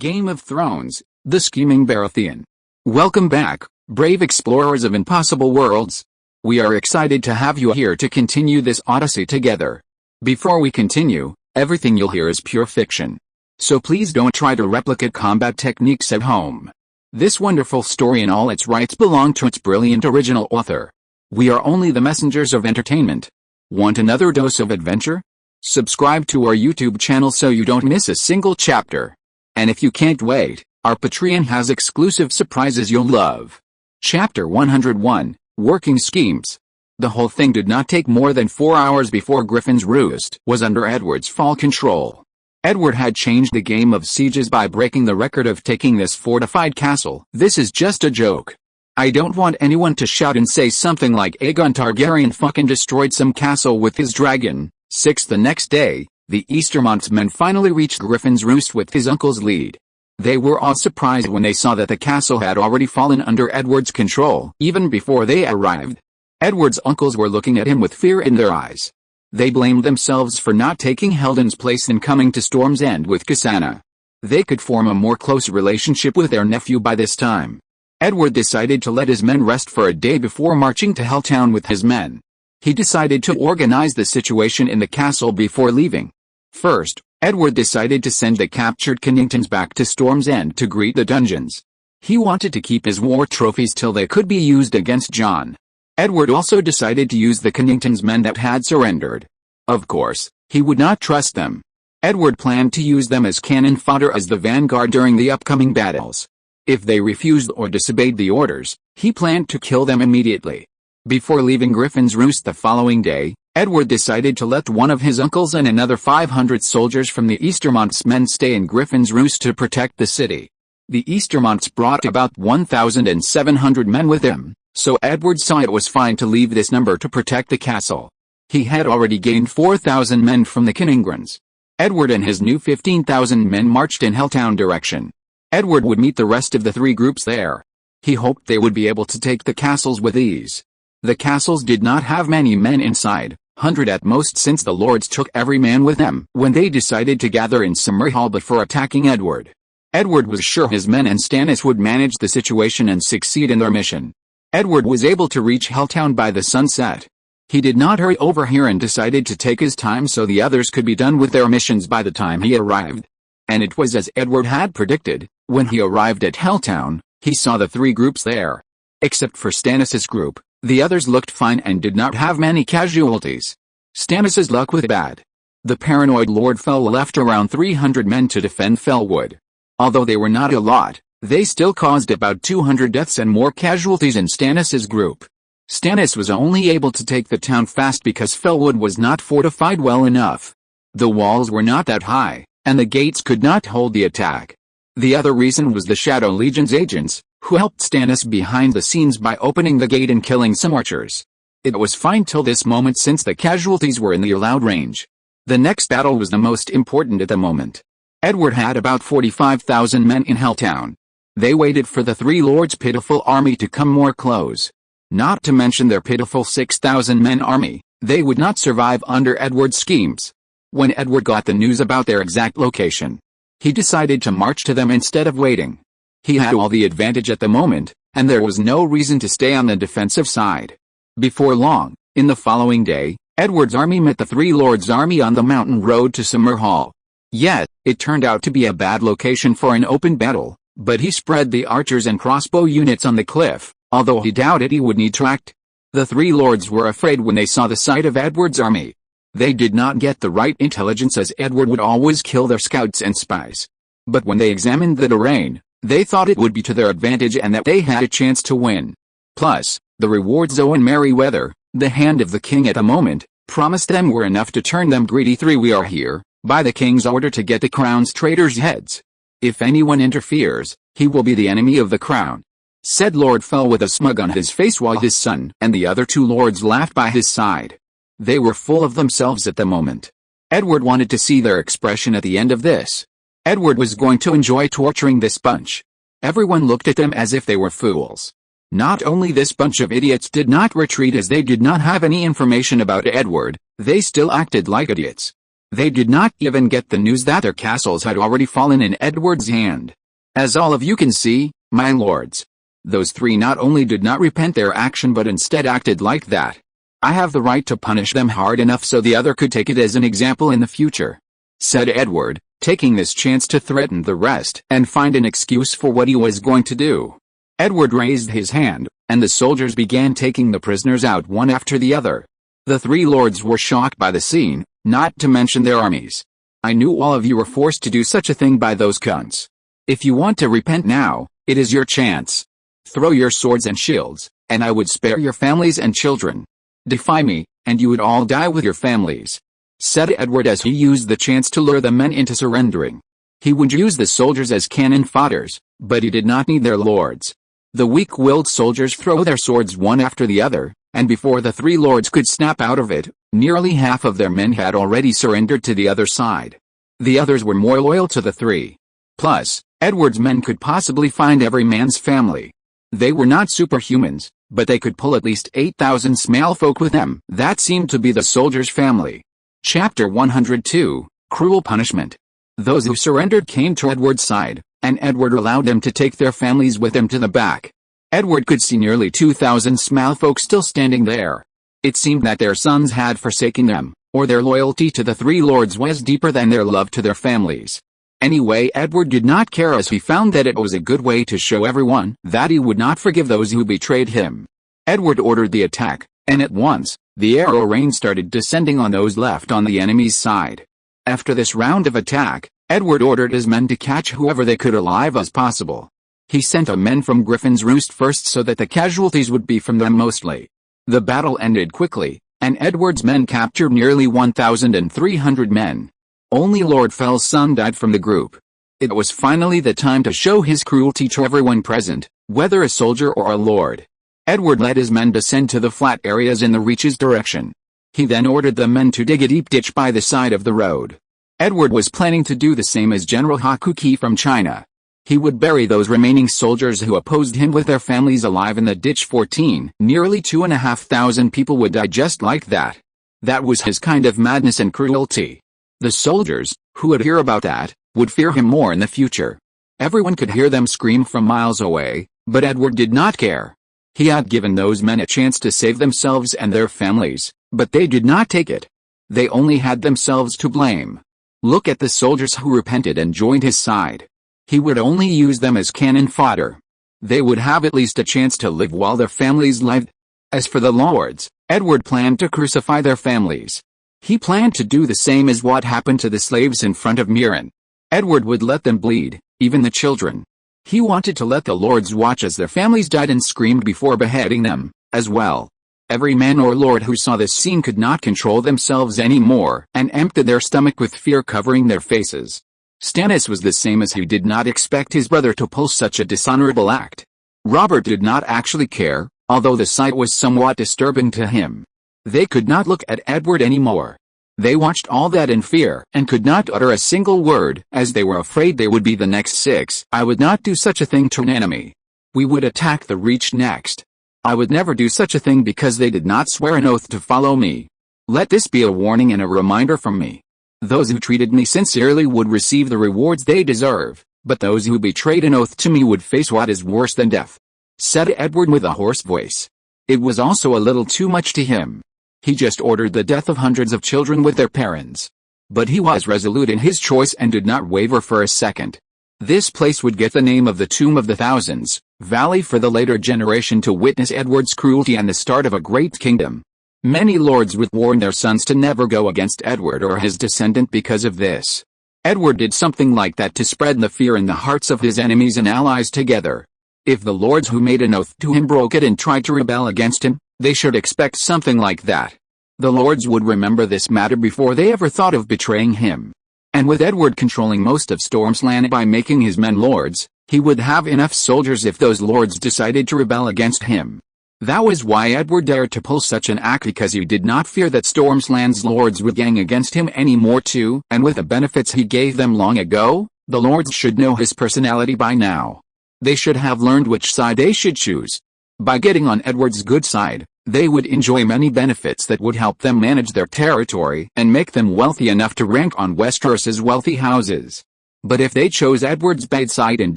Game of Thrones, the scheming Baratheon. Welcome back, brave explorers of impossible worlds. We are excited to have you here to continue this odyssey together. Before we continue, everything you'll hear is pure fiction. So please don't try to replicate combat techniques at home. This wonderful story in all its rights belong to its brilliant original author. We are only the messengers of entertainment. Want another dose of adventure? Subscribe to our YouTube channel so you don't miss a single chapter. And if you can't wait, our Patreon has exclusive surprises you'll love. Chapter 101, Working Schemes. The whole thing did not take more than 4 hours before Griffin's Roost was under Edward's full control. Edward had changed the game of sieges by breaking the record of taking this fortified castle. This is just a joke. I don't want anyone to shout and say something like Aegon Targaryen fucking destroyed some castle with his dragon. 6. The next day, the Eastermont's men finally reached Griffin's Roost with his uncle's lead. They were all surprised when they saw that the castle had already fallen under Edward's control even before they arrived. Edward's uncles were looking at him with fear in their eyes. They blamed themselves for not taking Heldon's place and coming to Storm's End with Cassandra. They could form a more close relationship with their nephew by this time. Edward decided to let his men rest for a day before marching to Helltown with his men. He decided to organize the situation in the castle before leaving. First, Edward decided to send the captured Kenningtons back to Storm's End to greet the dungeons. He wanted to keep his war trophies till they could be used against Jon. Edward also decided to use the Kenningtons' men that had surrendered. Of course, he would not trust them. Edward planned to use them as cannon fodder as the vanguard during the upcoming battles. If they refused or disobeyed the orders, he planned to kill them immediately. Before leaving Griffin's Roost the following day, Edward decided to let one of his uncles and another 500 soldiers from the Eastermont's men stay in Griffin's Roost to protect the city. The Eastermonts brought about 1,700 men with them, so Edward saw it was fine to leave this number to protect the castle. He had already gained 4,000 men from the Kinningrans. Edward and his new 15,000 men marched in Helltown direction. Edward would meet the rest of the three groups there. He hoped they would be able to take the castles with ease. The castles did not have many men inside, 100 at most, since the lords took every man with them when they decided to gather in Summerhall before attacking Edward. Edward was sure his men and Stannis would manage the situation and succeed in their mission. Edward was able to reach Helltown by the sunset. He did not hurry over here and decided to take his time so the others could be done with their missions by the time he arrived. And it was as Edward had predicted. When he arrived at Helltown, he saw the three groups there. Except for Stannis' group, the others looked fine and did not have many casualties. Stannis' luck was bad. The paranoid Lord Fell left around 300 men to defend Fellwood. Although they were not a lot, they still caused about 200 deaths and more casualties in Stannis' group. Stannis was only able to take the town fast because Fellwood was not fortified well enough. The walls were not that high, and the gates could not hold the attack. The other reason was the Shadow Legion's agents, who helped Stannis behind the scenes by opening the gate and killing some archers. It was fine till this moment since the casualties were in the allowed range. The next battle was the most important at the moment. Edward had about 45,000 men in Helltown. They waited for the three lords' pitiful army to come more close. Not to mention their pitiful 6,000 men army, they would not survive under Edward's schemes. When Edward got the news about their exact location, he decided to march to them instead of waiting. He had all the advantage at the moment, and there was no reason to stay on the defensive side. Before long, in the following day, Edward's army met the three lords' army on the mountain road to Summerhall. Yet, it turned out to be a bad location for an open battle, but he spread the archers and crossbow units on the cliff, although he doubted he would need tracked. The three lords were afraid when they saw the sight of Edward's army. They did not get the right intelligence, as Edward would always kill their scouts and spies. But when they examined the terrain, they thought it would be to their advantage and that they had a chance to win. Plus, the rewards Owen Merryweather, the hand of the king at the moment, promised them were enough to turn them greedy. 3. We are here, by the king's order, to get the crown's traitors' heads. If anyone interferes, he will be the enemy of the crown, said Lord Fell with a smug on his face, while his son and the other two lords laughed by his side. They were full of themselves at the moment. Edward wanted to see their expression at the end of this. Edward was going to enjoy torturing this bunch. Everyone looked at them as if they were fools. Not only this bunch of idiots did not retreat as they did not have any information about Edward, they still acted like idiots. They did not even get the news that their castles had already fallen in Edward's hand. As all of you can see, my lords, those three not only did not repent their action but instead acted like that. I have the right to punish them hard enough so the other could take it as an example in the future," said Edward, taking this chance to threaten the rest and find an excuse for what he was going to do. Edward raised his hand, and the soldiers began taking the prisoners out one after the other. The three lords were shocked by the scene, not to mention their armies. "I knew all of you were forced to do such a thing by those cunts. If you want to repent now, it is your chance. Throw your swords and shields, and I would spare your families and children. Defy me, and you would all die with your families," said Edward as he used the chance to lure the men into surrendering. He would use the soldiers as cannon fodders, but he did not need their lords. The weak-willed soldiers threw their swords one after the other, and before the three lords could snap out of it, nearly half of their men had already surrendered to the other side. The others were more loyal to the three. Plus, Edward's men could possibly find every man's family. They were not superhumans, but they could pull at least 8,000 small folk with them. That seemed to be the soldier's family. Chapter 102, Cruel Punishment. Those who surrendered came to Edward's side, and Edward allowed them to take their families with him to the back. Edward could see nearly 2,000 small folk still standing there. It seemed that their sons had forsaken them, or their loyalty to the three lords was deeper than their love to their families. Anyway, Edward did not care as he found that it was a good way to show everyone that he would not forgive those who betrayed him. Edward ordered the attack, and at once, the arrow rain started descending on those left on the enemy's side. After this round of attack, Edward ordered his men to catch whoever they could alive as possible. He sent a men from Griffin's Roost first so that the casualties would be from them mostly. The battle ended quickly, and Edward's men captured nearly 1,300 men. Only Lord Fell's son died from the group. It was finally the time to show his cruelty to everyone present, whether a soldier or a lord. Edward let his men descend to the flat areas in the Reach's direction. He then ordered the men to dig a deep ditch by the side of the road. Edward was planning to do the same as General Hakuki from China. He would bury those remaining soldiers who opposed him with their families alive in the ditch. 14. Nearly 2,500 people would die just like that. That was his kind of madness and cruelty. The soldiers, who would hear about that, would fear him more in the future. Everyone could hear them scream from miles away, but Edward did not care. He had given those men a chance to save themselves and their families, but they did not take it. They only had themselves to blame. Look at the soldiers who repented and joined his side. He would only use them as cannon fodder. They would have at least a chance to live while their families lived. As for the lords, Edward planned to crucify their families. He planned to do the same as what happened to the slaves in front of Mirren. Edward would let them bleed, even the children. He wanted to let the lords watch as their families died and screamed before beheading them, as well. Every man or lord who saw this scene could not control themselves anymore and emptied their stomach with fear covering their faces. Stannis was the same as he did not expect his brother to pull such a dishonorable act. Robert did not actually care, although the sight was somewhat disturbing to him. They could not look at Edward anymore. They watched all that in fear and could not utter a single word as they were afraid they would be the next 6. "I would not do such a thing to an enemy. We would attack the Reach next. I would never do such a thing because they did not swear an oath to follow me. Let this be a warning and a reminder from me. Those who treated me sincerely would receive the rewards they deserve, but those who betrayed an oath to me would face what is worse than death," said Edward with a hoarse voice. It was also a little too much to him. He just ordered the death of hundreds of children with their parents. But he was resolute in his choice and did not waver for a second. This place would get the name of the Tomb of the Thousands, Valley for the later generation to witness Edward's cruelty and the start of a great kingdom. Many lords would warn their sons to never go against Edward or his descendant because of this. Edward did something like that to spread the fear in the hearts of his enemies and allies together. If the lords who made an oath to him broke it and tried to rebel against him, they should expect something like that. The lords would remember this matter before they ever thought of betraying him. And with Edward controlling most of Storm's Land by making his men lords, he would have enough soldiers if those lords decided to rebel against him. That was why Edward dared to pull such an act, because he did not fear that Storm's Land's lords would gang against him anymore too, and with the benefits he gave them long ago, the lords should know his personality by now. They should have learned which side they should choose. By getting on Edward's good side, they would enjoy many benefits that would help them manage their territory and make them wealthy enough to rank on Westeros's wealthy houses. But if they chose Edward's bad side and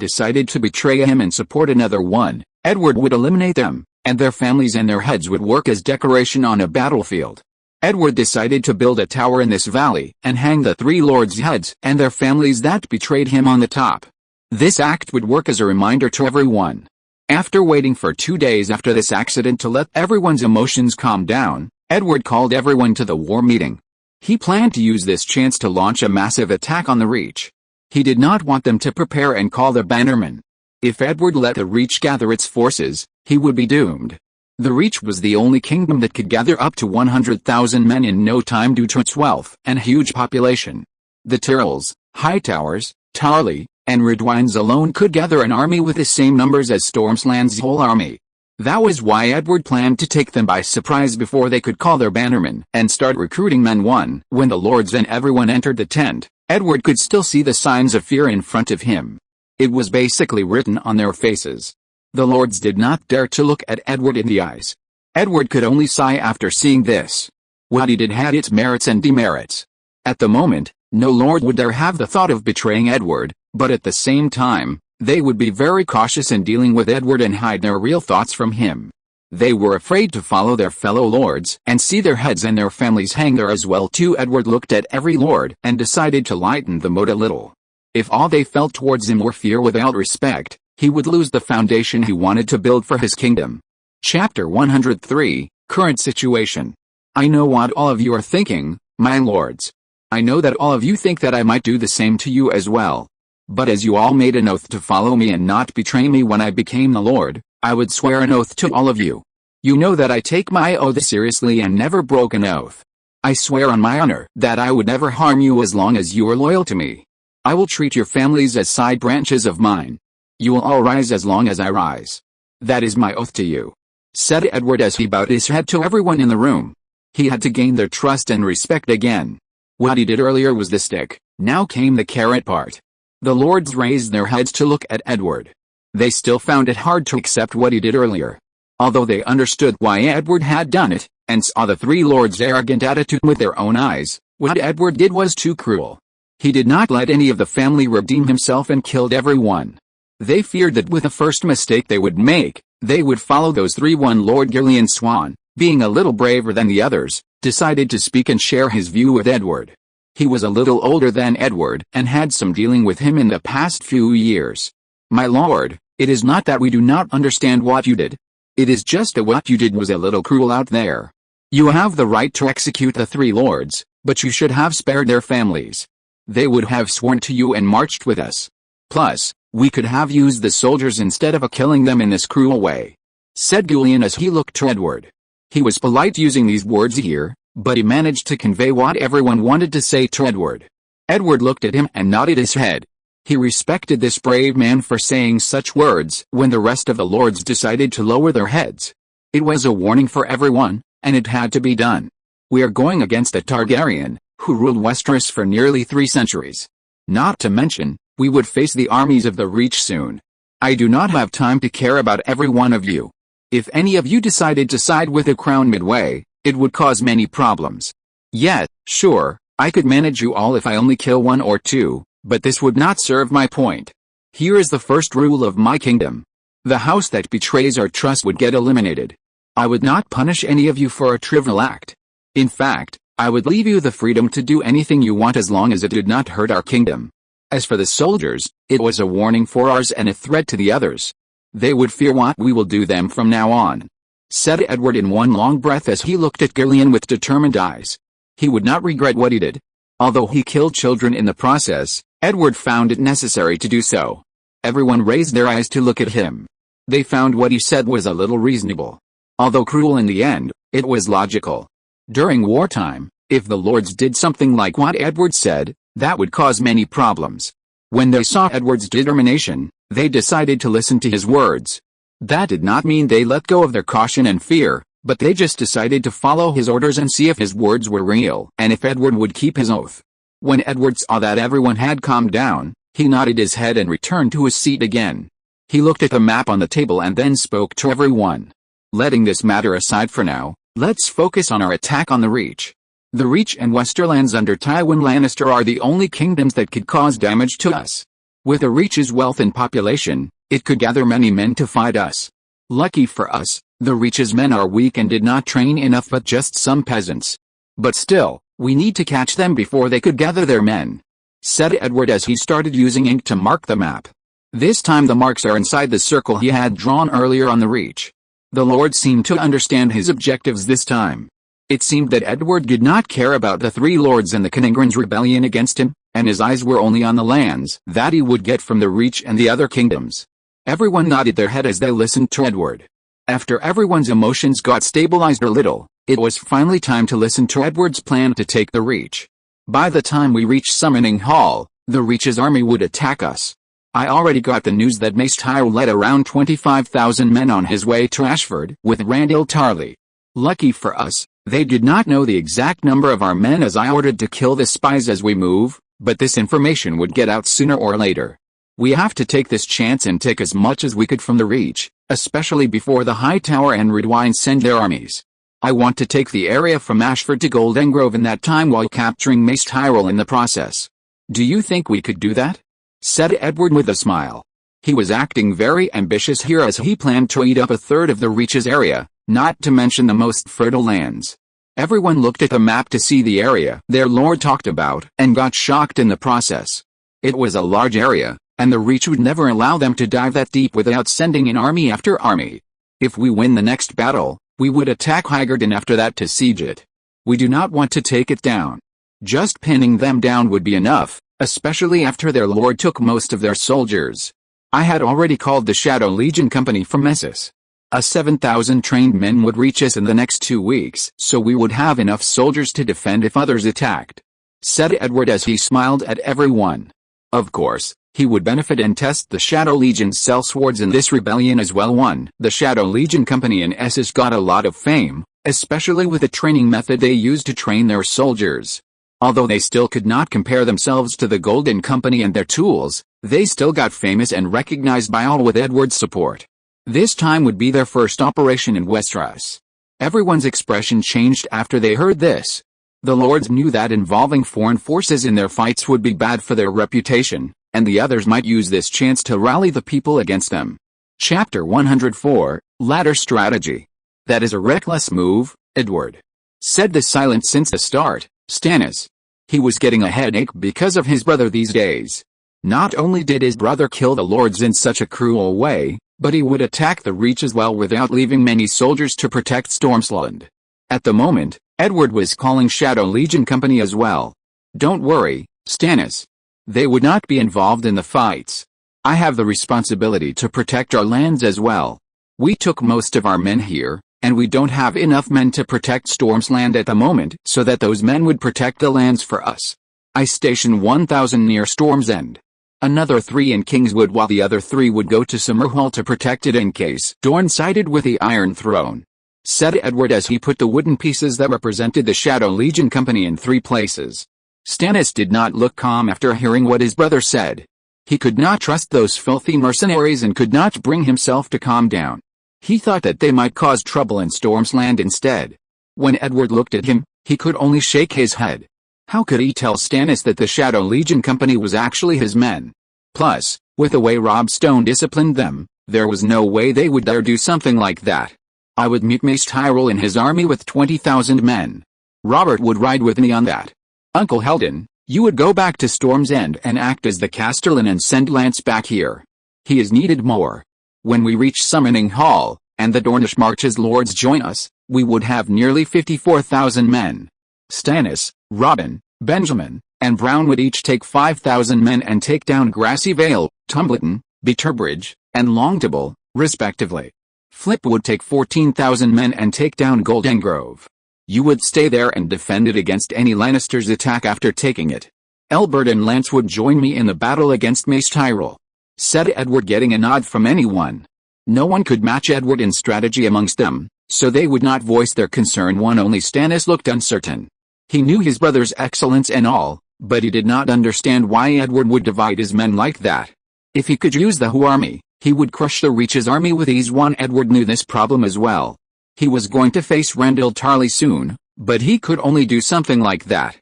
decided to betray him and support another one, Edward would eliminate them, and their families and their heads would work as decoration on a battlefield. Edward decided to build a tower in this valley and hang the three lords' heads and their families that betrayed him on the top. This act would work as a reminder to everyone. After waiting for 2 days after this accident to let everyone's emotions calm down, Edward called everyone to the war meeting. He planned to use this chance to launch a massive attack on the Reach. He did not want them to prepare and call their bannermen. If Edward let the Reach gather its forces, he would be doomed. The Reach was the only kingdom that could gather up to 100,000 men in no time due to its wealth and huge population. The Tyrells, Hightowers, Tarly, and Redwynes alone could gather an army with the same numbers as Stormsland's whole army. That was why Edward planned to take them by surprise before they could call their bannermen and start recruiting men. When the lords and everyone entered the tent, Edward could still see the signs of fear in front of him. It was basically written on their faces. The lords did not dare to look at Edward in the eyes. Edward could only sigh after seeing this. What he did had its merits and demerits. At the moment, no lord would dare have the thought of betraying Edward, but at the same time, they would be very cautious in dealing with Edward and hide their real thoughts from him. They were afraid to follow their fellow lords and see their heads and their families hang there as well too. Edward looked at every lord and decided to lighten the mood a little. If all they felt towards him were fear without respect, he would lose the foundation he wanted to build for his kingdom. Chapter 103, Current Situation. I know what all of you are thinking, my lords. I know that all of you think that I might do the same to you as well. But as you all made an oath to follow me and not betray me when I became the Lord, I would swear an oath to all of you. You know that I take my oath seriously and never broke an oath. I swear on my honor that I would never harm you as long as you are loyal to me. I will treat your families as side branches of mine. You will all rise as long as I rise. That is my oath to you," said Edward as he bowed his head to everyone in the room. He had to gain their trust and respect again. What he did earlier was the stick, now came the carrot part. The lords raised their heads to look at Edward. They still found it hard to accept what he did earlier. Although they understood why Edward had done it, and saw the three lords' arrogant attitude with their own eyes, what Edward did was too cruel. He did not let any of the family redeem himself and killed everyone. They feared that with the first mistake they would make, they would follow those three. Lord Gillian Swan, being a little braver than the others, decided to speak and share his view with Edward. He was a little older than Edward and had some dealing with him in the past few years. "My lord, it is not that we do not understand what you did. It is just that what you did was a little cruel out there. You have the right to execute the three lords, but you should have spared their families. They would have sworn to you and marched with us. Plus, we could have used the soldiers instead of killing them in this cruel way," said Gillian as he looked to Edward. He was polite using these words here, but he managed to convey what everyone wanted to say to Edward. Edward looked at him and nodded his head. He respected this brave man for saying such words when the rest of the lords decided to lower their heads. It was a warning for everyone, and it had to be done. "We are going against a Targaryen, who ruled Westeros for nearly 3 centuries. Not to mention, we would face the armies of the Reach soon. I do not have time to care about every one of you. If any of you decided to side with the crown midway, it would cause many problems. Yet, sure, I could manage you all if I only kill 1 or 2, but this would not serve my point. Here is the first rule of my kingdom. The house that betrays our trust would get eliminated. I would not punish any of you for a trivial act. In fact, I would leave you the freedom to do anything you want as long as it did not hurt our kingdom. As for the soldiers, it was a warning for ours and a threat to the others. They would fear what we will do them from now on," said Edward in one long breath as he looked at Gillian with determined eyes. He would not regret what he did. Although he killed children in the process, Edward found it necessary to do so. Everyone raised their eyes to look at him. They found what he said was a little reasonable. Although cruel in the end, it was logical. During wartime, if the lords did something like what Edward said, that would cause many problems. When they saw Edward's determination, they decided to listen to his words. That did not mean they let go of their caution and fear, but they just decided to follow his orders and see if his words were real and if Edward would keep his oath. When Edward saw that everyone had calmed down, he nodded his head and returned to his seat again. He looked at the map on the table and then spoke to everyone. Letting this matter aside for now, let's focus on our attack on the Reach. The Reach and Westerlands under Tywin Lannister are the only kingdoms that could cause damage to us. With the Reach's wealth and population, it could gather many men to fight us. Lucky for us, the Reach's men are weak and did not train enough but just some peasants. But still, we need to catch them before they could gather their men, said Edward as he started using ink to mark the map. This time the marks are inside the circle he had drawn earlier on the Reach. The Lord seemed to understand his objectives this time. It seemed that Edward did not care about the three lords and the Kningrans' rebellion against him, and his eyes were only on the lands that he would get from the Reach and the other kingdoms. Everyone nodded their head as they listened to Edward. After everyone's emotions got stabilized a little, it was finally time to listen to Edward's plan to take the Reach. By the time we reached Summoning Hall, the Reach's army would attack us. I already got the news that Mace Tyrell led around 25,000 men on his way to Ashford with Randall Tarley. Lucky for us, they did not know the exact number of our men as I ordered to kill the spies as we move, but this information would get out sooner or later. We have to take this chance and take as much as we could from the Reach, especially before the Hightower and Redwyne send their armies. I want to take the area from Ashford to Golden Grove in that time while capturing Mace Tyrell in the process. Do you think we could do that? Said Edward with a smile. He was acting very ambitious here as he planned to eat up a third of the Reach's area, not to mention the most fertile lands. Everyone looked at the map to see the area their lord talked about and got shocked in the process. It was a large area, and the Reach would never allow them to dive that deep without sending in army after army. If we win the next battle, we would attack Highgarden and after that to siege it. We do not want to take it down. Just pinning them down would be enough, especially after their lord took most of their soldiers. I had already called the Shadow Legion Company from Essos. A 7,000 trained men would reach us in the next 2 weeks, so we would have enough soldiers to defend if others attacked, said Edward as he smiled at everyone. Of course, he would benefit and test the Shadow Legion's sellswords in this rebellion as well. The Shadow Legion Company in Essos got a lot of fame, especially with the training method they used to train their soldiers. Although they still could not compare themselves to the Golden Company and their tools, they still got famous and recognized by all with Edward's support. This time would be their first operation in Westeros. Everyone's expression changed after they heard this. The lords knew that involving foreign forces in their fights would be bad for their reputation, and the others might use this chance to rally the people against them. Chapter 104, Ladder Strategy. That is a reckless move, Edward. Said the silent since the start, Stannis. He was getting a headache because of his brother these days. Not only did his brother kill the lords in such a cruel way, but he would attack the Reach as well without leaving many soldiers to protect Stormsland. At the moment, Edward was calling Shadow Legion Company as well. Don't worry, Stannis. They would not be involved in the fights. I have the responsibility to protect our lands as well. We took most of our men here, and we don't have enough men to protect Stormsland at the moment so that those men would protect the lands for us. I stationed 1,000 near Storm's End. Another 3 in Kingswood while the other 3 would go to Summerhall to protect it in case Dorne sided with the Iron Throne, said Edward as he put the wooden pieces that represented the Shadow Legion Company in 3 places. Stannis did not look calm after hearing what his brother said. He could not trust those filthy mercenaries and could not bring himself to calm down. He thought that they might cause trouble in Stormsland instead. When Edward looked at him, he could only shake his head. How could he tell Stannis that the Shadow Legion Company was actually his men? Plus, with the way Robb Stone disciplined them, there was no way they would dare do something like that. I would meet Mace Tyrell in his army with 20,000 men. Robert would ride with me on that. Uncle Heldon, you would go back to Storm's End and act as the Castellan and send Lance back here. He is needed more. When we reach Summoning Hall, and the Dornish March's lords join us, we would have nearly 54,000 men. Stannis, Robin, Benjamin, and Brown would each take 5,000 men and take down Grassy Vale, Tumbleton, Bitterbridge, and Longtable, respectively. Flip would take 14,000 men and take down Golden Grove. You would stay there and defend it against any Lannister's attack after taking it. Elbert and Lance would join me in the battle against Mace Tyrell, said Edward, getting a nod from anyone. No one could match Edward in strategy amongst them, so they would not voice their concern. Only Stannis looked uncertain. He knew his brother's excellence and all, but he did not understand why Edward would divide his men like that. If he could use the Who army, He would crush the Reach's army with ease. Edward knew this problem as well. He was going to face Randyll Tarly soon, but he could only do something like that.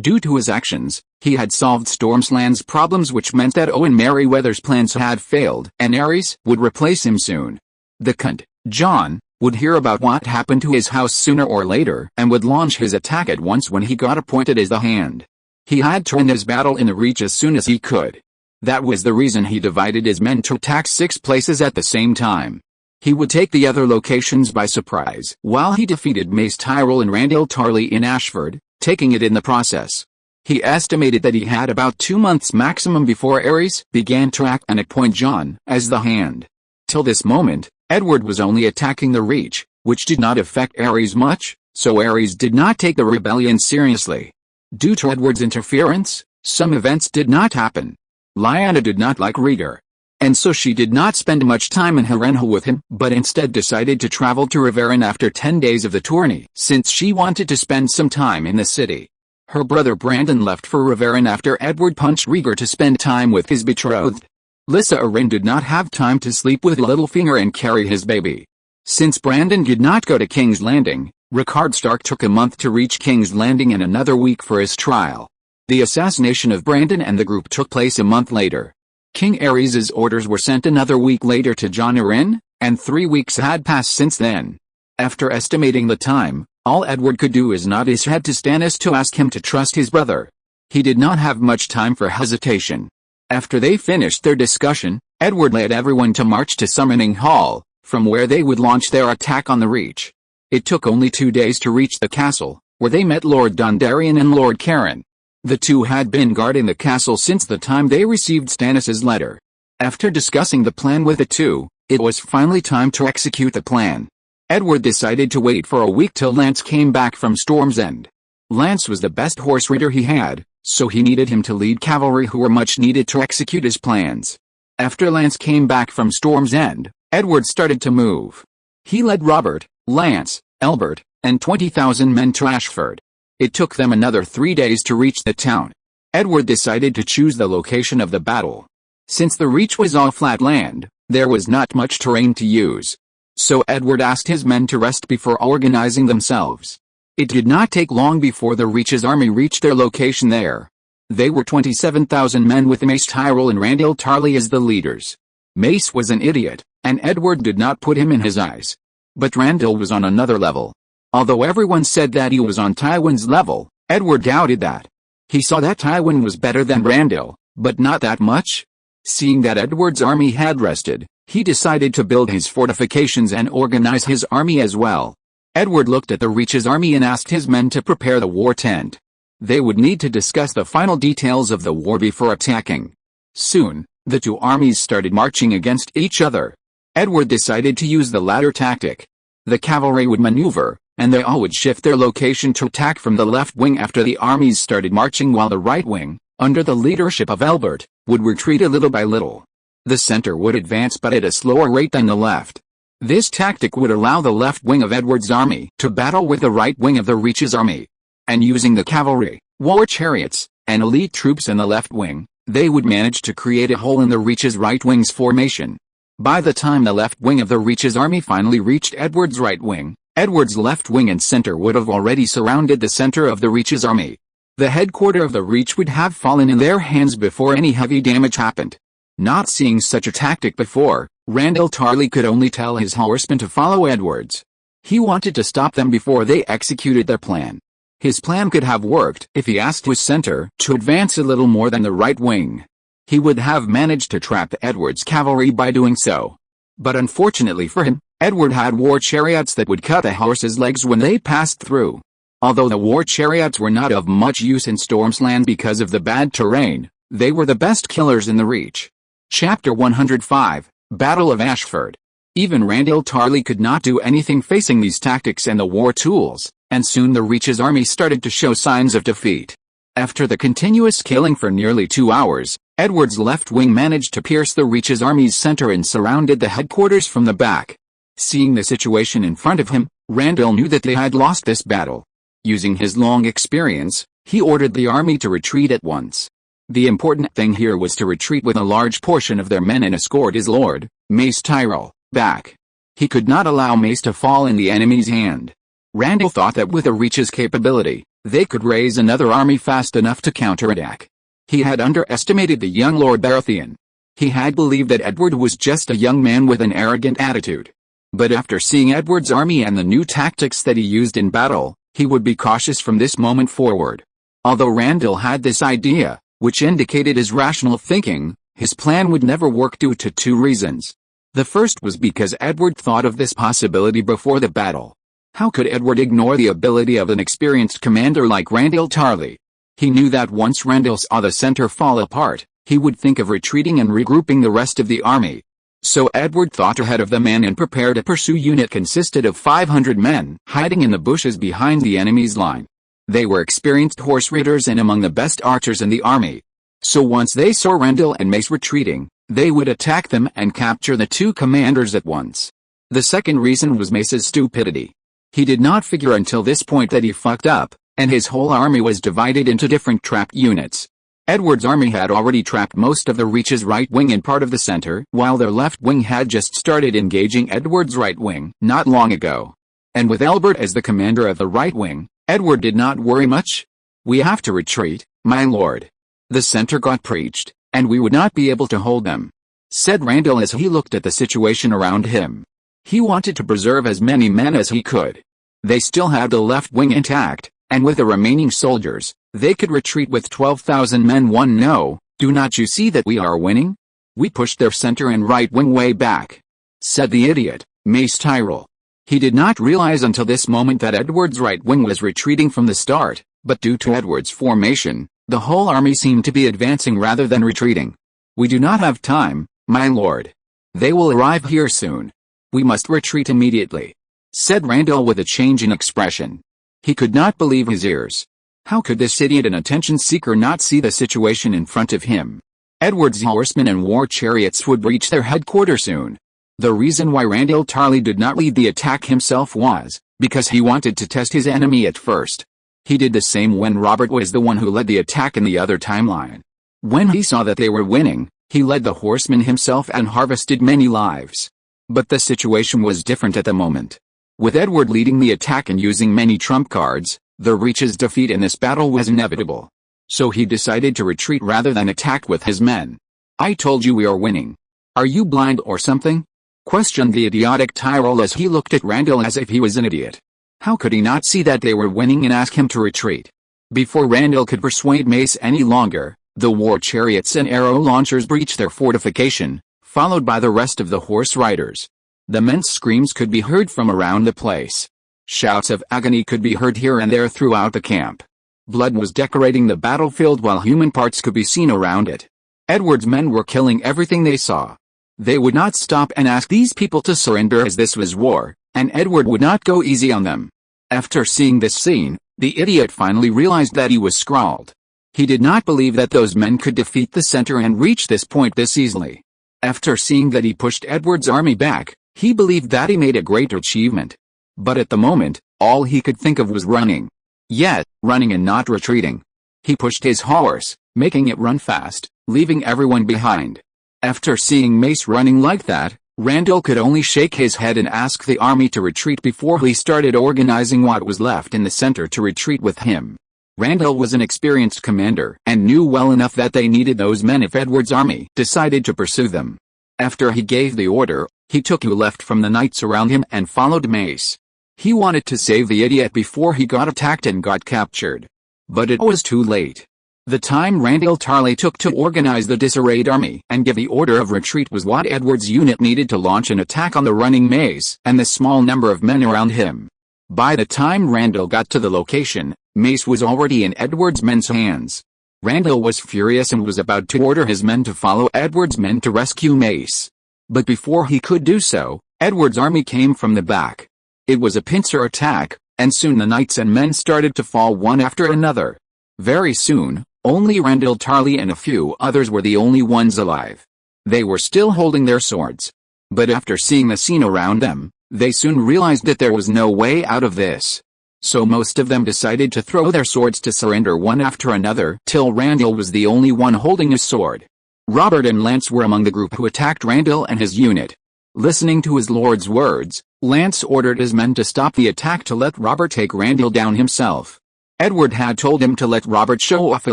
Due to his actions, he had solved Stormsland's problems, which meant that Owen Merryweather's plans had failed and Aerys would replace him soon. The cunt, John, would hear about what happened to his house sooner or later and would launch his attack at once when he got appointed as the Hand. He had to end his battle in the Reach as soon as he could. That was the reason he divided his men to attack 6 places at the same time. He would take the other locations by surprise while he defeated Mace Tyrell and Randyll Tarly in Ashford, taking it in the process. He estimated that he had about 2 months maximum before Aerys began to act and appoint John as the Hand. Till this moment, Edward was only attacking the Reach, which did not affect Aerys much, so Aerys did not take the rebellion seriously. Due to Edward's interference, some events did not happen. Lyanna did not like Rhaegar, and so she did not spend much time in Harrenhal with him, but instead decided to travel to Riverrun after 10 days of the tourney, since she wanted to spend some time in the city. Her brother Brandon left for Riverrun after Edward punched Rhaegar to spend time with his betrothed. Lysa Arryn did not have time to sleep with Littlefinger and carry his baby. Since Brandon did not go to King's Landing, Rickard Stark took a month to reach King's Landing and another week for his trial. The assassination of Brandon and the group took place a month later. King Aerys's orders were sent another week later to Jon Arryn, and 3 weeks had passed since then. After estimating the time, all Edward could do is nod his head to Stannis to ask him to trust his brother. He did not have much time for hesitation. After they finished their discussion, Edward led everyone to march to Summoning Hall, from where they would launch their attack on the Reach. It took only 2 days to reach the castle, where they met Lord Dondarrion and Lord Caron. The two had been guarding the castle since the time they received Stannis's letter. After discussing the plan with the two, it was finally time to execute the plan. Edward decided to wait for a week till Lance came back from Storm's End. Lance was the best horse rider he had, so he needed him to lead cavalry who were much needed to execute his plans. After Lance came back from Storm's End, Edward started to move. He led Robert, Lance, Elbert, and 20,000 men to Ashford. It took them another 3 days to reach the town. Edward decided to choose the location of the battle. Since the Reach was all flat land, there was not much terrain to use. So Edward asked his men to rest before organizing themselves. It did not take long before the Reach's army reached their location there. They were 27,000 men with Mace Tyrell and Randyll Tarly as the leaders. Mace was an idiot, and Edward did not put him in his eyes. But Randyll was on another level. Although everyone said that he was on Tywin's level, Edward doubted that. He saw that Tywin was better than Randyll, but not that much. Seeing that Edward's army had rested, he decided to build his fortifications and organize his army as well. Edward looked at the Reach's army and asked his men to prepare the war tent. They would need to discuss the final details of the war before attacking. Soon, the two armies started marching against each other. Edward decided to use the latter tactic. The cavalry would maneuver, and they all would shift their location to attack from the left wing after the armies started marching, while the right wing, under the leadership of Elbert, would retreat a little by little. The center would advance but at a slower rate than the left. This tactic would allow the left wing of Edward's army to battle with the right wing of the Reach's army. And using the cavalry, war chariots, and elite troops in the left wing, they would manage to create a hole in the Reach's right wing's formation. By the time the left wing of the Reach's army finally reached Edward's right wing, Edward's left wing and center would have already surrounded the center of the Reach's army. The headquarters of the Reach would have fallen in their hands before any heavy damage happened. Not seeing such a tactic before, Randyll Tarly could only tell his horsemen to follow Edwards. He wanted to stop them before they executed their plan. His plan could have worked if he asked his center to advance a little more than the right wing. He would have managed to trap Edward's cavalry by doing so. But unfortunately for him, Edward had war chariots that would cut a horse's legs when they passed through. Although the war chariots were not of much use in Stormsland because of the bad terrain, they were the best killers in the Reach. Chapter 105, Battle of Ashford. Even Randyll Tarly could not do anything facing these tactics and the war tools, and soon the Reach's army started to show signs of defeat. After the continuous killing for nearly 2 hours, Edward's left wing managed to pierce the Reach's army's center and surrounded the headquarters from the back. Seeing the situation in front of him, Randyll knew that they had lost this battle. Using his long experience, he ordered the army to retreat at once. The important thing here was to retreat with a large portion of their men and escort his lord, Mace Tyrell, back. He could not allow Mace to fall in the enemy's hand. Randyll thought that with a Reach's capability, they could raise another army fast enough to counterattack. He had underestimated the young Lord Baratheon. He had believed that Edward was just a young man with an arrogant attitude. But after seeing Edward's army and the new tactics that he used in battle, he would be cautious from this moment forward. Although Randyll had this idea, which indicated his rational thinking, his plan would never work due to two reasons. The first was because Edward thought of this possibility before the battle. How could Edward ignore the ability of an experienced commander like Randyll Tarly? He knew that once Randyll saw the center fall apart, he would think of retreating and regrouping the rest of the army. So Edward thought ahead of the man and prepared a pursuit unit consisted of 500 men hiding in the bushes behind the enemy's line. They were experienced horse raiders and among the best archers in the army. So once they saw Randyll and Mace retreating, they would attack them and capture the two commanders at once. The second reason was Mace's stupidity. He did not figure until this point that he fucked up, and his whole army was divided into different trap units. Edward's army had already trapped most of the Reach's right wing and part of the center, while their left wing had just started engaging Edward's right wing not long ago. And with Albert as the commander of the right wing, Edward did not worry much. "We have to retreat, my lord. The center got breached, and we would not be able to hold them," said Randyll as he looked at the situation around him. He wanted to preserve as many men as he could. They still had the left wing intact, and with the remaining soldiers, they could retreat with 12,000 men. "No, do not you see that we are winning? We pushed their center and right wing way back," said the idiot, Mace Tyrell. He did not realize until this moment that Edward's right wing was retreating from the start, but due to Edward's formation, the whole army seemed to be advancing rather than retreating. "We do not have time, my lord. They will arrive here soon. We must retreat immediately," said Randyll with a change in expression. He could not believe his ears. How could this idiot and attention-seeker not see the situation in front of him? Edward's horsemen and war chariots would reach their headquarters soon. The reason why Randyll Tarly did not lead the attack himself was because he wanted to test his enemy at first. He did the same when Robert was the one who led the attack in the other timeline. When he saw that they were winning, he led the horsemen himself and harvested many lives. But the situation was different at the moment. With Edward leading the attack and using many trump cards, the Reach's defeat in this battle was inevitable. So he decided to retreat rather than attack with his men. "I told you we are winning. Are you blind or something?" questioned the idiotic Tyrell as he looked at Randyll as if he was an idiot. How could he not see that they were winning and ask him to retreat? Before Randyll could persuade Mace any longer, the war chariots and arrow launchers breached their fortification, followed by the rest of the horse riders. The men's screams could be heard from around the place. Shouts of agony could be heard here and there throughout the camp. Blood was decorating the battlefield while human parts could be seen around it. Edward's men were killing everything they saw. They would not stop and ask these people to surrender as this was war, and Edward would not go easy on them. After seeing this scene, the idiot finally realized that he was scrawled. He did not believe that those men could defeat the center and reach this point this easily. After seeing that he pushed Edward's army back, he believed that he made a great achievement. But at the moment, all he could think of was running. Yet, running and not retreating. He pushed his horse, making it run fast, leaving everyone behind. After seeing Mace running like that, Randyll could only shake his head and ask the army to retreat before he started organizing what was left in the center to retreat with him. Randyll was an experienced commander and knew well enough that they needed those men if Edward's army decided to pursue them. After he gave the order, he took who left from the knights around him and followed Mace. He wanted to save the idiot before he got attacked and got captured. But it was too late. The time Randyll Tarly took to organize the disarrayed army and give the order of retreat was what Edward's unit needed to launch an attack on the running Mace and the small number of men around him. By the time Randyll got to the location, Mace was already in Edward's men's hands. Randyll was furious and was about to order his men to follow Edward's men to rescue Mace. But before he could do so, Edward's army came from the back. It was a pincer attack, and soon the knights and men started to fall one after another. Very soon, only Randyll Tarly and a few others were the only ones alive. They were still holding their swords. But after seeing the scene around them, they soon realized that there was no way out of this. So most of them decided to throw their swords to surrender one after another till Randall was the only one holding a sword. Robert and Lance were among the group who attacked Randall and his unit. Listening to his lord's words, Lance ordered his men to stop the attack to let Robert take Randall down himself. Edward had told him to let Robert show off a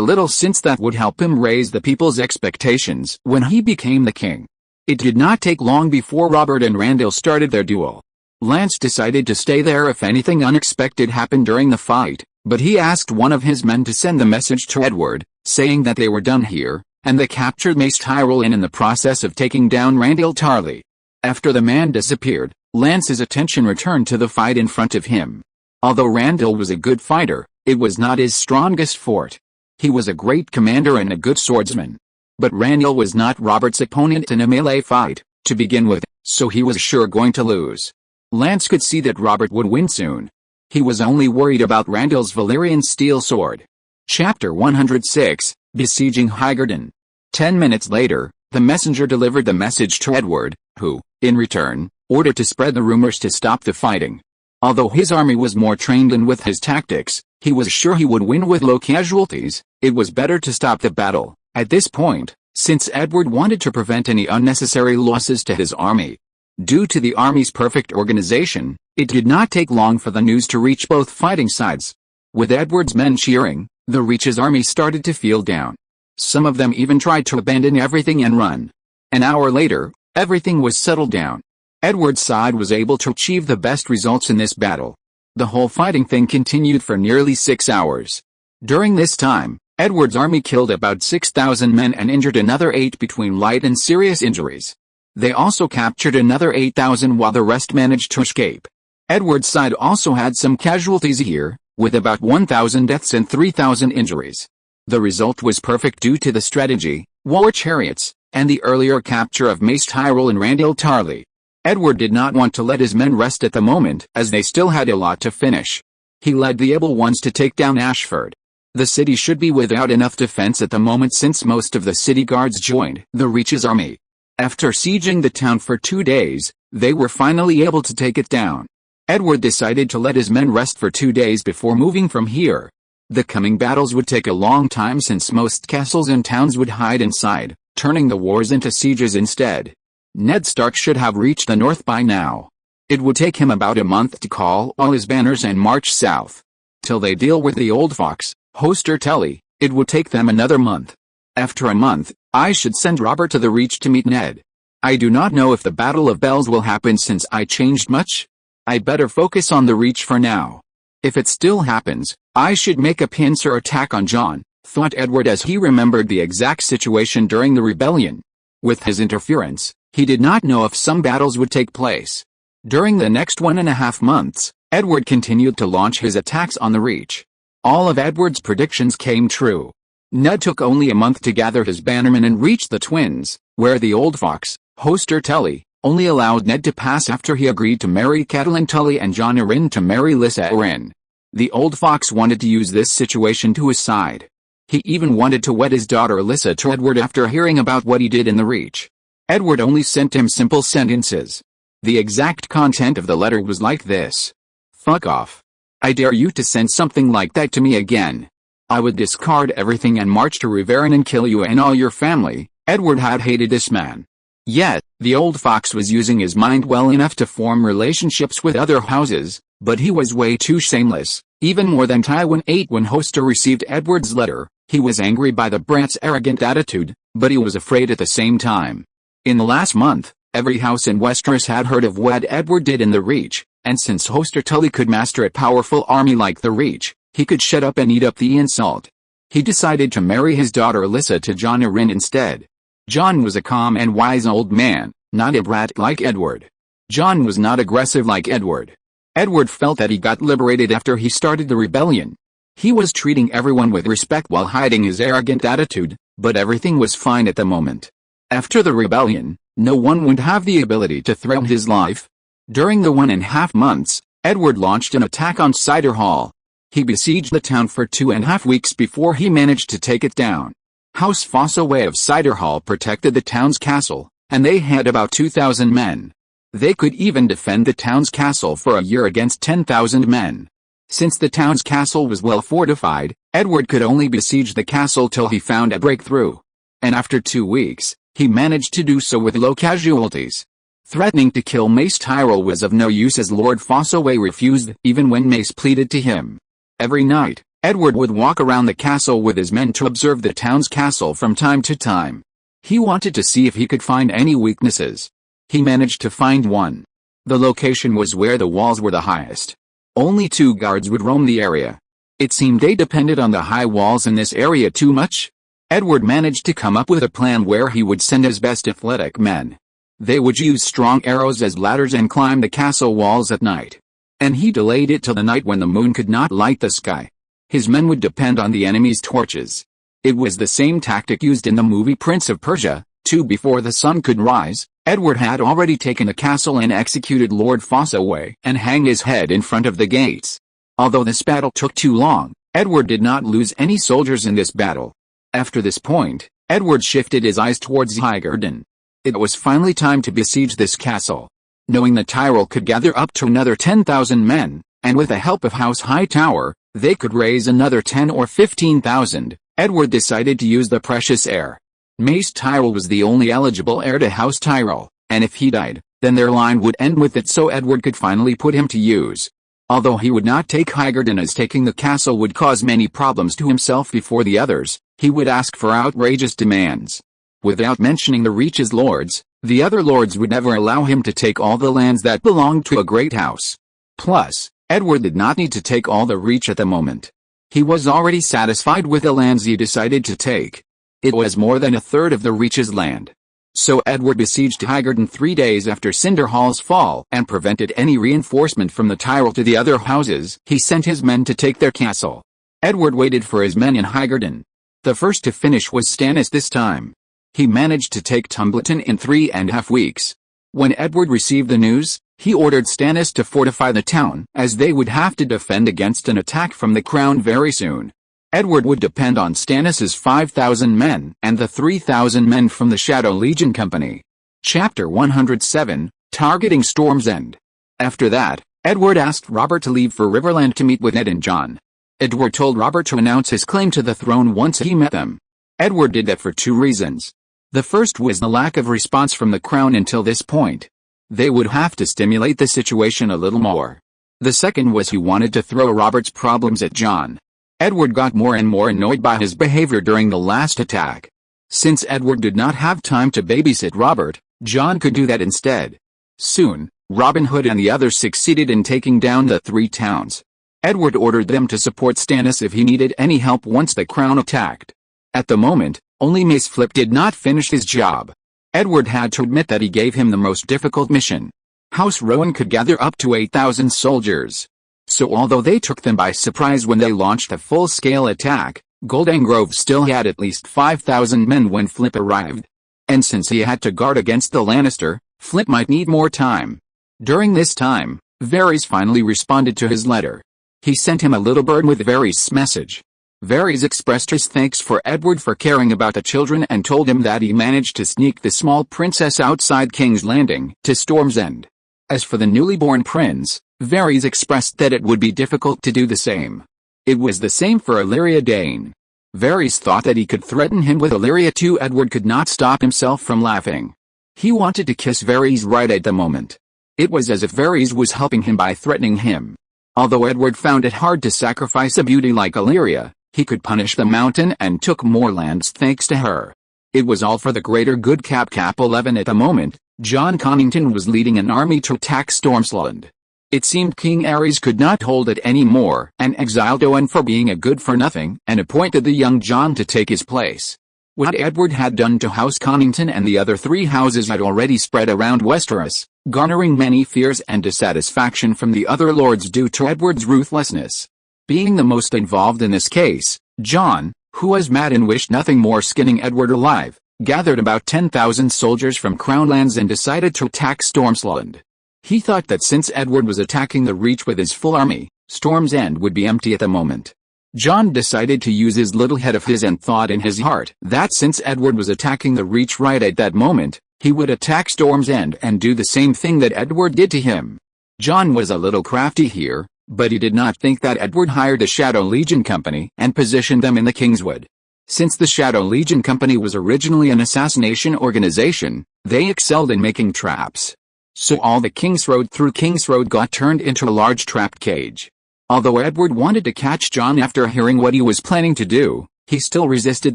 little since that would help him raise the people's expectations when he became the king. It did not take long before Robert and Randall started their duel. Lance decided to stay there if anything unexpected happened during the fight, but he asked one of his men to send the message to Edward, saying that they were done here, and they captured Mace Tyrell in the process of taking down Randall Tarley. After the man disappeared, Lance's attention returned to the fight in front of him. Although Randall was a good fighter, it was not his strongest fort. He was a great commander and a good swordsman. But Randall was not Robert's opponent in a melee fight, to begin with, so he was sure going to lose. Lance could see that Robert would win soon. He was only worried about Randall's Valyrian steel sword. Chapter 106, Besieging Highgarden. 10 minutes later, the messenger delivered the message to Edward, who, in return, ordered to spread the rumors to stop the fighting. Although his army was more trained and with his tactics, he was sure he would win with low casualties. It was better to stop the battle at this point, since Edward wanted to prevent any unnecessary losses to his army. Due to the army's perfect organization, it did not take long for the news to reach both fighting sides. With Edward's men cheering, the Reach's army started to feel down. Some of them even tried to abandon everything and run. An hour later, everything was settled down. Edward's side was able to achieve the best results in this battle. The whole fighting thing continued for nearly 6 hours. During this time, Edward's army killed about 6,000 men and injured another 8 between light and serious injuries. They also captured another 8,000 while the rest managed to escape. Edward's side also had some casualties here, with about 1,000 deaths and 3,000 injuries. The result was perfect due to the strategy, war chariots, and the earlier capture of Mace Tyrell and Randall Tarley. Edward did not want to let his men rest at the moment as they still had a lot to finish. He led the able ones to take down Ashford. The city should be without enough defense at the moment since most of the city guards joined the Reach's army. After sieging the town for 2 days, they were finally able to take it down. Edward decided to let his men rest for 2 days before moving from here. The coming battles would take a long time since most castles and towns would hide inside, turning the wars into sieges instead. Ned Stark should have reached the north by now. It would take him about a month to call all his banners and march south. Till they deal with the old fox, Hoster Tully, it would take them another month. After a month, I should send Robert to the Reach to meet Ned. I do not know if the Battle of Bells will happen since I changed much. I better focus on the Reach for now. If it still happens, I should make a pincer attack on Jon, thought Edward as he remembered the exact situation during the rebellion. With his interference, he did not know if some battles would take place. During the next 1.5 months, Edward continued to launch his attacks on the Reach. All of Edward's predictions came true. Ned took only a month to gather his bannermen and reach the Twins, where the old fox, Hoster Tully, only allowed Ned to pass after he agreed to marry Catelyn Tully and Jon Arryn to marry Lysa Arryn. The old fox wanted to use this situation to his side. He even wanted to wed his daughter Lysa to Edward after hearing about what he did in the Reach. Edward only sent him simple sentences. The exact content of the letter was like this. Fuck off. I dare you to send something like that to me again. I would discard everything and march to Riverrun and kill you and all your family. Edward had hated this man. Yet, the old fox was using his mind well enough to form relationships with other houses, but he was way too shameless, even more than Tywin ate when Hoster received Edward's letter. He was angry by the brat's arrogant attitude, but he was afraid at the same time. In the last month, every house in Westeros had heard of what Edward did in the Reach, and since Hoster Tully could master a powerful army like the Reach, he could shut up and eat up the insult. He decided to marry his daughter Lysa to Jon Arryn instead. Jon was a calm and wise old man, not a brat like Edward. Jon was not aggressive like Edward. Edward felt that he got liberated after he started the rebellion. He was treating everyone with respect while hiding his arrogant attitude, but everything was fine at the moment. After the rebellion, no one would have the ability to threaten his life. During the 1.5 months, Edward launched an attack on Cider Hall. He besieged the town for 2.5 weeks before he managed to take it down. House Fossaway of Cider Hall protected the town's castle, and they had about 2,000 men. They could even defend the town's castle for a year against 10,000 men. Since the town's castle was well fortified, Edward could only besiege the castle till he found a breakthrough. And after 2 weeks, he managed to do so with low casualties. Threatening to kill Mace Tyrell was of no use as Lord Fossoway refused even when Mace pleaded to him. Every night, Edward would walk around the castle with his men to observe the town's castle from time to time. He wanted to see if he could find any weaknesses. He managed to find one. The location was where the walls were the highest. Only 2 guards would roam the area. It seemed they depended on the high walls in this area too much. Edward managed to come up with a plan where he would send his best athletic men. They would use strong arrows as ladders and climb the castle walls at night. And he delayed it till the night when the moon could not light the sky. His men would depend on the enemy's torches. It was the same tactic used in the movie Prince of Persia, too. Before the sun could rise, Edward had already taken the castle and executed Lord Fossoway and hanged his head in front of the gates. Although this battle took too long, Edward did not lose any soldiers in this battle. After this point, Edward shifted his eyes towards Highgarden. It was finally time to besiege this castle. Knowing that Tyrell could gather up to another 10,000 men, and with the help of House Hightower, they could raise another 10 or 15,000, Edward decided to use the precious heir. Mace Tyrell was the only eligible heir to House Tyrell, and if he died, then their line would end with it, so Edward could finally put him to use. Although he would not take Highgarden as taking the castle would cause many problems to himself before the others, he would ask for outrageous demands. Without mentioning the Reach's lords, the other lords would never allow him to take all the lands that belonged to a great house. Plus, Edward did not need to take all the Reach at the moment. He was already satisfied with the lands he decided to take. It was more than a third of the Reach's land. So Edward besieged Highgarden 3 days after Cinderhall's fall and prevented any reinforcement from the Tyrell to the other houses. He sent his men to take their castle. Edward waited for his men in Highgarden. The first to finish was Stannis this time. He managed to take Tumbleton in 3.5 weeks. When Edward received the news, he ordered Stannis to fortify the town, as they would have to defend against an attack from the crown very soon. Edward would depend on Stannis's 5,000 men and the 3,000 men from the Shadow Legion Company. Chapter 107, Targeting Storm's End. After that, Edward asked Robert to leave for Riverland to meet with Ned and Jon. Edward told Robert to announce his claim to the throne once he met them. Edward did that for 2 reasons. The first was the lack of response from the crown until this point. They would have to stimulate the situation a little more. The second was he wanted to throw Robert's problems at Jon. Edward got more and more annoyed by his behavior during the last attack. Since Edward did not have time to babysit Robert, Jon could do that instead. Soon, Robin Hood and the others succeeded in taking down the 3 towns. Edward ordered them to support Stannis if he needed any help once the crown attacked. At the moment, only Mace Flip did not finish his job. Edward had to admit that he gave him the most difficult mission. House Rowan could gather up to 8,000 soldiers. So although they took them by surprise when they launched a full-scale attack, Golden Grove still had at least 5,000 men when Flip arrived. And since he had to guard against the Lannister, Flip might need more time. During this time, Varys finally responded to his letter. He sent him a little bird with Varys' message. Varys expressed his thanks for Edward for caring about the children and told him that he managed to sneak the small princess outside King's Landing to Storm's End. As for the newly born prince, Varys expressed that it would be difficult to do the same. It was the same for Illyria Dane. Varys thought that he could threaten him with Illyria too. Edward could not stop himself from laughing. He wanted to kiss Varys right at the moment. It was as if Varys was helping him by threatening him. Although Edward found it hard to sacrifice a beauty like Illyria, he could punish the mountain and took more lands thanks to her. It was all for the greater good. Cap 11 At the moment, Jon Connington was leading an army to attack Stormsland. It seemed King Aerys could not hold it anymore and exiled Owen for being a good-for-nothing and appointed the young Jon to take his place. What Edward had done to House Connington and the other 3 houses had already spread around Westeros, garnering many fears and dissatisfaction from the other lords due to Edward's ruthlessness. Being the most involved in this case, Jon, who was mad and wished nothing more skinning Edward alive, gathered about 10,000 soldiers from Crown Lands and decided to attack Stormsland. He thought that since Edward was attacking the Reach with his full army, Storm's End would be empty at the moment. Jon decided to use his little head of his and thought in his heart that since Edward was attacking the Reach right at that moment, he would attack Storm's End and do the same thing that Edward did to him. Jon was a little crafty here. But he did not think that Edward hired a Shadow Legion company and positioned them in the Kingswood. Since the Shadow Legion company was originally an assassination organization, they excelled in making traps. So all the King's Road through King's Road got turned into a large trapped cage. Although Edward wanted to catch John after hearing what he was planning to do, he still resisted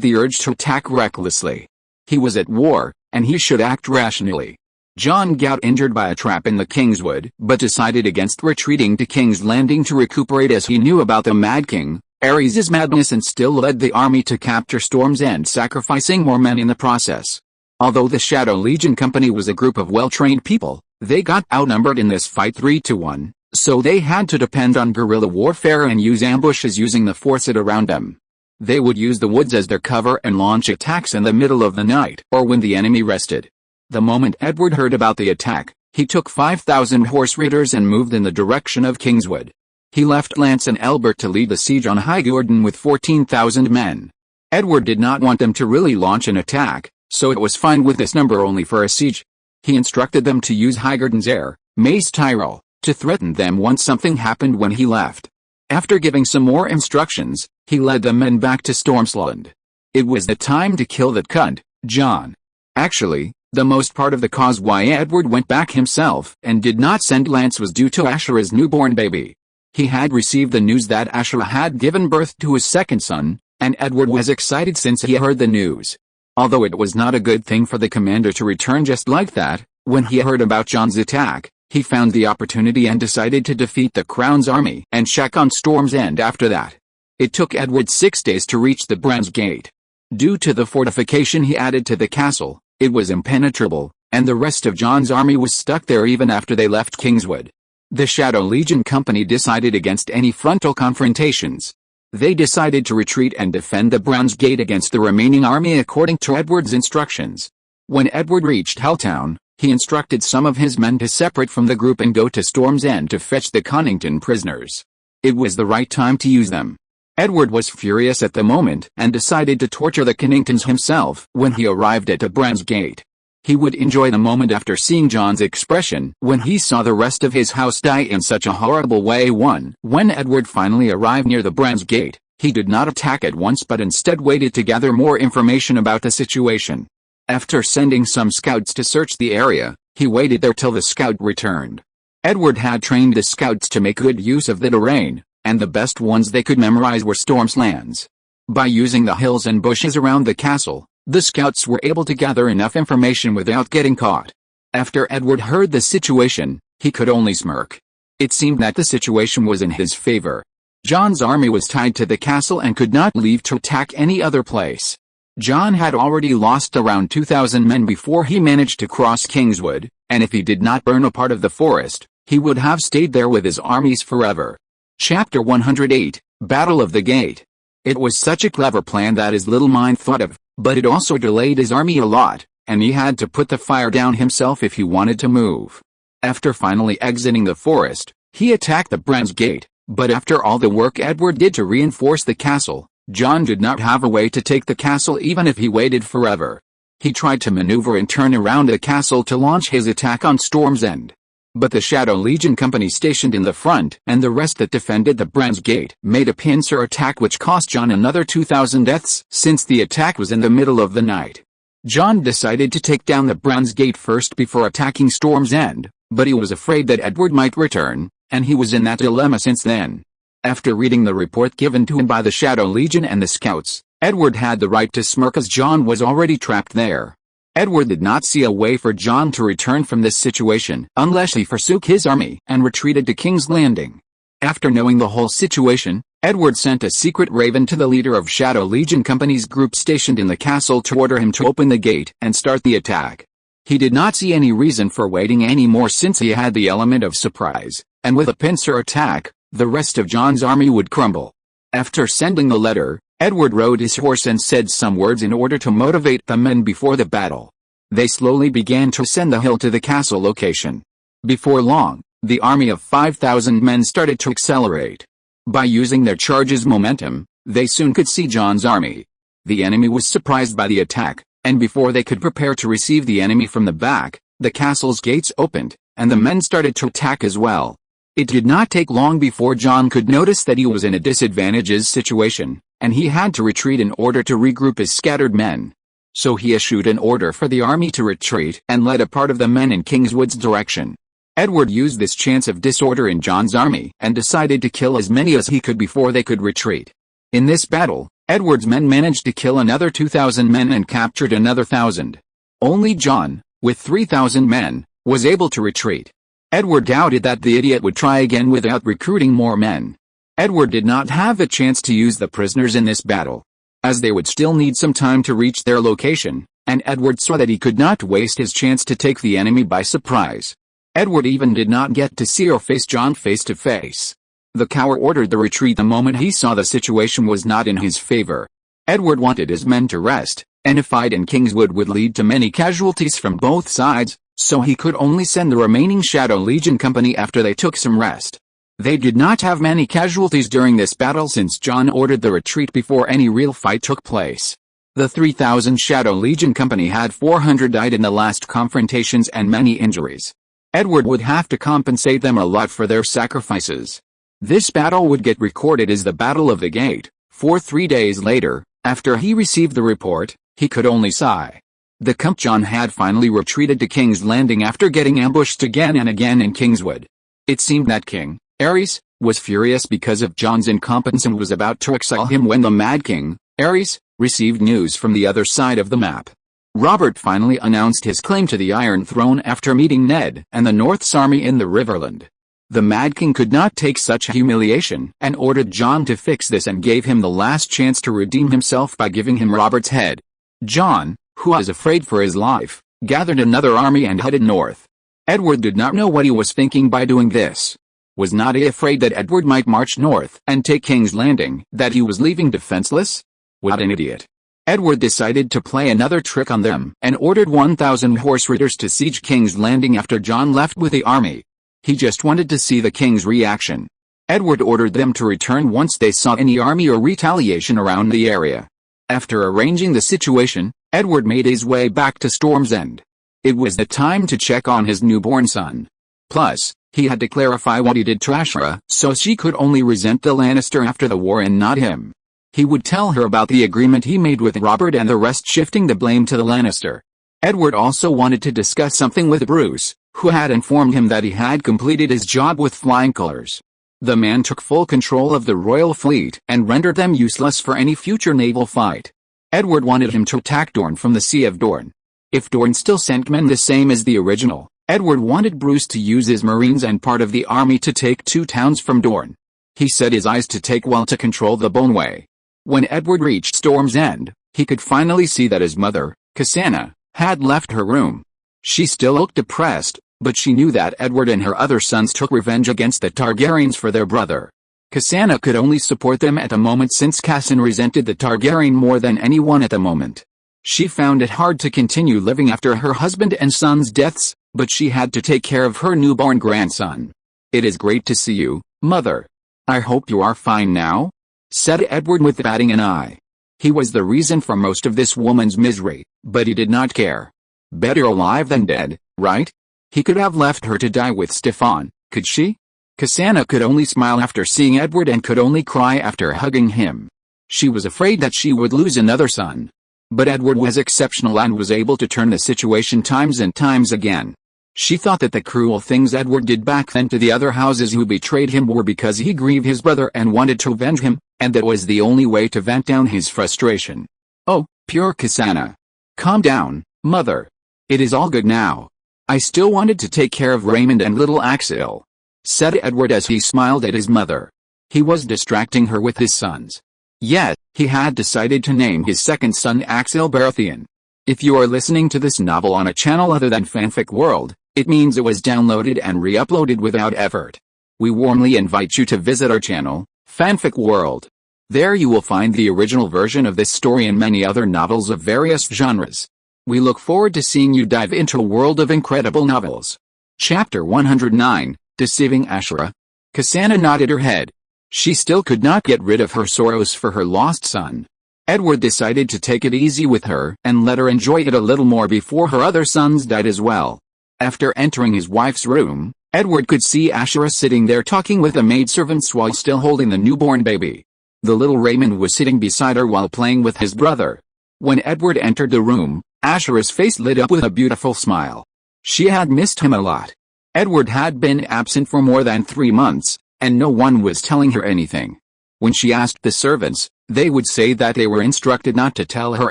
the urge to attack recklessly. He was at war, and he should act rationally. John got injured by a trap in the Kingswood, but decided against retreating to King's Landing to recuperate, as he knew about the Mad King, Aerys' madness, and still led the army to capture Storm's End, sacrificing more men in the process. Although the Shadow Legion company was a group of well-trained people, they got outnumbered in this fight 3-1, so they had to depend on guerrilla warfare and use ambushes using the forest around them. They would use the woods as their cover and launch attacks in the middle of the night or when the enemy rested. The moment Edward heard about the attack, he took 5,000 horse raiders and moved in the direction of Kingswood. He left Lance and Elbert to lead the siege on Highgarden with 14,000 men. Edward did not want them to really launch an attack, so it was fine with this number only for a siege. He instructed them to use Highgarden's heir, Mace Tyrell, to threaten them once something happened when he left. After giving some more instructions, he led the men back to Stormsland. It was the time to kill that cunt, John. Actually, the most part of the cause why Edward went back himself and did not send Lance was due to Ashera's newborn baby. He had received the news that Ashera had given birth to his second son, and Edward was excited since he heard the news. Although it was not a good thing for the commander to return just like that, when he heard about John's attack, he found the opportunity and decided to defeat the Crown's army and check on Storm's End after that. It took Edward 6 days to reach the Bran's Gate. Due to the fortification he added to the castle, it was impenetrable, and the rest of John's army was stuck there even after they left Kingswood. The Shadow Legion company decided against any frontal confrontations. They decided to retreat and defend the Bran's Gate against the remaining army according to Edward's instructions. When Edward reached Helltown, he instructed some of his men to separate from the group and go to Storm's End to fetch the Connington prisoners. It was the right time to use them. Edward was furious at the moment and decided to torture the Conningtons himself when he arrived at the Bran's Gate. He would enjoy the moment after seeing John's expression when he saw the rest of his house die in such a horrible way. When Edward finally arrived near the Bran's Gate, he did not attack at once but instead waited to gather more information about the situation. After sending some scouts to search the area, he waited there till the scout returned. Edward had trained the scouts to make good use of the terrain, and the best ones they could memorize were Storm's lands. By using the hills and bushes around the castle, the scouts were able to gather enough information without getting caught. After Edward heard the situation, he could only smirk. It seemed that the situation was in his favor. John's army was tied to the castle and could not leave to attack any other place. John had already lost around 2,000 men before he managed to cross Kingswood, and if he did not burn a part of the forest, he would have stayed there with his armies forever. Chapter 108, Battle of the Gate. It was such a clever plan that his little mind thought of, but it also delayed his army a lot, and he had to put the fire down himself if he wanted to move. After finally exiting the forest, he attacked the Bran's Gate, but after all the work Edward did to reinforce the castle, John did not have a way to take the castle even if he waited forever. He tried to maneuver and turn around the castle to launch his attack on Storm's End. But the Shadow Legion company stationed in the front and the rest that defended the Bran's Gate made a pincer attack which cost John another 2,000 deaths since the attack was in the middle of the night. John decided to take down the Bran's Gate first before attacking Storm's End, but he was afraid that Edward might return, and he was in that dilemma since then. After reading the report given to him by the Shadow Legion and the scouts, Edward had the right to smirk as John was already trapped there. Edward did not see a way for John to return from this situation unless he forsook his army and retreated to King's Landing. After knowing the whole situation, Edward sent a secret raven to the leader of Shadow Legion Company's group stationed in the castle to order him to open the gate and start the attack. He did not see any reason for waiting anymore since he had the element of surprise, and with a pincer attack, the rest of John's army would crumble. After sending the letter, Edward rode his horse and said some words in order to motivate the men before the battle. They slowly began to ascend the hill to the castle location. Before long, the army of 5,000 men started to accelerate. By using their charge's momentum, they soon could see John's army. The enemy was surprised by the attack, and before they could prepare to receive the enemy from the back, the castle's gates opened, and the men started to attack as well. It did not take long before John could notice that he was in a disadvantageous situation, and he had to retreat in order to regroup his scattered men. So he issued an order for the army to retreat and led a part of the men in Kingswood's direction. Edward used this chance of disorder in John's army and decided to kill as many as he could before they could retreat. In this battle, Edward's men managed to kill another 2,000 men and captured another 1,000. Only John, with 3,000 men, was able to retreat. Edward doubted that the idiot would try again without recruiting more men. Edward did not have a chance to use the prisoners in this battle, as they would still need some time to reach their location, and Edward saw that he could not waste his chance to take the enemy by surprise. Edward even did not get to see or face John face to face. The coward ordered the retreat the moment he saw the situation was not in his favor. Edward wanted his men to rest, and a fight in Kingswood would lead to many casualties from both sides, so he could only send the remaining Shadow Legion company after they took some rest. They did not have many casualties during this battle since John ordered the retreat before any real fight took place. The 3,000 Shadow Legion company had 400 died in the last confrontations and many injuries. Edward would have to compensate them a lot for their sacrifices. This battle would get recorded as the Battle of the Gate, for 3 days later. After he received the report, he could only sigh. The Comte John had finally retreated to King's Landing after getting ambushed again and again in Kingswood. It seemed that King Aerys was furious because of John's incompetence and was about to exile him when the Mad King Aerys received news from the other side of the map. Robert finally announced his claim to the Iron Throne after meeting Ned and the North's army in the Riverland. The Mad King could not take such humiliation and ordered John to fix this and gave him the last chance to redeem himself by giving him Robert's head. John, who was afraid for his life, gathered another army and headed north. Edward did not know what he was thinking by doing this. Was not he afraid that Edward might march north and take King's Landing, that he was leaving defenseless? What an idiot. Edward decided to play another trick on them and ordered 1,000 horse riders to siege King's Landing after John left with the army. He just wanted to see the king's reaction. Edward ordered them to return once they saw any army or retaliation around the area. After arranging the situation, Edward made his way back to Storm's End. It was the time to check on his newborn son. Plus, he had to clarify what he did to Ashera, so she could only resent the Lannister after the war and not him. He would tell her about the agreement he made with Robert and the rest, shifting the blame to the Lannister. Edward also wanted to discuss something with Bruce, who had informed him that he had completed his job with flying colors. The man took full control of the royal fleet and rendered them useless for any future naval fight. Edward wanted him to attack Dorne from the Sea of Dorne. If Dorne still sent men the same as the original, Edward wanted Bruce to use his marines and part of the army to take 2 towns from Dorne. He set his eyes to take well to control the Boneway. When Edward reached Storm's End, he could finally see that his mother, Cassandra, had left her room. She still looked depressed, but she knew that Edward and her other sons took revenge against the Targaryens for their brother. Cassandra could only support them at the moment since Cassan resented the Targaryen more than anyone at the moment. She found it hard to continue living after her husband and son's deaths, but she had to take care of her newborn grandson. "It is great to see you, Mother. I hope you are fine now," said Edward with batting an eye. He was the reason for most of this woman's misery, but he did not care. Better alive than dead, right? He could have left her to die with Stefan, could she? Cassandra could only smile after seeing Edward and could only cry after hugging him. She was afraid that she would lose another son. But Edward was exceptional and was able to turn the situation times and times again. She thought that the cruel things Edward did back then to the other houses who betrayed him were because he grieved his brother and wanted to avenge him, and that was the only way to vent down his frustration. "Oh, pure Cassandra. Calm down, Mother. It is all good now. I still wanted to take care of Raymond and little Axel," said Edward as he smiled at his mother. He was distracting her with his sons. Yet, he had decided to name his second son Axel Baratheon. If you are listening to this novel on a channel other than Fanfic World, it means it was downloaded and re-uploaded without effort. We warmly invite you to visit our channel, Fanfic World. There you will find the original version of this story and many other novels of various genres. We look forward to seeing you dive into a world of incredible novels. Chapter 109, Deceiving Ashera. Cassandra nodded her head. She still could not get rid of her sorrows for her lost son. Edward decided to take it easy with her and let her enjoy it a little more before her other sons died as well. After entering his wife's room, Edward could see Ashura sitting there talking with the maidservants while still holding the newborn baby. The little Raymond was sitting beside her while playing with his brother. When Edward entered the room, Ashura's face lit up with a beautiful smile. She had missed him a lot. Edward had been absent for more than 3 months, and no one was telling her anything. When she asked the servants, they would say that they were instructed not to tell her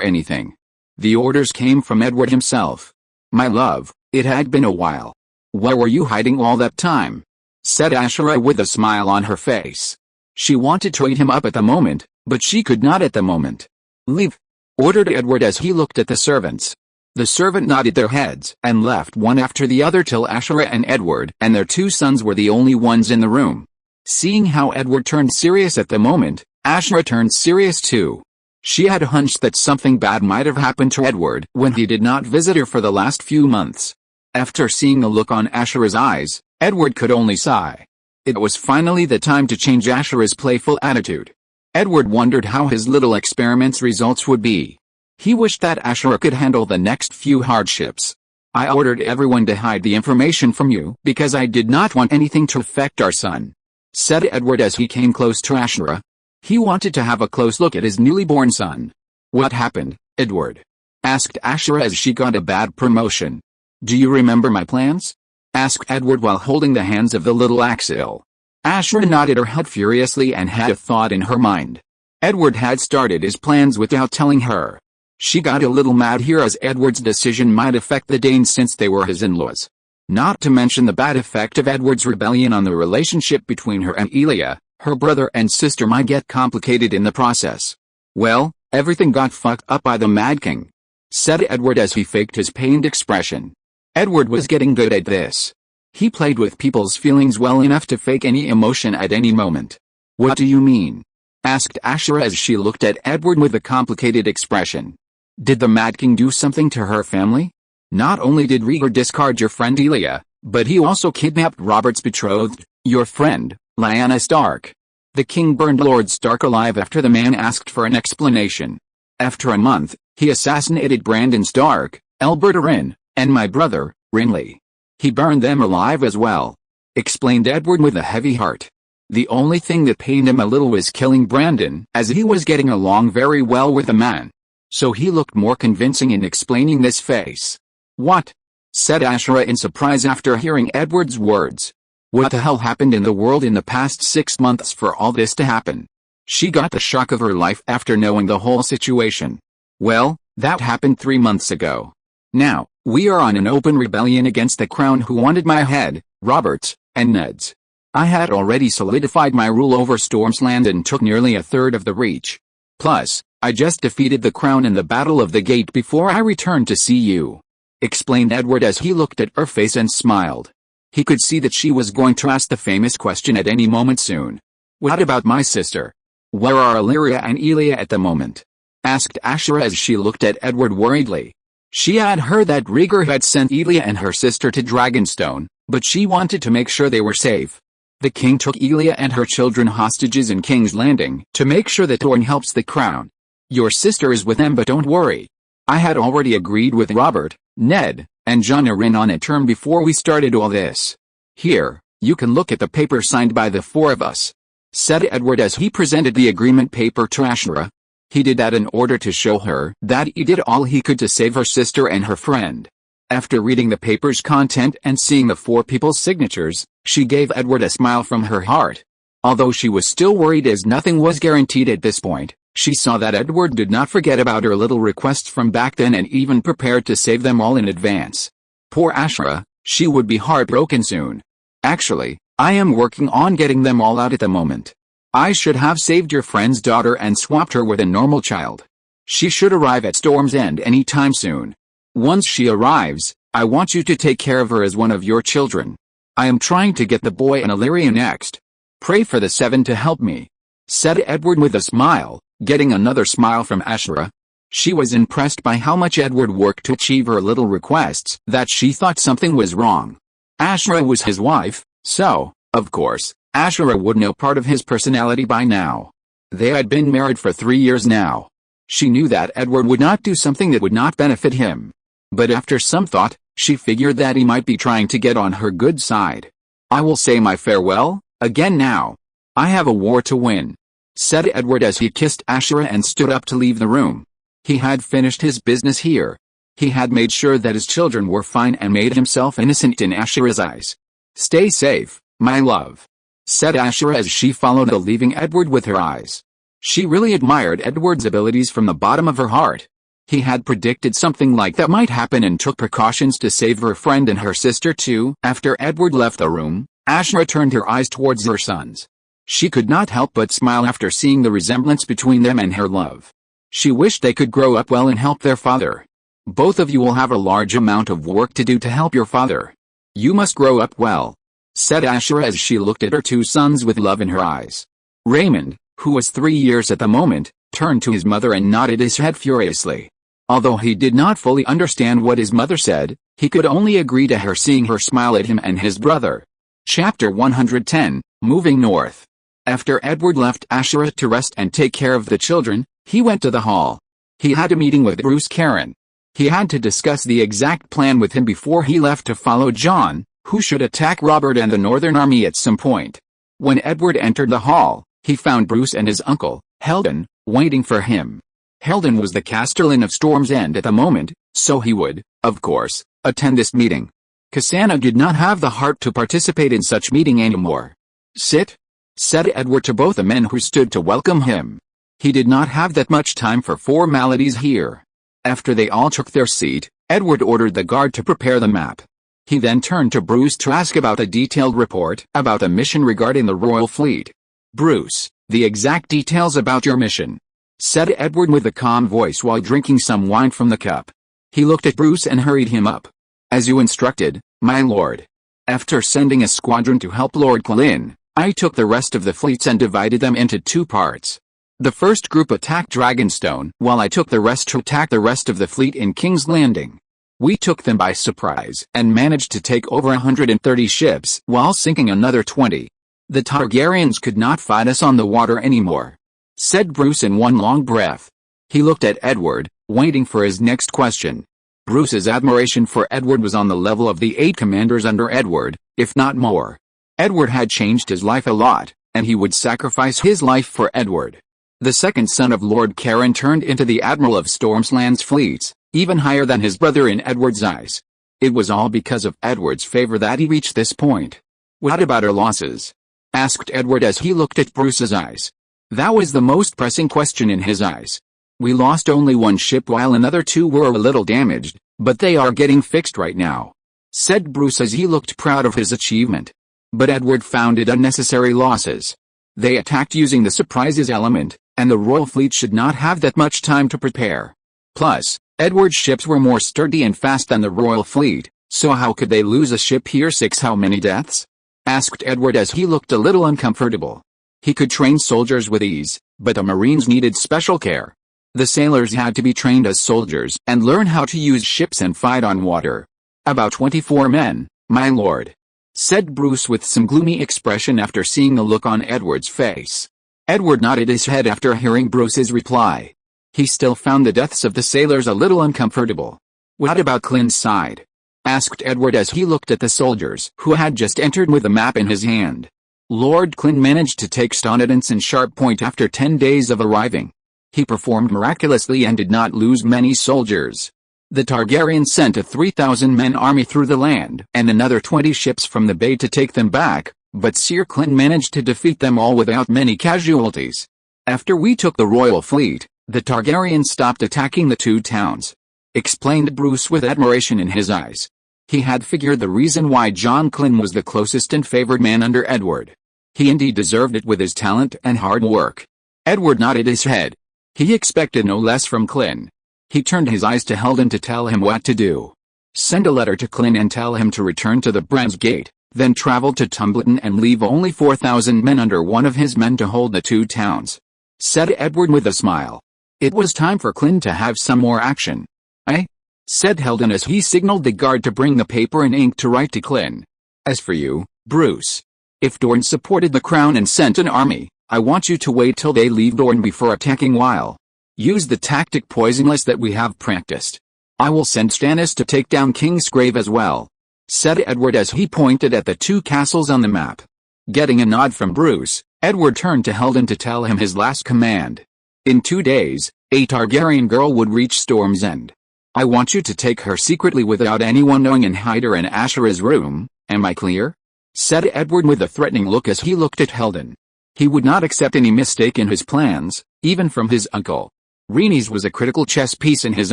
anything. The orders came from Edward himself. "My love, it had been a while. Where were you hiding all that time?" said Ashura with a smile on her face. She wanted to eat him up at the moment, but she could not at the moment. "Leave," ordered Edward as he looked at the servants. The servant nodded their heads and left one after the other till Ashura and Edward and their 2 sons were the only ones in the room. Seeing how Edward turned serious at the moment, Ashura turned serious too. She had a hunch that something bad might have happened to Edward when he did not visit her for the last few months. After seeing the look on Ashura's eyes, Edward could only sigh. It was finally the time to change Ashura's playful attitude. Edward wondered how his little experiment's results would be. He wished that Ashura could handle the next few hardships. "I ordered everyone to hide the information from you because I did not want anything to affect our son," said Edward as he came close to Ashura. He wanted to have a close look at his newly born son. "What happened, Edward?" asked Ashura as she got a bad promotion. "Do you remember my plans?" asked Edward while holding the hands of the little Axel. Ashura nodded her head furiously and had a thought in her mind. Edward had started his plans without telling her. She got a little mad here as Edward's decision might affect the Danes since they were his in-laws. Not to mention the bad effect of Edward's rebellion on the relationship between her and Elia, her brother and sister might get complicated in the process. "Well, everything got fucked up by the Mad King," said Edward as he faked his pained expression. Edward was getting good at this. He played with people's feelings well enough to fake any emotion at any moment. "What do you mean?" asked Ashura as she looked at Edward with a complicated expression. "Did the Mad King do something to her family? Not only did Rhaegar discard your friend Elia, but he also kidnapped Robert's betrothed, your friend, Lyanna Stark. The king burned Lord Stark alive after the man asked for an explanation. After a month, he assassinated Brandon Stark, Albert Arryn, and my brother, Renly. He burned them alive as well," explained Edward with a heavy heart. The only thing that pained him a little was killing Brandon, as he was getting along very well with the man. So he looked more convincing in explaining this face. "What?" said Ashura in surprise after hearing Edward's words. What the hell happened in the world in the past 6 months for all this to happen? She got the shock of her life after knowing the whole situation. "Well, that happened 3 months ago. Now, we are on an open rebellion against the crown who wanted my head, Robert's, and Ned's. I had already solidified my rule over Storm's Land and took nearly a third of the Reach. Plus, I just defeated the crown in the Battle of the Gate before I returned to see you," explained Edward as he looked at her face and smiled. He could see that she was going to ask the famous question at any moment soon. "What about my sister? Where are Illyria and Elia at the moment?" asked Ashura as she looked at Edward worriedly. She had heard that Rhaegar had sent Elia and her sister to Dragonstone, but she wanted to make sure they were safe. The king took Elia and her children hostages in King's Landing to make sure that Dorne helps the crown. "Your sister is with them, but don't worry. I had already agreed with Robert, Ned, and Jon Arryn on a term before we started all this. Here, you can look at the paper signed by the 4 of us," said Edward as he presented the agreement paper to Ashura. He did that in order to show her that he did all he could to save her sister and her friend. After reading the paper's content and seeing the 4 people's signatures, she gave Edward a smile from her heart. Although she was still worried as nothing was guaranteed at this point, she saw that Edward did not forget about her little requests from back then and even prepared to save them all in advance. Poor Ashura, she would be heartbroken soon. "Actually, I am working on getting them all out at the moment. I should have saved your friend's daughter and swapped her with a normal child. She should arrive at Storm's End any time soon. Once she arrives, I want you to take care of her as one of your children. I am trying to get the boy and Illyria next. Pray for the 7 to help me," said Edward with a smile, getting another smile from Ashura. She was impressed by how much Edward worked to achieve her little requests, that she thought something was wrong. Ashura was his wife, so, of course, Ashura would know part of his personality by now. They had been married for 3 years now. She knew that Edward would not do something that would not benefit him. But after some thought, she figured that he might be trying to get on her good side. I will say my farewell, again now. I have a war to win," said Edward as he kissed Ashera and stood up to leave the room. He had finished his business here. He had made sure that his children were fine and made himself innocent in Ashera's eyes. "Stay safe, my love," said Ashera as she followed the leaving Edward with her eyes. She really admired Edward's abilities from the bottom of her heart. He had predicted something like that might happen and took precautions to save her friend and her sister too. After Edward left the room, Ashera turned her eyes towards her sons. She could not help but smile after seeing the resemblance between them and her love. She wished they could grow up well and help their father. "Both of you will have a large amount of work to do to help your father. You must grow up well," said Ashera as she looked at her two sons with love in her eyes. Raymond, who was 3 years at the moment, turned to his mother and nodded his head furiously. Although he did not fully understand what his mother said, he could only agree to her seeing her smile at him and his brother. Chapter 110, Moving North. After Edward left Ashera to rest and take care of the children, he went to the hall. He had a meeting with Bruce Caron. He had to discuss the exact plan with him before he left to follow John, who should attack Robert and the Northern Army at some point. When Edward entered the hall, he found Bruce and his uncle, Heldon, waiting for him. Heldon was the castellan of Storm's End at the moment, so he would, of course, attend this meeting. Cassandra did not have the heart to participate in such meeting anymore. "Sit," said Edward to both the men who stood to welcome him. He did not have that much time for formalities here. After they all took their seat, Edward ordered the guard to prepare the map. He then turned to Bruce to ask about a detailed report about the mission regarding the royal fleet. "Bruce, the exact details about your mission," said Edward with a calm voice while drinking some wine from the cup. He looked at Bruce and hurried him up. "As you instructed, my lord. After sending a squadron to help Lord Cullen, I took the rest of the fleets and divided them into 2 parts. The first group attacked Dragonstone, while I took the rest to attack the rest of the fleet in King's Landing. We took them by surprise and managed to take over 130 ships while sinking another 20. The Targaryens could not fight us on the water anymore," said Bruce in one long breath. He looked at Edward, waiting for his next question. Bruce's admiration for Edward was on the level of the 8 commanders under Edward, if not more. Edward had changed his life a lot, and he would sacrifice his life for Edward. The second son of Lord Caron turned into the Admiral of Stormland's fleets, even higher than his brother in Edward's eyes. It was all because of Edward's favor that he reached this point. "What about our losses?" asked Edward as he looked at Bruce's eyes. That was the most pressing question in his eyes. "We lost only 1 ship while another 2 were a little damaged, but they are getting fixed right now," said Bruce as he looked proud of his achievement. But Edward found it unnecessary losses. They attacked using the surprises element, and the royal fleet should not have that much time to prepare. Plus, Edward's ships were more sturdy and fast than the royal fleet, so how could they lose a ship here? 6 How many deaths? Asked Edward as he looked a little uncomfortable. He could train soldiers with ease, but the Marines needed special care. The sailors had to be trained as soldiers and learn how to use ships and fight on water. "About 24 men, my lord," said Bruce with some gloomy expression after seeing the look on Edward's face. Edward nodded his head after hearing Bruce's reply. He still found the deaths of the sailors a little uncomfortable. "What about Clin's side?" asked Edward as he looked at the soldiers who had just entered with a map in his hand. Lord Clin managed to take Stonedance and Sharp Point after 10 days of arriving. He performed miraculously and did not lose many soldiers. The Targaryens sent a 3,000-men army through the land and another 20 ships from the bay to take them back, but Sir Clin managed to defeat them all without many casualties. "After we took the royal fleet, the Targaryens stopped attacking the 2 towns," explained Bruce with admiration in his eyes. He had figured the reason why John Clin was the closest and favored man under Edward. He indeed deserved it with his talent and hard work. Edward nodded his head. He expected no less from Clin. He turned his eyes to Heldon to tell him what to do. Send a letter to Clin and tell him to return to the Brands Gate, then travel to Tumbleton and leave only 4,000 men under one of his men to hold the 2 towns, said Edward with a smile. It was time for Clin to have some more action. "Eh?" said Heldon as he signaled the guard to bring the paper and ink to write to Clin. "As for you, Bruce, if Dorne supported the crown and sent an army, I want you to wait till they leave Dorne before attacking while. Use the tactic poisonless that we have practiced. I will send Stannis to take down Kingsgrave as well. said Edward as he pointed at the two castles on the map. Getting a nod from Bruce, Edward turned to Heldon to tell him his last command. In 2 days, a Targaryen girl would reach Storm's End. I want you to take her secretly without anyone knowing and hide her in Ashera's room, am I clear? Said Edward with a threatening look as he looked at Heldon. He would not accept any mistake in his plans, even from his uncle. Rhaenys was a critical chess piece in his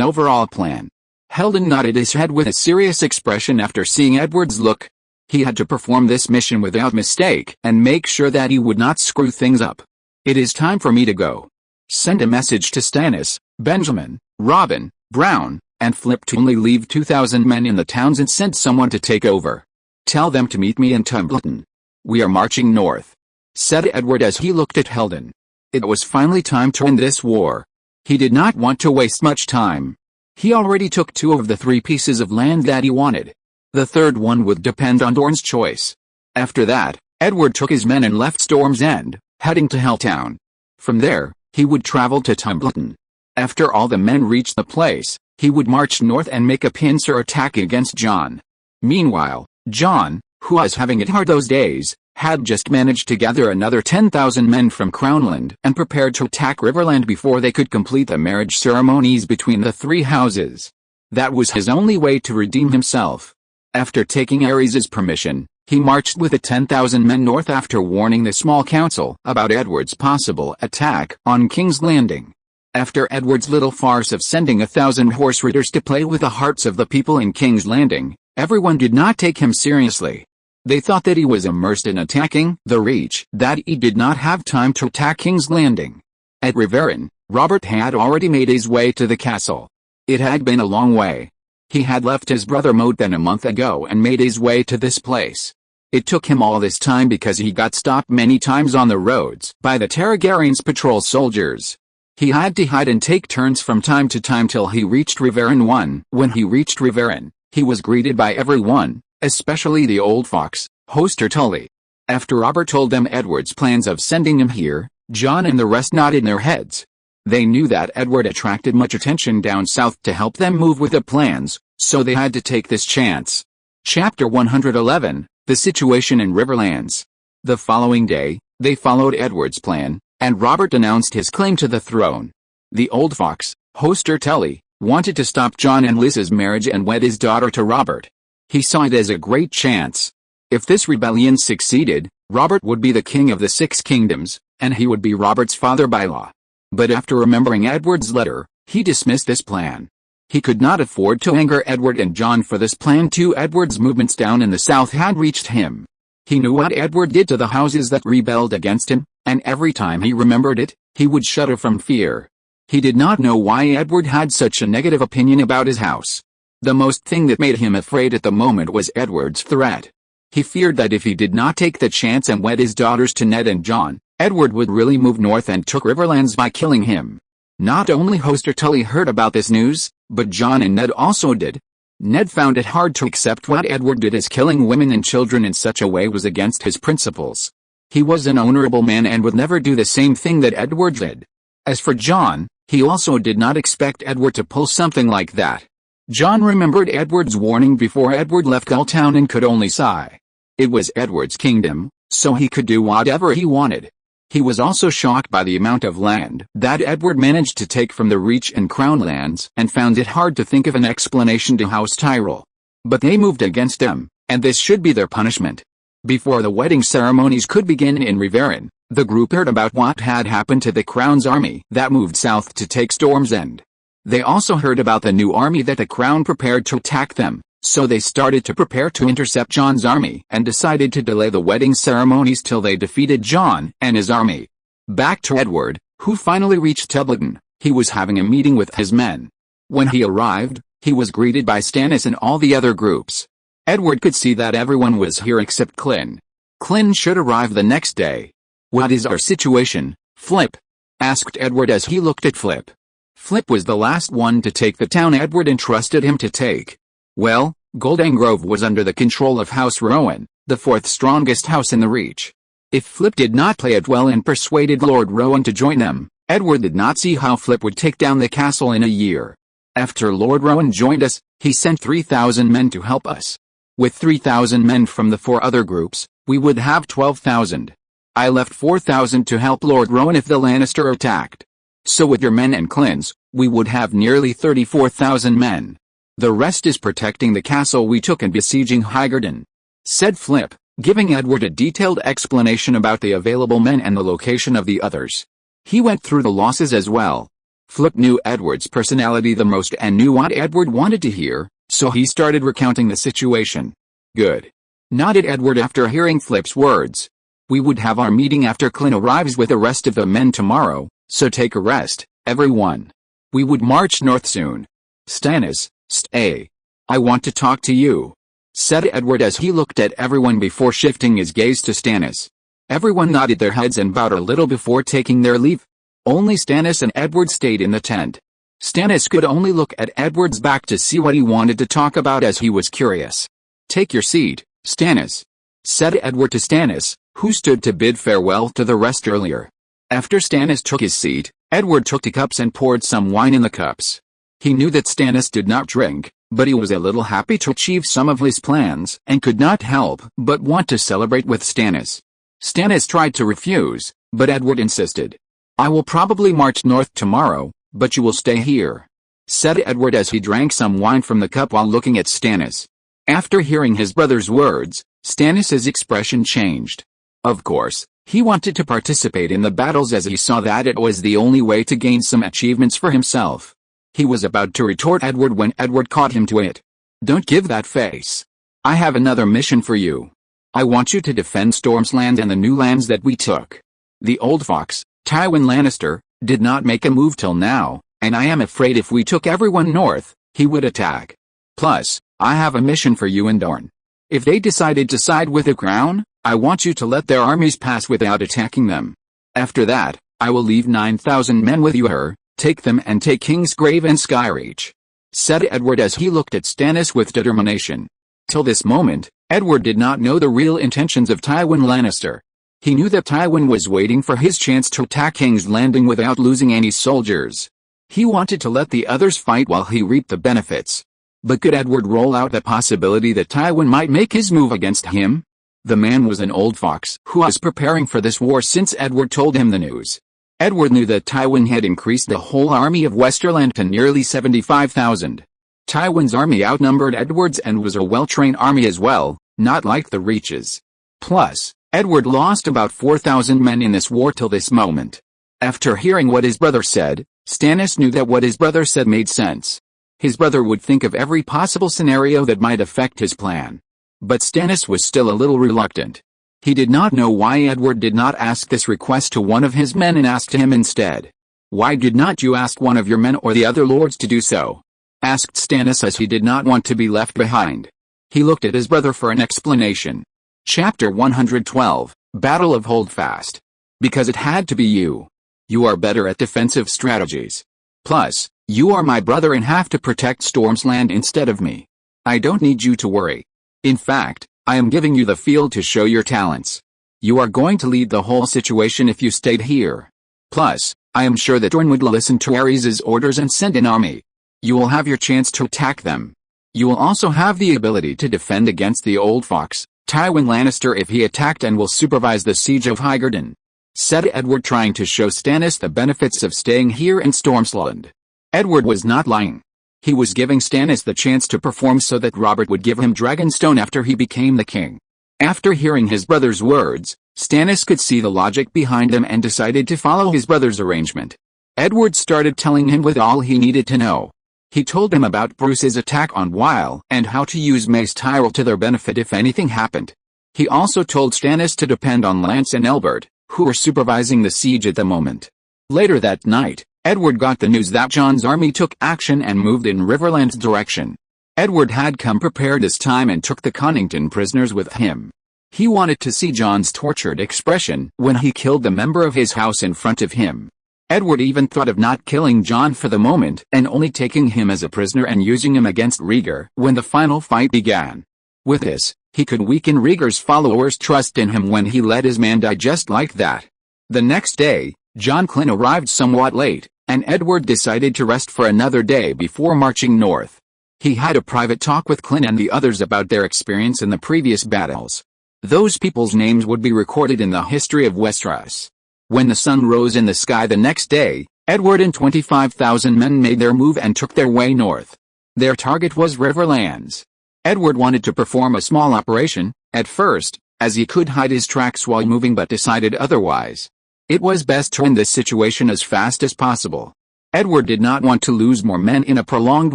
overall plan. Heldon nodded his head with a serious expression after seeing Edward's look. He had to perform this mission without mistake and make sure that he would not screw things up. It is time for me to go. Send a message to Stannis, Benjamin, Robin, Brown, and Flip to only leave 2,000 men in the towns and send someone to take over. Tell them to meet me in Tumbleton. We are marching north, said Edward as he looked at Heldon. It was finally time to end this war. He did not want to waste much time. He already took 2 of the 3 pieces of land that he wanted. The third one would depend on Dorne's choice. After that, Edward took his men and left Storm's End, heading to Helltown. From there, he would travel to Tumbleton. After all the men reached the place, he would march north and make a pincer attack against Jon. Meanwhile, Jon, who was having it hard those days, had just managed to gather another 10,000 men from Crownland and prepared to attack Riverland before they could complete the marriage ceremonies between the 3 houses. That was his only way to redeem himself. After taking Aerys's permission, he marched with the 10,000 men north after warning the small council about Edward's possible attack on King's Landing. After Edward's little farce of sending 1,000 horse ridders to play with the hearts of the people in King's Landing, everyone did not take him seriously. They thought that he was immersed in attacking the Reach, that he did not have time to attack King's Landing. At Riverrun, Robert had already made his way to the castle. It had been a long way. He had left his brother Moten a month ago and made his way to this place. It took him all this time because he got stopped many times on the roads by the Targaryen's patrol soldiers. He had to hide and take turns from time to time till he reached Riverrun 1. When he reached Riverrun, he was greeted by everyone, especially the old fox, Hoster Tully. After Robert told them Edward's plans of sending him here, Jon and the rest nodded their heads. They knew that Edward attracted much attention down south to help them move with the plans, so they had to take this chance. Chapter 111, The Situation in Riverlands. The following day, they followed Edward's plan, and Robert announced his claim to the throne. The old fox, Hoster Tully, wanted to stop Jon and Lys's marriage and wed his daughter to Robert. He saw it as a great chance. If this rebellion succeeded, Robert would be the king of the 6 kingdoms, and he would be Robert's father by law. But after remembering Edward's letter, he dismissed this plan. He could not afford to anger Edward and Jon for this plan too. Edward's movements down in the south had reached him. He knew what Edward did to the houses that rebelled against him, and every time he remembered it, he would shudder from fear. He did not know why Edward had such a negative opinion about his house. The most thing that made him afraid at the moment was Edward's threat. He feared that if he did not take the chance and wed his daughters to Ned and Jon, Edward would really move north and took Riverlands by killing him. Not only Hoster Tully heard about this news, but Jon and Ned also did. Ned found it hard to accept what Edward did, as killing women and children in such a way was against his principles. He was an honorable man and would never do the same thing that Edward did. As for Jon, he also did not expect Edward to pull something like that. Jon remembered Edward's warning before Edward left Helltown and could only sigh. It was Edward's kingdom, so he could do whatever he wanted. He was also shocked by the amount of land that Edward managed to take from the Reach and Crownlands and found it hard to think of an explanation to House Tyrell. But they moved against him, and this should be their punishment. Before the wedding ceremonies could begin in Riverrun, the group heard about what had happened to the Crown's army that moved south to take Storm's End. They also heard about the new army that the Crown prepared to attack them, so they started to prepare to intercept Jon's army and decided to delay the wedding ceremonies till they defeated Jon and his army. Back to Edward, who finally reached Tumbleton. He was having a meeting with his men. When he arrived, he was greeted by Stannis and all the other groups. Edward could see that everyone was here except Clyn. Clyn should arrive the next day. "What is our situation, Flip?" asked Edward as he looked at Flip. Flip was the last one to take the town Edward entrusted him to take. Well, Golden Grove was under the control of House Rowan, the 4th strongest house in the Reach. If Flip did not play it well and persuaded Lord Rowan to join them, Edward did not see how Flip would take down the castle in a year. After Lord Rowan joined us, he sent 3,000 men to help us. With 3,000 men from the 4 other groups, we would have 12,000. I left 4,000 to help Lord Rowan if the Lannister attacked. So with your men and Clynn's, we would have nearly 34,000 men. The rest is protecting the castle we took and besieging Highgarden," said Flip, giving Edward a detailed explanation about the available men and the location of the others. He went through the losses as well. Flip knew Edward's personality the most and knew what Edward wanted to hear, so he started recounting the situation. "Good," nodded Edward after hearing Flip's words. "We would have our meeting after Clyn arrives with the rest of the men tomorrow, so take a rest, everyone. We would march north soon. Stannis, stay. I want to talk to you," said Edward as he looked at everyone before shifting his gaze to Stannis. Everyone nodded their heads and bowed a little before taking their leave. Only Stannis and Edward stayed in the tent. Stannis could only look at Edward's back to see what he wanted to talk about as he was curious. "Take your seat, Stannis," said Edward to Stannis, who stood to bid farewell to the rest earlier. After Stannis took his seat, Edward took 2 cups and poured some wine in the cups. He knew that Stannis did not drink, but he was a little happy to achieve some of his plans and could not help but want to celebrate with Stannis. Stannis tried to refuse, but Edward insisted. "I will probably march north tomorrow, but you will stay here," said Edward as he drank some wine from the cup while looking at Stannis. After hearing his brother's words, Stannis' expression changed. Of course, he wanted to participate in the battles as he saw that it was the only way to gain some achievements for himself. He was about to retort Edward when Edward caught him to it. "Don't give that face. I have another mission for you. I want you to defend Storm's Land and the new lands that we took. The old fox, Tywin Lannister, did not make a move till now, and I am afraid if we took everyone north, he would attack. Plus, I have a mission for you and Dorne. If they decided to side with the crown, I want you to let their armies pass without attacking them. After that, I will leave 9,000 men with you. Take them and take Kingsgrave and Skyreach," said Edward as he looked at Stannis with determination. Till this moment, Edward did not know the real intentions of Tywin Lannister. He knew that Tywin was waiting for his chance to attack King's Landing without losing any soldiers. He wanted to let the others fight while he reaped the benefits. But could Edward rule out the possibility that Tywin might make his move against him? The man was an old fox who was preparing for this war since Edward told him the news. Edward knew that Tywin had increased the whole army of Westerland to nearly 75,000. Tywin's army outnumbered Edward's and was a well-trained army as well, not like the Reaches. Plus, Edward lost about 4,000 men in this war till this moment. After hearing what his brother said, Stannis knew that what his brother said made sense. His brother would think of every possible scenario that might affect his plan. But Stannis was still a little reluctant. He did not know why Edward did not ask this request to one of his men and asked him instead. "Why did not you ask one of your men or the other lords to do so?" asked Stannis as he did not want to be left behind. He looked at his brother for an explanation. Chapter 112, Battle of Holdfast. "Because it had to be you. You are better at defensive strategies. Plus, you are my brother and have to protect Storm's Land instead of me. I don't need you to worry. In fact, I am giving you the field to show your talents. You are going to lead the whole situation if you stayed here. Plus, I am sure that Dorne would listen to Aerys' orders and send an army. You will have your chance to attack them. You will also have the ability to defend against the old fox, Tywin Lannister, if he attacked, and will supervise the siege of Highgarden," said Edward, trying to show Stannis the benefits of staying here in Storm's Land. Edward was not lying. He was giving Stannis the chance to perform so that Robert would give him Dragonstone after he became the king. After hearing his brother's words, Stannis could see the logic behind them and decided to follow his brother's arrangement. Edward started telling him with all he needed to know. He told him about Bruce's attack on Weil and how to use Mace Tyrell to their benefit if anything happened. He also told Stannis to depend on Lance and Elbert, who were supervising the siege at the moment. Later that night, Edward got the news that Jon's army took action and moved in Riverland's direction. Edward had come prepared this time and took the Connington prisoners with him. He wanted to see Jon's tortured expression when he killed the member of his house in front of him. Edward even thought of not killing Jon for the moment and only taking him as a prisoner and using him against Rhaegar when the final fight began. With this, he could weaken Rhaegar's followers' trust in him when he let his man die just like that. The next day, Jon Clyn arrived somewhat late, and Edward decided to rest for another day before marching north. He had a private talk with Clint and the others about their experience in the previous battles. Those people's names would be recorded in the history of Westeros. When the sun rose in the sky the next day, Edward and 25,000 men made their move and took their way north. Their target was Riverlands. Edward wanted to perform a small operation, at first, as he could hide his tracks while moving, but decided otherwise. It was best to end this situation as fast as possible. Edward did not want to lose more men in a prolonged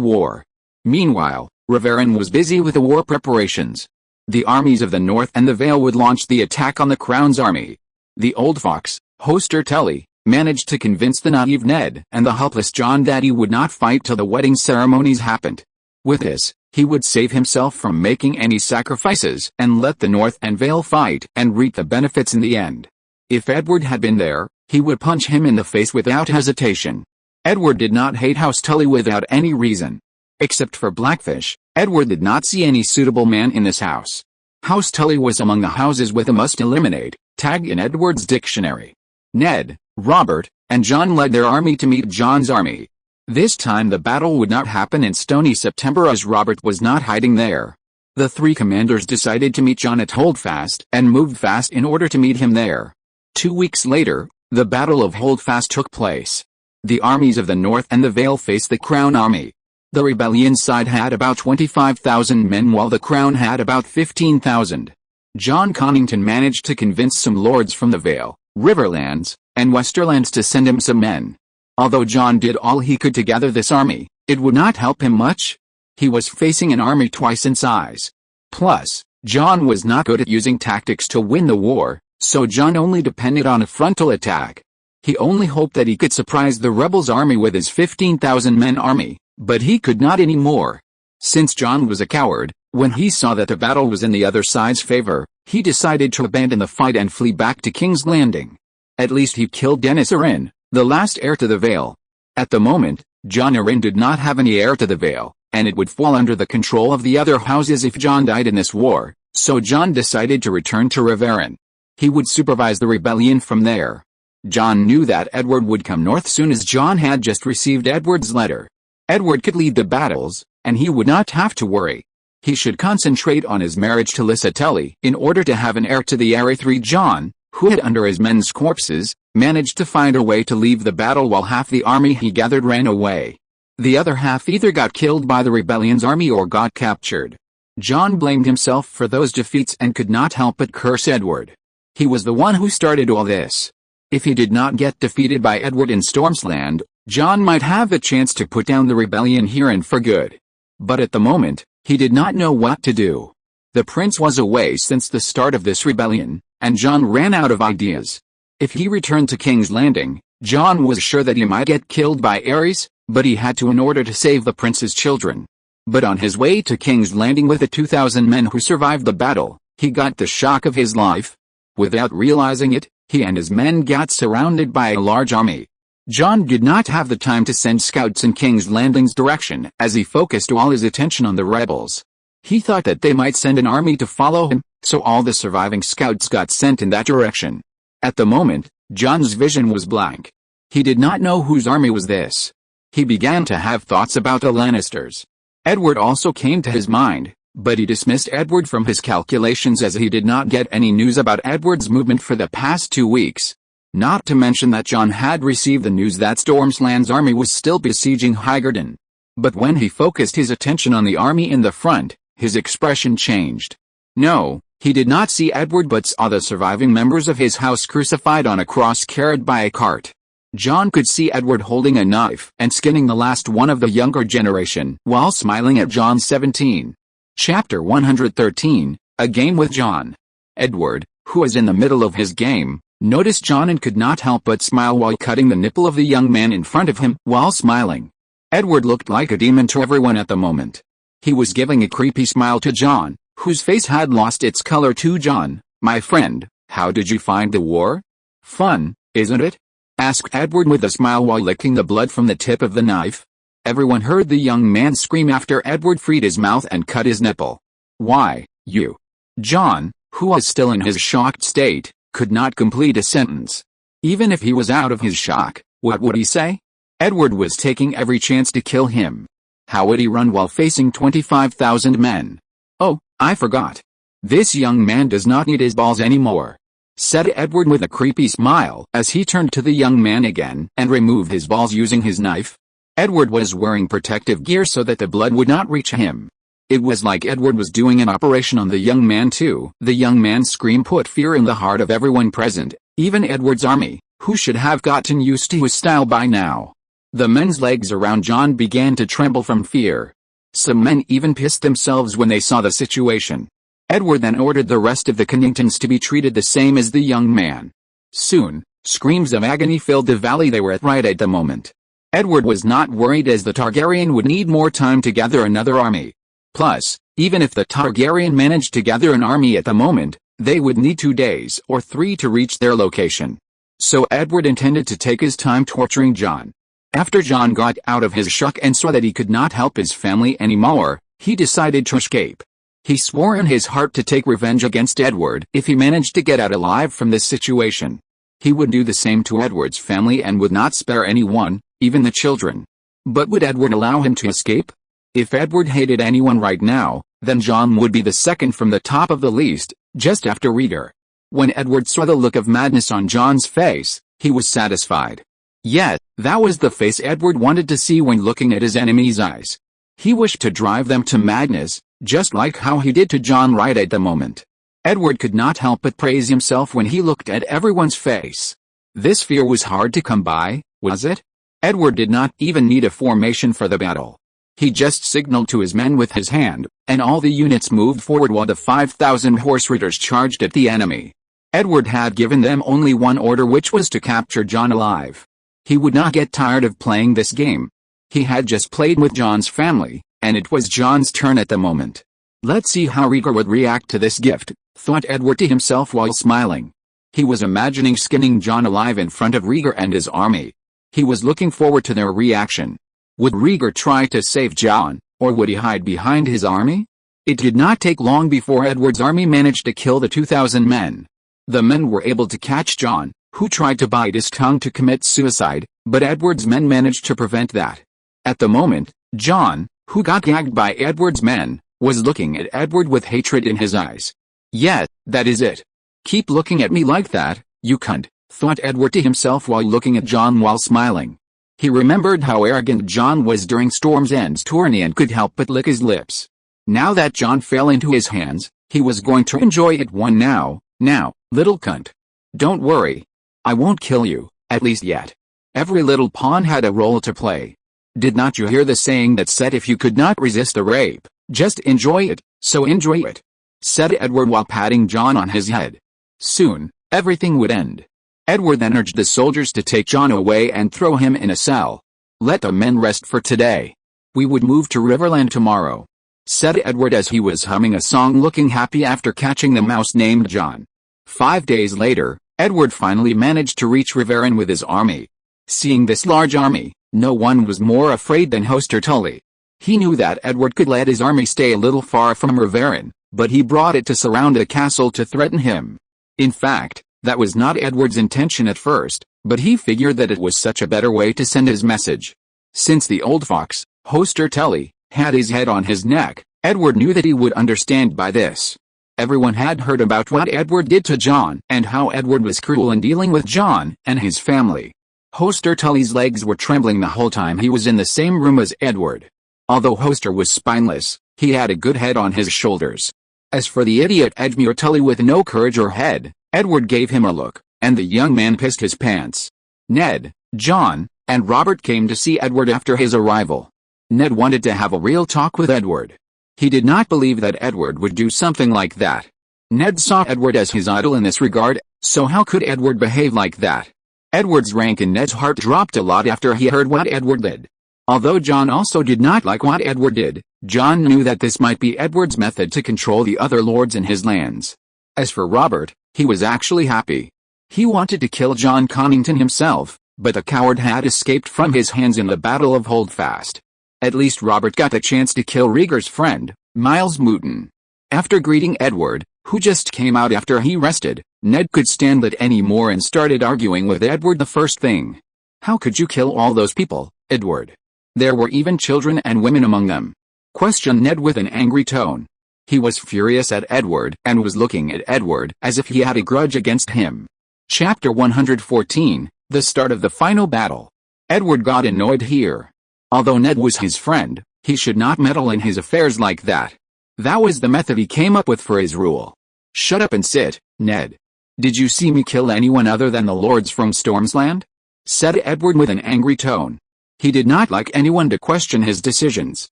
war. Meanwhile, Riverland was busy with the war preparations. The armies of the North and the Vale would launch the attack on the Crown's army. The old fox, Hoster Tully, managed to convince the naive Ned and the helpless Jon that he would not fight till the wedding ceremonies happened. With this, he would save himself from making any sacrifices and let the North and Vale fight and reap the benefits in the end. If Edward had been there, he would punch him in the face without hesitation. Edward did not hate House Tully without any reason. Except for Blackfish, Edward did not see any suitable man in this house. House Tully was among the houses with a must eliminate tag in Edward's dictionary. Ned, Robert, and Jon led their army to meet Jon's army. This time the battle would not happen in Stony September as Robert was not hiding there. The three commanders decided to meet Jon at Holdfast and moved fast in order to meet him there. 2 weeks later, the Battle of Holdfast took place. The armies of the North and the Vale faced the Crown army. The rebellion side had about 25,000 men while the Crown had about 15,000. Jon Connington managed to convince some lords from the Vale, Riverlands, and Westerlands to send him some men. Although Jon did all he could to gather this army, it would not help him much. He was facing an army twice in size. Plus, Jon was not good at using tactics to win the war, so Jon only depended on a frontal attack. He only hoped that he could surprise the rebels' army with his 15,000-men army, but he could not anymore. Since Jon was a coward, when he saw that the battle was in the other side's favor, he decided to abandon the fight and flee back to King's Landing. At least he killed Denys Arryn, the last heir to the Vale. At the moment, Jon Arryn did not have any heir to the Vale, and it would fall under the control of the other houses if Jon died in this war, so Jon decided to return to Riverland. He would supervise the rebellion from there. Jon knew that Edward would come north soon as Jon had just received Edward's letter. Edward could lead the battles, and he would not have to worry. He should concentrate on his marriage to Lysa Tully in order to have an heir to the heir. Jon, who hid under his men's corpses, managed to find a way to leave the battle while half the army he gathered ran away. The other half either got killed by the rebellion's army or got captured. Jon blamed himself for those defeats and could not help but curse Edward. He was the one who started all this. If he did not get defeated by Edward in Stormsland, Jon might have a chance to put down the rebellion here and for good. But at the moment, he did not know what to do. The prince was away since the start of this rebellion, and Jon ran out of ideas. If he returned to King's Landing, Jon was sure that he might get killed by Aerys, but he had to in order to save the prince's children. But on his way to King's Landing with the 2,000 men who survived the battle, he got the shock of his life. Without realizing it, he and his men got surrounded by a large army. Jon did not have the time to send scouts in King's Landing's direction as he focused all his attention on the rebels. He thought that they might send an army to follow him, so all the surviving scouts got sent in that direction. At the moment, Jon's vision was blank. He did not know whose army was this. He began to have thoughts about the Lannisters. Edward also came to his mind, but he dismissed Edward from his calculations as he did not get any news about Edward's movement for the past 2 weeks. Not to mention that Jon had received the news that Stormsland's army was still besieging Highgarden. But when he focused his attention on the army in the front, his expression changed. No, he did not see Edward but saw the surviving members of his house crucified on a cross carried by a cart. Jon could see Edward holding a knife and skinning the last one of the younger generation while smiling at Jon 17. Chapter 113, A Game with Jon. Edward, who was in the middle of his game, noticed Jon and could not help but smile while cutting the nipple of the young man in front of him while smiling. Edward looked like a demon to everyone at the moment. He was giving a creepy smile to Jon, whose face had lost its color. To Jon, "My friend, how did you find the war? Fun, isn't it?" asked Edward with a smile while licking the blood from the tip of the knife. Everyone heard the young man scream after Edward freed his mouth and cut his nipple. "Why, you?" Jon, who was still in his shocked state, could not complete a sentence. Even if he was out of his shock, what would he say? Edward was taking every chance to kill him. How would he run while facing 25,000 men? "Oh, I forgot. This young man does not need his balls anymore," said Edward with a creepy smile as he turned to the young man again and removed his balls using his knife. Edward was wearing protective gear so that the blood would not reach him. It was like Edward was doing an operation on the young man too. The young man's scream put fear in the heart of everyone present, even Edward's army, who should have gotten used to his style by now. The men's legs around John began to tremble from fear. Some men even pissed themselves when they saw the situation. Edward then ordered the rest of the Kenningtons to be treated the same as the young man. Soon, screams of agony filled the valley they were at right at the moment. Edward was not worried as the Targaryen would need more time to gather another army. Plus, even if the Targaryen managed to gather an army at the moment, they would need 2 days or 3 to reach their location. So Edward intended to take his time torturing John. After John got out of his shock and saw that he could not help his family anymore, he decided to escape. He swore in his heart to take revenge against Edward if he managed to get out alive from this situation. He would do the same to Edward's family and would not spare anyone, even the children. But would Edward allow him to escape? If Edward hated anyone right now, then John would be the second from the top of the list, just after Rhaegar. When Edward saw the look of madness on John's face, he was satisfied. Yet, that was the face Edward wanted to see when looking at his enemy's eyes. He wished to drive them to madness, just like how he did to John right at the moment. Edward could not help but praise himself when he looked at everyone's face. This fear was hard to come by, was it? Edward did not even need a formation for the battle. He just signaled to his men with his hand, and all the units moved forward while the 5,000 horse riders charged at the enemy. Edward had given them only one order, which was to capture John alive. He would not get tired of playing this game. He had just played with John's family, and it was John's turn at the moment. Let's see how Rhaegar would react to this gift, thought Edward to himself while smiling. He was imagining skinning John alive in front of Rhaegar and his army. He was looking forward to their reaction. Would Rhaegar try to save John, or would he hide behind his army? It did not take long before Edward's army managed to kill the 2,000 men. The men were able to catch John, who tried to bite his tongue to commit suicide, but Edward's men managed to prevent that. At the moment, John, who got gagged by Edward's men, was looking at Edward with hatred in his eyes. "Yet, that is it. Keep looking at me like that, you cunt," thought Edward to himself while looking at John while smiling. He remembered how arrogant John was during Storm's End's tourney and could help but lick his lips. Now that John fell into his hands, he was going to enjoy it. Now, little cunt. Don't worry. I won't kill you, at least yet. Every little pawn had a role to play. Did not you hear the saying that said if you could not resist a rape, just enjoy it, so enjoy it, said Edward while patting John on his head. Soon, everything would end. Edward then urged the soldiers to take John away and throw him in a cell. "Let the men rest for today. We would move to Riverland tomorrow," said Edward as he was humming a song, looking happy after catching the mouse named John. 5 days later, Edward finally managed to reach Riverland with his army. Seeing this large army, no one was more afraid than Hoster Tully. He knew that Edward could let his army stay a little far from Riverland, but he brought it to surround the castle to threaten him. In fact, that was not Edward's intention at first, but he figured that it was such a better way to send his message. Since the old fox, Hoster Tully, had his head on his neck, Edward knew that he would understand by this. Everyone had heard about what Edward did to John and how Edward was cruel in dealing with John and his family. Hoster Tully's legs were trembling the whole time he was in the same room as Edward. Although Hoster was spineless, he had a good head on his shoulders. As for the idiot Edmure Tully with no courage or head, Edward gave him a look, and the young man pissed his pants. Ned, John, and Robert came to see Edward after his arrival. Ned wanted to have a real talk with Edward. He did not believe that Edward would do something like that. Ned saw Edward as his idol in this regard, so how could Edward behave like that? Edward's rank in Ned's heart dropped a lot after he heard what Edward did. Although John also did not like what Edward did, John knew that this might be Edward's method to control the other lords in his lands. As for Robert, he was actually happy. He wanted to kill John Connington himself, but the coward had escaped from his hands in the Battle of Holdfast. At least Robert got the chance to kill Rhaegar's friend, Miles Mouton. After greeting Edward, who just came out after he rested, Ned could stand it anymore and started arguing with Edward the first thing. "How could you kill all those people, Edward? There were even children and women among them. Questioned Ned with an angry tone. He was furious at Edward and was looking at Edward as if he had a grudge against him. Chapter 114, The Start of the Final Battle. Edward got annoyed here. Although Ned was his friend, he should not meddle in his affairs like that. That was the method he came up with for his rule. Shut up and sit, Ned. Did you see me kill anyone other than the lords from Stormsland? Said Edward with an angry tone. He did not like anyone to question his decisions.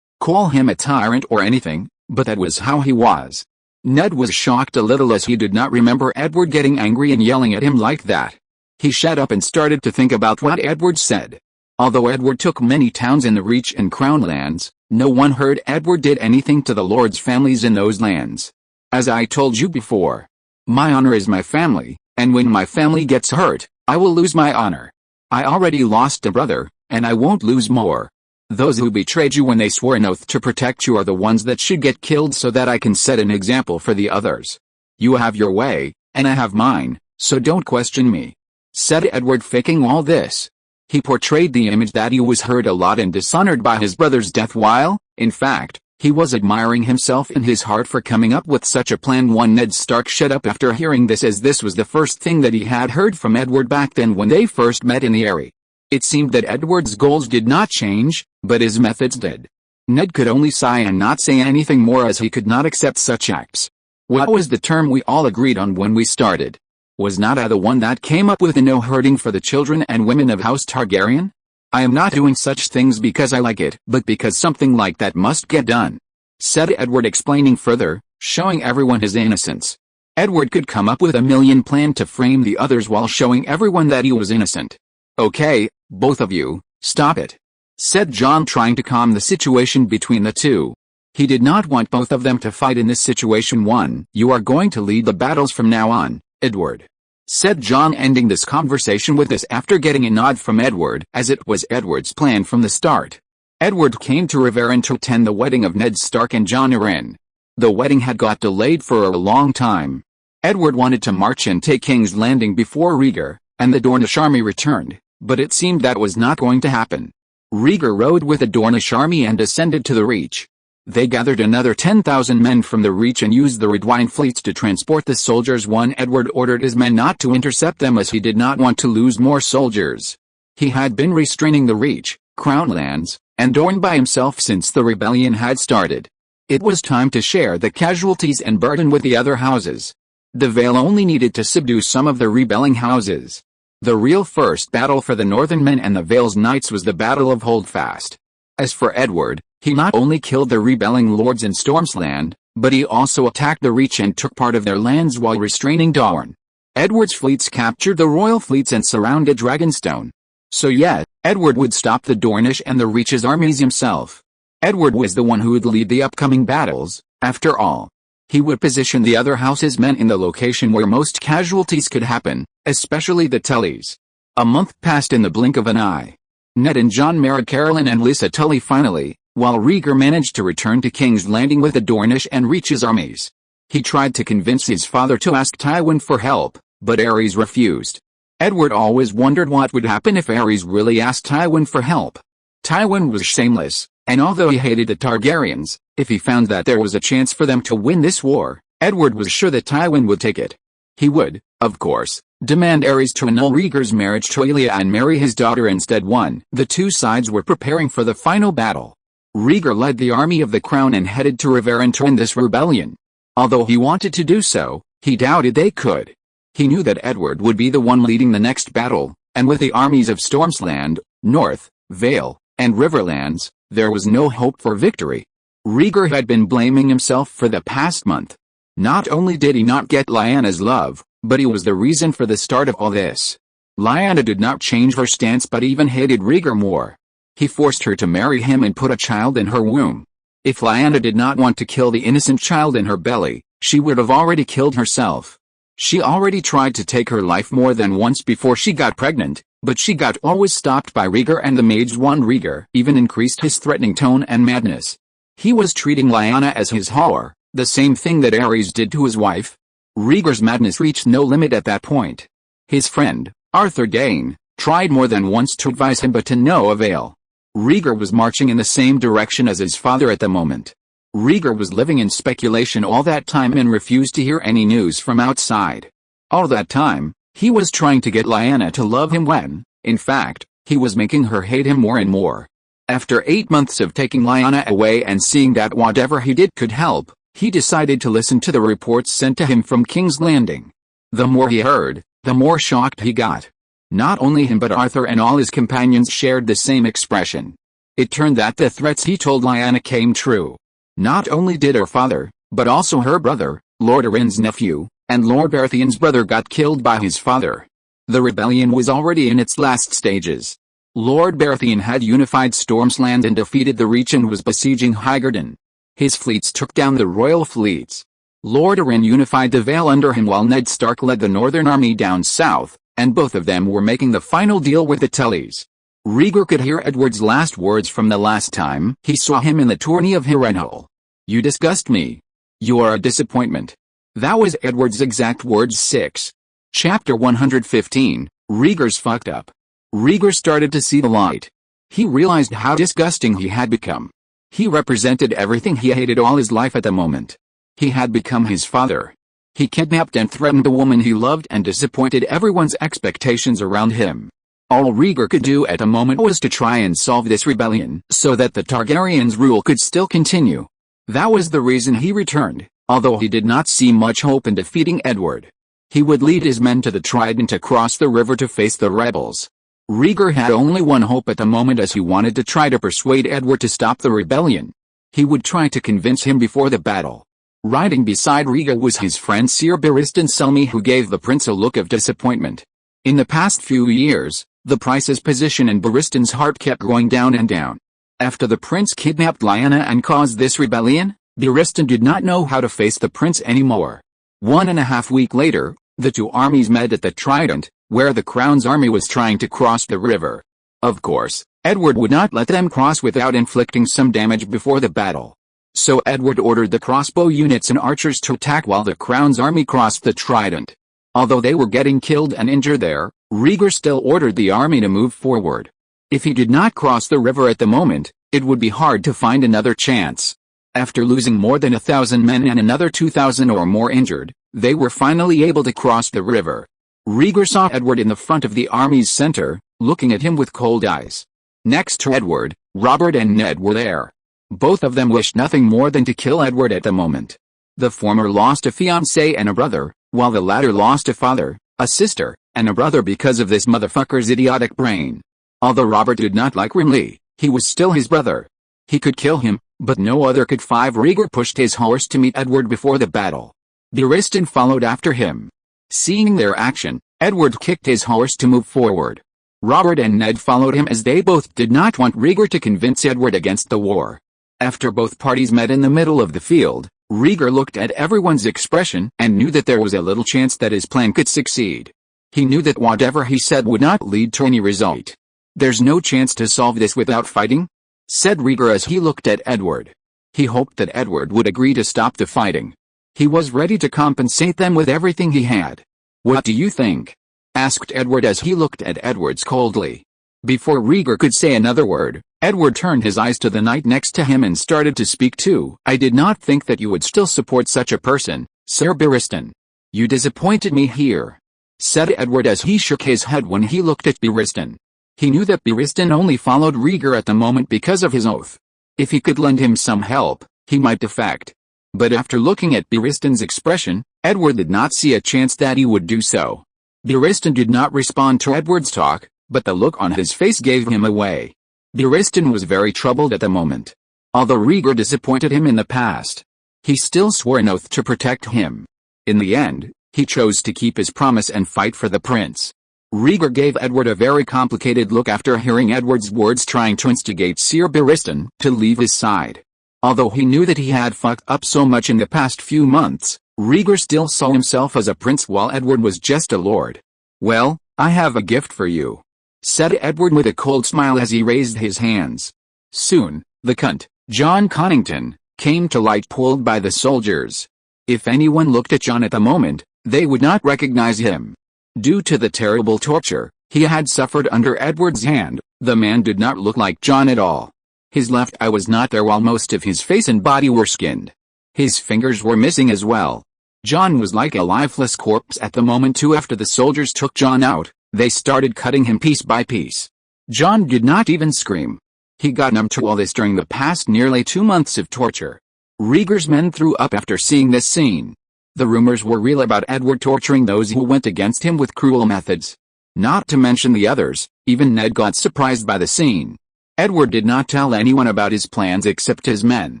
Call him a tyrant or anything, but that was how he was. Ned was shocked a little as he did not remember Edward getting angry and yelling at him like that. He shut up and started to think about what Edward said. Although Edward took many towns in the Reach and Crown lands, no one heard Edward did anything to the lords' families in those lands. As I told you before, my honor is my family, and when my family gets hurt, I will lose my honor. I already lost a brother, and I won't lose more. Those who betrayed you when they swore an oath to protect you are the ones that should get killed so that I can set an example for the others. You have your way, and I have mine, so don't question me. Said Edward, faking all this. He portrayed the image that he was hurt a lot and dishonored by his brother's death while, in fact, he was admiring himself in his heart for coming up with such a plan. Ned Stark shut up after hearing this, as this was the first thing that he had heard from Edward back then when they first met in the Eyrie. It seemed that Edward's goals did not change, but his methods did. Ned could only sigh and not say anything more, as he could not accept such acts. What was the term we all agreed on when we started? Was not I the one that came up with the no hurting for the children and women of House Targaryen? I am not doing such things because I like it, but because something like that must get done. Said Edward, explaining further, showing everyone his innocence. Edward could come up with a million plans to frame the others while showing everyone that he was innocent. Okay, both of you, stop it. Said Jon, trying to calm the situation between the two. He did not want both of them to fight in this situation. You are going to lead the battles from now on, Edward. Said Jon, ending this conversation with this after getting a nod from Edward, as it was Edward's plan from the start. Edward came to Riverrun to attend the wedding of Ned Stark and Jon Arryn. The wedding had got delayed for a long time. Edward wanted to march and take King's Landing before Rhaegar and the Dornish army returned, but it seemed that was not going to happen. Rhaegar rode with the Dornish army and descended to the Reach. They gathered another 10,000 men from the Reach and used the Redwyne fleets to transport the soldiers. Edward ordered his men not to intercept them, as he did not want to lose more soldiers. He had been restraining the Reach, Crown lands, and Dorne by himself since the rebellion had started. It was time to share the casualties and burden with the other houses. The Vale only needed to subdue some of the rebelling houses. The real first battle for the Northern men and the Vale's knights was the Battle of Holdfast. As for Edward, he not only killed the rebelling lords in Stormsland, but he also attacked the Reach and took part of their lands while restraining Dorne. Edward's fleets captured the royal fleets and surrounded Dragonstone. So yeah, Edward would stop the Dornish and the Reach's armies himself. Edward was the one who would lead the upcoming battles, after all. He would position the other house's men in the location where most casualties could happen, especially the Tullys. A month passed in the blink of an eye. Ned and Jon married Carolyn and Lysa Tully finally, while Rhaegar managed to return to King's Landing with the Dornish and Reach's armies. He tried to convince his father to ask Tywin for help, but Aerys refused. Edward always wondered what would happen if Aerys really asked Tywin for help. Tywin was shameless, and although he hated the Targaryens, if he found that there was a chance for them to win this war, Edward was sure that Tywin would take it. He would, of course, demand Aerys to annul Rhaegar's marriage to Elia and marry his daughter instead. The two sides were preparing for the final battle. Rhaegar led the army of the Crown and headed to Riverrun to end this rebellion. Although he wanted to do so, he doubted they could. He knew that Edward would be the one leading the next battle, and with the armies of Stormsland, North, Vale, and Riverlands, there was no hope for victory. Rhaegar had been blaming himself for the past month. Not only did he not get Lyanna's love, but he was the reason for the start of all this. Lyanna did not change her stance but even hated Rhaegar more. He forced her to marry him and put a child in her womb. If Lyanna did not want to kill the innocent child in her belly, she would have already killed herself. She already tried to take her life more than once before she got pregnant, but she got always stopped by Rhaegar and the maids. Rhaegar even increased his threatening tone and madness. He was treating Lyanna as his whore, the same thing that Aerys did to his wife. Rhaegar's madness reached no limit at that point. His friend, Arthur Dayne, tried more than once to advise him but to no avail. Rhaegar was marching in the same direction as his father at the moment. Rhaegar was living in speculation all that time and refused to hear any news from outside. All that time, he was trying to get Lyanna to love him when, in fact, he was making her hate him more and more. After 8 months of taking Lyanna away and seeing that whatever he did could help, he decided to listen to the reports sent to him from King's Landing. The more he heard, the more shocked he got. Not only him but Arthur and all his companions shared the same expression. It turned that the threats he told Lyanna came true. Not only did her father, but also her brother, Lord Arryn's nephew, and Lord Baratheon's brother got killed by his father. The rebellion was already in its last stages. Lord Baratheon had unified Stormsland and defeated the Reach and was besieging Highgarden. His fleets took down the royal fleets. Lord Arryn unified the Vale under him while Ned Stark led the northern army down south, and both of them were making the final deal with the Tullys. Rhaegar could hear Edward's last words from the last time he saw him in the tourney of Harrenhal. "You disgust me. You are a disappointment." That was Edward's exact words. 6. Chapter 115, Rhaegar's fucked up. Rhaegar started to see the light. He realized how disgusting he had become. He represented everything he hated all his life at the moment. He had become his father. He kidnapped and threatened the woman he loved and disappointed everyone's expectations around him. All Rhaegar could do at the moment was to try and solve this rebellion so that the Targaryens' rule could still continue. That was the reason he returned, although he did not see much hope in defeating Edward. He would lead his men to the Trident to cross the river to face the rebels. Rhaegar had only one hope at the moment, as he wanted to try to persuade Edward to stop the rebellion. He would try to convince him before the battle. Riding beside Rhaegar was his friend Ser Barristan Selmy, who gave the prince a look of disappointment. In the past few years, the prince's position in Barristan's heart kept going down and down. After the prince kidnapped Lyanna and caused this rebellion, Barristan did not know how to face the prince anymore. 1.5 weeks later, the two armies met at the Trident, where the Crown's army was trying to cross the river. Of course, Edward would not let them cross without inflicting some damage before the battle. So Edward ordered the crossbow units and archers to attack while the Crown's army crossed the Trident. Although they were getting killed and injured there, Rhaegar still ordered the army to move forward. If he did not cross the river at the moment, it would be hard to find another chance. After losing more than 1,000 men and another 2,000 or more injured, they were finally able to cross the river. Rhaegar saw Edward in the front of the army's center, looking at him with cold eyes. Next to Edward, Robert and Ned were there. Both of them wished nothing more than to kill Edward at the moment. The former lost a fiancé and a brother, while the latter lost a father, a sister, and a brother because of this motherfucker's idiotic brain. Although Robert did not like Renly, he was still his brother. He could kill him, but no other could. 5. Rhaegar pushed his horse to meet Edward before the battle. Barristan followed after him. Seeing their action, Edward kicked his horse to move forward. Robert and Ned followed him as they both did not want Rhaegar to convince Edward against the war. After both parties met in the middle of the field, Rhaegar looked at everyone's expression and knew that there was a little chance that his plan could succeed. He knew that whatever he said would not lead to any result. "There's no chance to solve this without fighting?" said Rhaegar as he looked at Edward. He hoped that Edward would agree to stop the fighting. He was ready to compensate them with everything he had. "What do you think?" asked Edward as he looked at Edward's coldly. Before Rhaegar could say another word, Edward turned his eyes to the knight next to him and started to speak too. "I did not think that you would still support such a person, Ser Barristan. You disappointed me here," said Edward as he shook his head when he looked at Barristan. He knew that Barristan only followed Rhaegar at the moment because of his oath. If he could lend him some help, he might defect. But after looking at Barristan's expression, Edward did not see a chance that he would do so. Barristan did not respond to Edward's talk, but the look on his face gave him away. Barristan was very troubled at the moment. Although Rhaegar disappointed him in the past, he still swore an oath to protect him. In the end, he chose to keep his promise and fight for the prince. Rhaegar gave Edward a very complicated look after hearing Edward's words, trying to instigate Ser Barristan to leave his side. Although he knew that he had fucked up so much in the past few months, Rhaegar still saw himself as a prince while Edward was just a lord. "Well, I have a gift for you," said Edward with a cold smile as he raised his hands. Soon, the cunt, John Connington, came to light, pulled by the soldiers. If anyone looked at John at the moment, they would not recognize him. Due to the terrible torture he had suffered under Edward's hand, The man did not look like Jon at all. His left eye was not there while most of his face and body were skinned. His fingers were missing as well. Jon was like a lifeless corpse at the moment too. After the soldiers took Jon out, they started cutting him piece by piece. Jon did not even scream. He got numb to all this during the past nearly 2 months of torture. Rhaegar's men threw up after seeing this scene. The rumors were real about Edward torturing those who went against him with cruel methods. Not to mention the others, even Ned got surprised by the scene. Edward did not tell anyone about his plans except his men.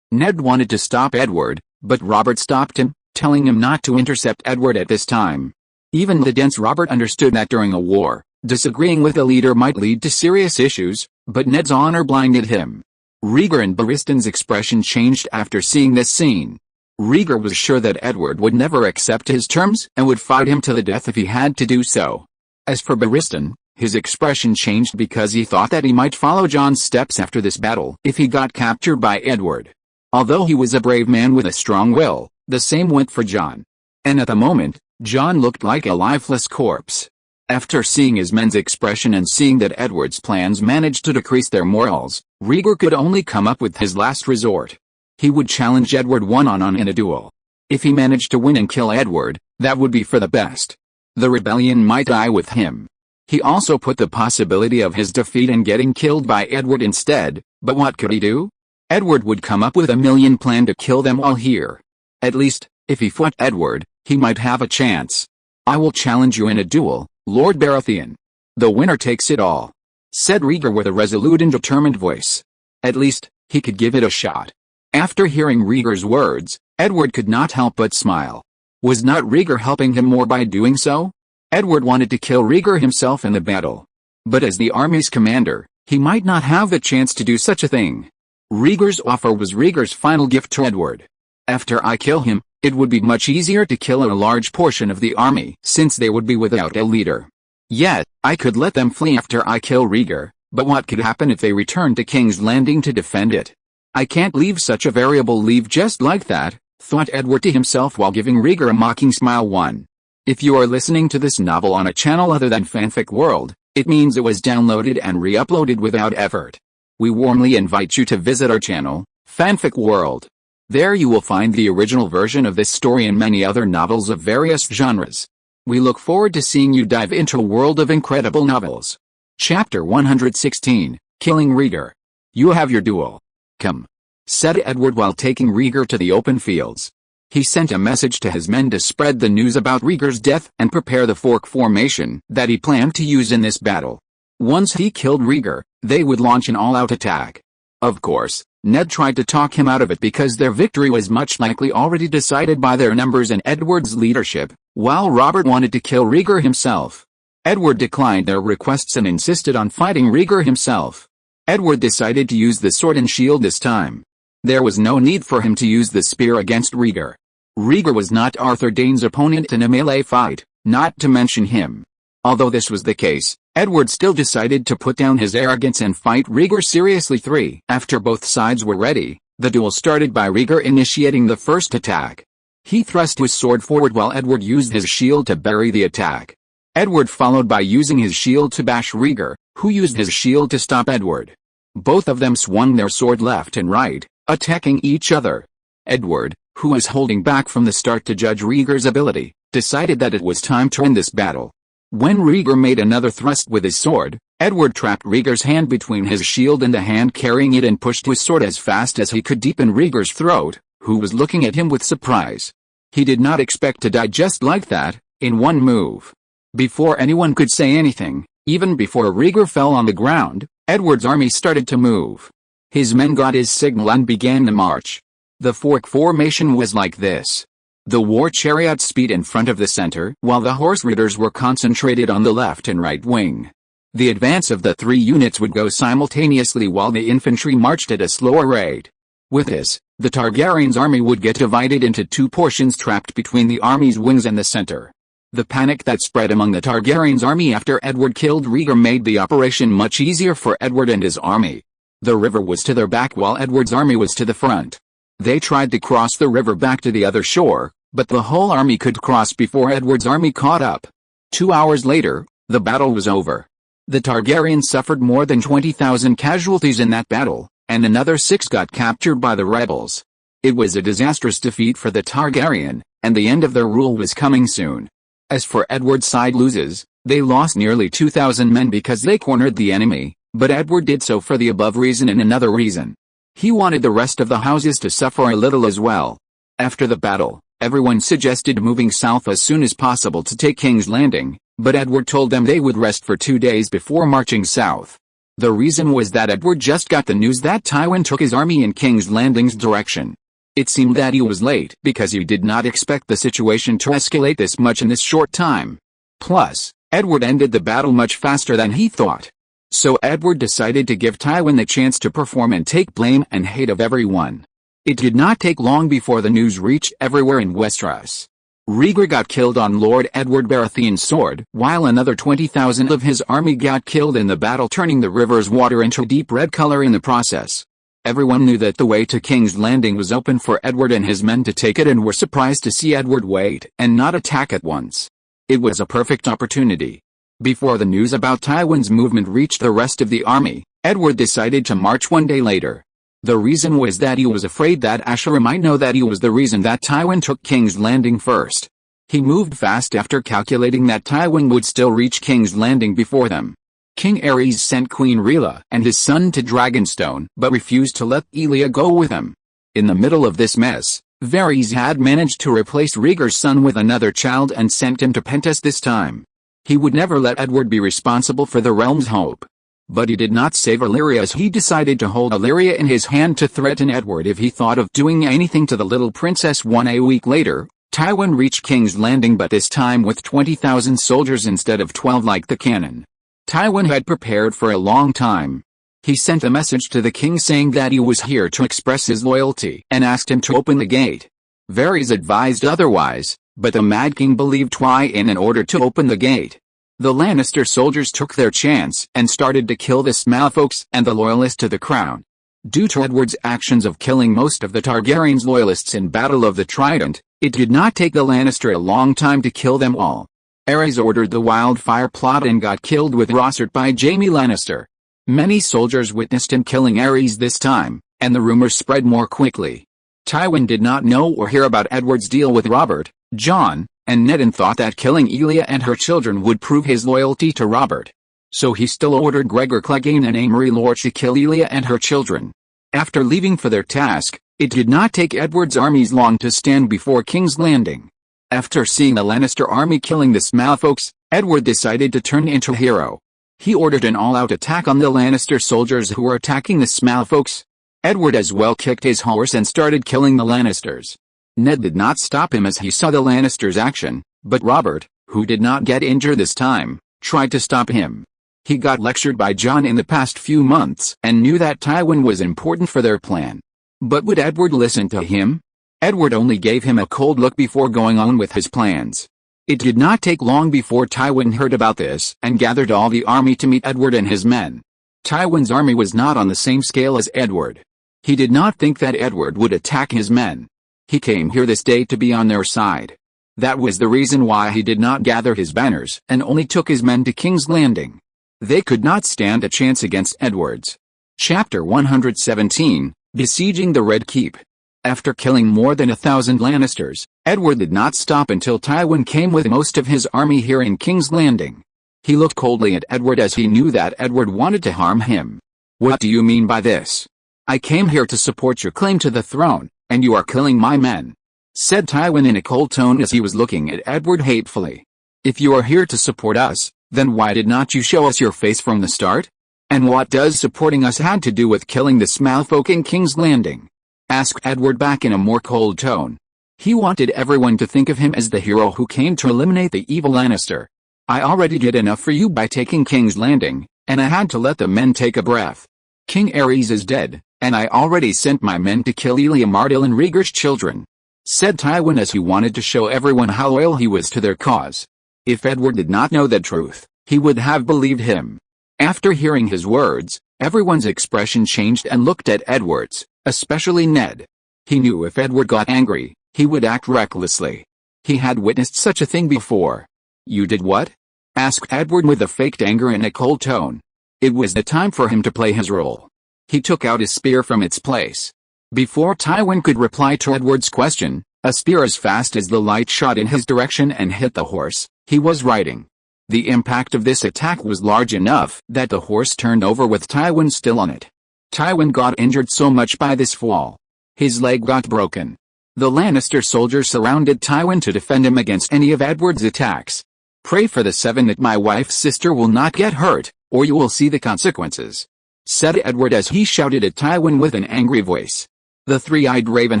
Ned wanted to stop Edward, but Robert stopped him, telling him not to intercept Edward at this time. Even the dense Robert understood that during a war, disagreeing with a leader might lead to serious issues, but Ned's honor blinded him. Rhaegar and Barristan's expression changed after seeing this scene. Rhaegar was sure that Edward would never accept his terms and would fight him to the death if he had to do so. As for Barristan, his expression changed because he thought that he might follow Jon's steps after this battle if he got captured by Edward. Although he was a brave man with a strong will, the same went for Jon. And at the moment, Jon looked like a lifeless corpse. After seeing his men's expression and seeing that Edward's plans managed to decrease their morals, Rhaegar could only come up with his last resort. He would challenge Edward one-on-one in a duel. If he managed to win and kill Edward, that would be for the best. The rebellion might die with him. He also put the possibility of his defeat and getting killed by Edward instead, but what could he do? Edward would come up with a million plan to kill them all here. At least, if he fought Edward, he might have a chance. I will challenge you in a duel, Lord Baratheon. The winner takes it all, said Rhaegar with a resolute and determined voice. At least, he could give it a shot. After hearing Rhaegar's words, Edward could not help but smile. Was not Rhaegar helping him more by doing so? Edward wanted to kill Rhaegar himself in the battle. But as the army's commander, he might not have the chance to do such a thing. Rhaegar's offer was Rhaegar's final gift to Edward. After I kill him, it would be much easier to kill a large portion of the army since they would be without a leader. Yet, I could let them flee after I kill Rhaegar, but what could happen if they return to King's Landing to defend it? I can't leave such a variable leave just like that, thought Edward to himself while giving Rhaegar a mocking smile. 1. If you are listening to this novel on a channel other than Fanfic World, it means it was downloaded and re-uploaded without effort. We warmly invite you to visit our channel, Fanfic World. There you will find the original version of this story and many other novels of various genres. We look forward to seeing you dive into a world of incredible novels. Chapter 116, Killing Rhaegar. You have your duel. Come, said Edward while taking Rhaegar to the open fields. He sent a message to his men to spread the news about Rhaegar's death and prepare the fork formation that he planned to use in this battle. Once he killed Rhaegar, they would launch an all-out attack. Of course, Ned tried to talk him out of it because their victory was much likely already decided by their numbers and Edward's leadership, while Robert wanted to kill Rhaegar himself. Edward declined their requests and insisted on fighting Rhaegar himself. Edward decided to use the sword and shield this time. There was no need for him to use the spear against Rhaegar. Rhaegar was not Arthur Dayne's opponent in a melee fight, not to mention him. Although this was the case, Edward still decided to put down his arrogance and fight Rhaegar seriously. 3. After both sides were ready, the duel started by Rhaegar initiating the first attack. He thrust his sword forward while Edward used his shield to bury the attack. Edward followed by using his shield to bash Rhaegar, who used his shield to stop Edward. Both of them swung their sword left and right, attacking each other. Edward, who was holding back from the start to judge Rhaegar's ability, decided that it was time to end this battle. When Rhaegar made another thrust with his sword, Edward trapped Rhaegar's hand between his shield and the hand carrying it and pushed his sword as fast as he could deep in Rhaegar's throat, who was looking at him with surprise. He did not expect to die just like that, in one move. Before anyone could say anything, even before Rhaegar fell on the ground, Edward's army started to move. His men got his signal and began the march. The fork formation was like this. The war chariots speed in front of the center, while the horse riders were concentrated on the left and right wing. The advance of the 3 units would go simultaneously while the infantry marched at a slower rate. With this, the Targaryen's army would get divided into 2 portions trapped between the army's wings and the center. The panic that spread among the Targaryen's army after Edward killed Rhaegar made the operation much easier for Edward and his army. The river was to their back while Edward's army was to the front. They tried to cross the river back to the other shore, but the whole army could cross before Edward's army caught up. 2 hours later, the battle was over. The Targaryens suffered more than 20,000 casualties in that battle, and another 6 got captured by the rebels. It was a disastrous defeat for the Targaryen, and the end of their rule was coming soon. As for Edward's side loses, they lost nearly 2,000 men because they cornered the enemy, but Edward did so for the above reason and another reason. He wanted the rest of the houses to suffer a little as well. After the battle, everyone suggested moving south as soon as possible to take King's Landing, but Edward told them they would rest for 2 days before marching south. The reason was that Edward just got the news that Tywin took his army in King's Landing's direction. It seemed that he was late because he did not expect the situation to escalate this much in this short time. Plus, Edward ended the battle much faster than he thought. So Edward decided to give Tywin the chance to perform and take blame and hate of everyone. It did not take long before the news reached everywhere in Westeros. Rhaegar got killed on Lord Edward Baratheon's sword, while another 20,000 of his army got killed in the battle, turning the river's water into a deep red color in the process. Everyone knew that the way to King's Landing was open for Edward and his men to take it, and were surprised to see Edward wait and not attack at once. It was a perfect opportunity. Before the news about Tywin's movement reached the rest of the army, Edward decided to march 1 day later. The reason was that he was afraid that Asher might know that he was the reason that Tywin took King's Landing first. He moved fast after calculating that Tywin would still reach King's Landing before them. King Aerys sent Queen Rhaella and his son to Dragonstone, but refused to let Elia go with him. In the middle of this mess, Varys had managed to replace Rhaegar's son with another child and sent him to Pentos this time. He would never let Edward be responsible for the realm's hope. But he did not save Illyria, as he decided to hold Illyria in his hand to threaten Edward if he thought of doing anything to the little princess. A week later, Tywin reached King's Landing, but this time with 20,000 soldiers instead of 12 like the canon. Tywin had prepared for a long time. He sent a message to the king saying that he was here to express his loyalty and asked him to open the gate. Varys advised otherwise, but the Mad King believed Tywin in order to open the gate. The Lannister soldiers took their chance and started to kill the Smaugfolks and the loyalists to the crown. Due to Edward's actions of killing most of the Targaryens' loyalists in Battle of the Trident, it did not take the Lannister a long time to kill them all. Aerys ordered the wildfire plot and got killed with Rossart by Jaime Lannister. Many soldiers witnessed him killing Aerys this time, and the rumors spread more quickly. Tywin did not know or hear about Edward's deal with Robert, Jon, and Ned, and thought that killing Elia and her children would prove his loyalty to Robert. So he still ordered Gregor Clegane and Amory Lord to kill Elia and her children. After leaving for their task, it did not take Edward's armies long to stand before King's Landing. After seeing the Lannister army killing the Smaugfolks, Edward decided to turn into a hero. He ordered an all-out attack on the Lannister soldiers who were attacking the Smaugfolks. Edward as well kicked his horse and started killing the Lannisters. Ned did not stop him as he saw the Lannisters' action, but Robert, who did not get injured this time, tried to stop him. He got lectured by Jon in the past few months and knew that Tywin was important for their plan. But would Edward listen to him? Edward only gave him a cold look before going on with his plans. It did not take long before Tywin heard about this and gathered all the army to meet Edward and his men. Tywin's army was not on the same scale as Edward. He did not think that Edward would attack his men. He came here this day to be on their side. That was the reason why he did not gather his banners and only took his men to King's Landing. They could not stand a chance against Edward's. Chapter 117, Besieging the Red Keep. After killing more than 1,000 Lannisters, Edward did not stop until Tywin came with most of his army here in King's Landing. He looked coldly at Edward as he knew that Edward wanted to harm him. "What do you mean by this? I came here to support your claim to the throne, and you are killing my men," said Tywin in a cold tone as he was looking at Edward hatefully. "If you are here to support us, then why did not you show us your face from the start? And what does supporting us had to do with killing the Smaugfolk in King's Landing?" asked Edward back in a more cold tone. He wanted everyone to think of him as the hero who came to eliminate the evil Lannister. "I already did enough for you by taking King's Landing, and I had to let the men take a breath. King Aerys is dead, and I already sent my men to kill Elia Martell and Rhaegar's children," said Tywin as he wanted to show everyone how loyal he was to their cause. If Edward did not know the truth, he would have believed him. After hearing his words, everyone's expression changed and looked at Edward's, especially Ned. He knew if Edward got angry, he would act recklessly. He had witnessed such a thing before. "You did what?" asked Edward with a faked anger in a cold tone. It was the time for him to play his role. He took out his spear from its place. Before Tywin could reply to Edward's question, a spear as fast as the light shot in his direction and hit the horse he was riding. The impact of this attack was large enough that the horse turned over with Tywin still on it. Tywin got injured so much by this fall. His leg got broken. The Lannister soldiers surrounded Tywin to defend him against any of Edward's attacks. "Pray for the seven that my wife's sister will not get hurt, or you will see the consequences," said Edward as he shouted at Tywin with an angry voice. The three-eyed raven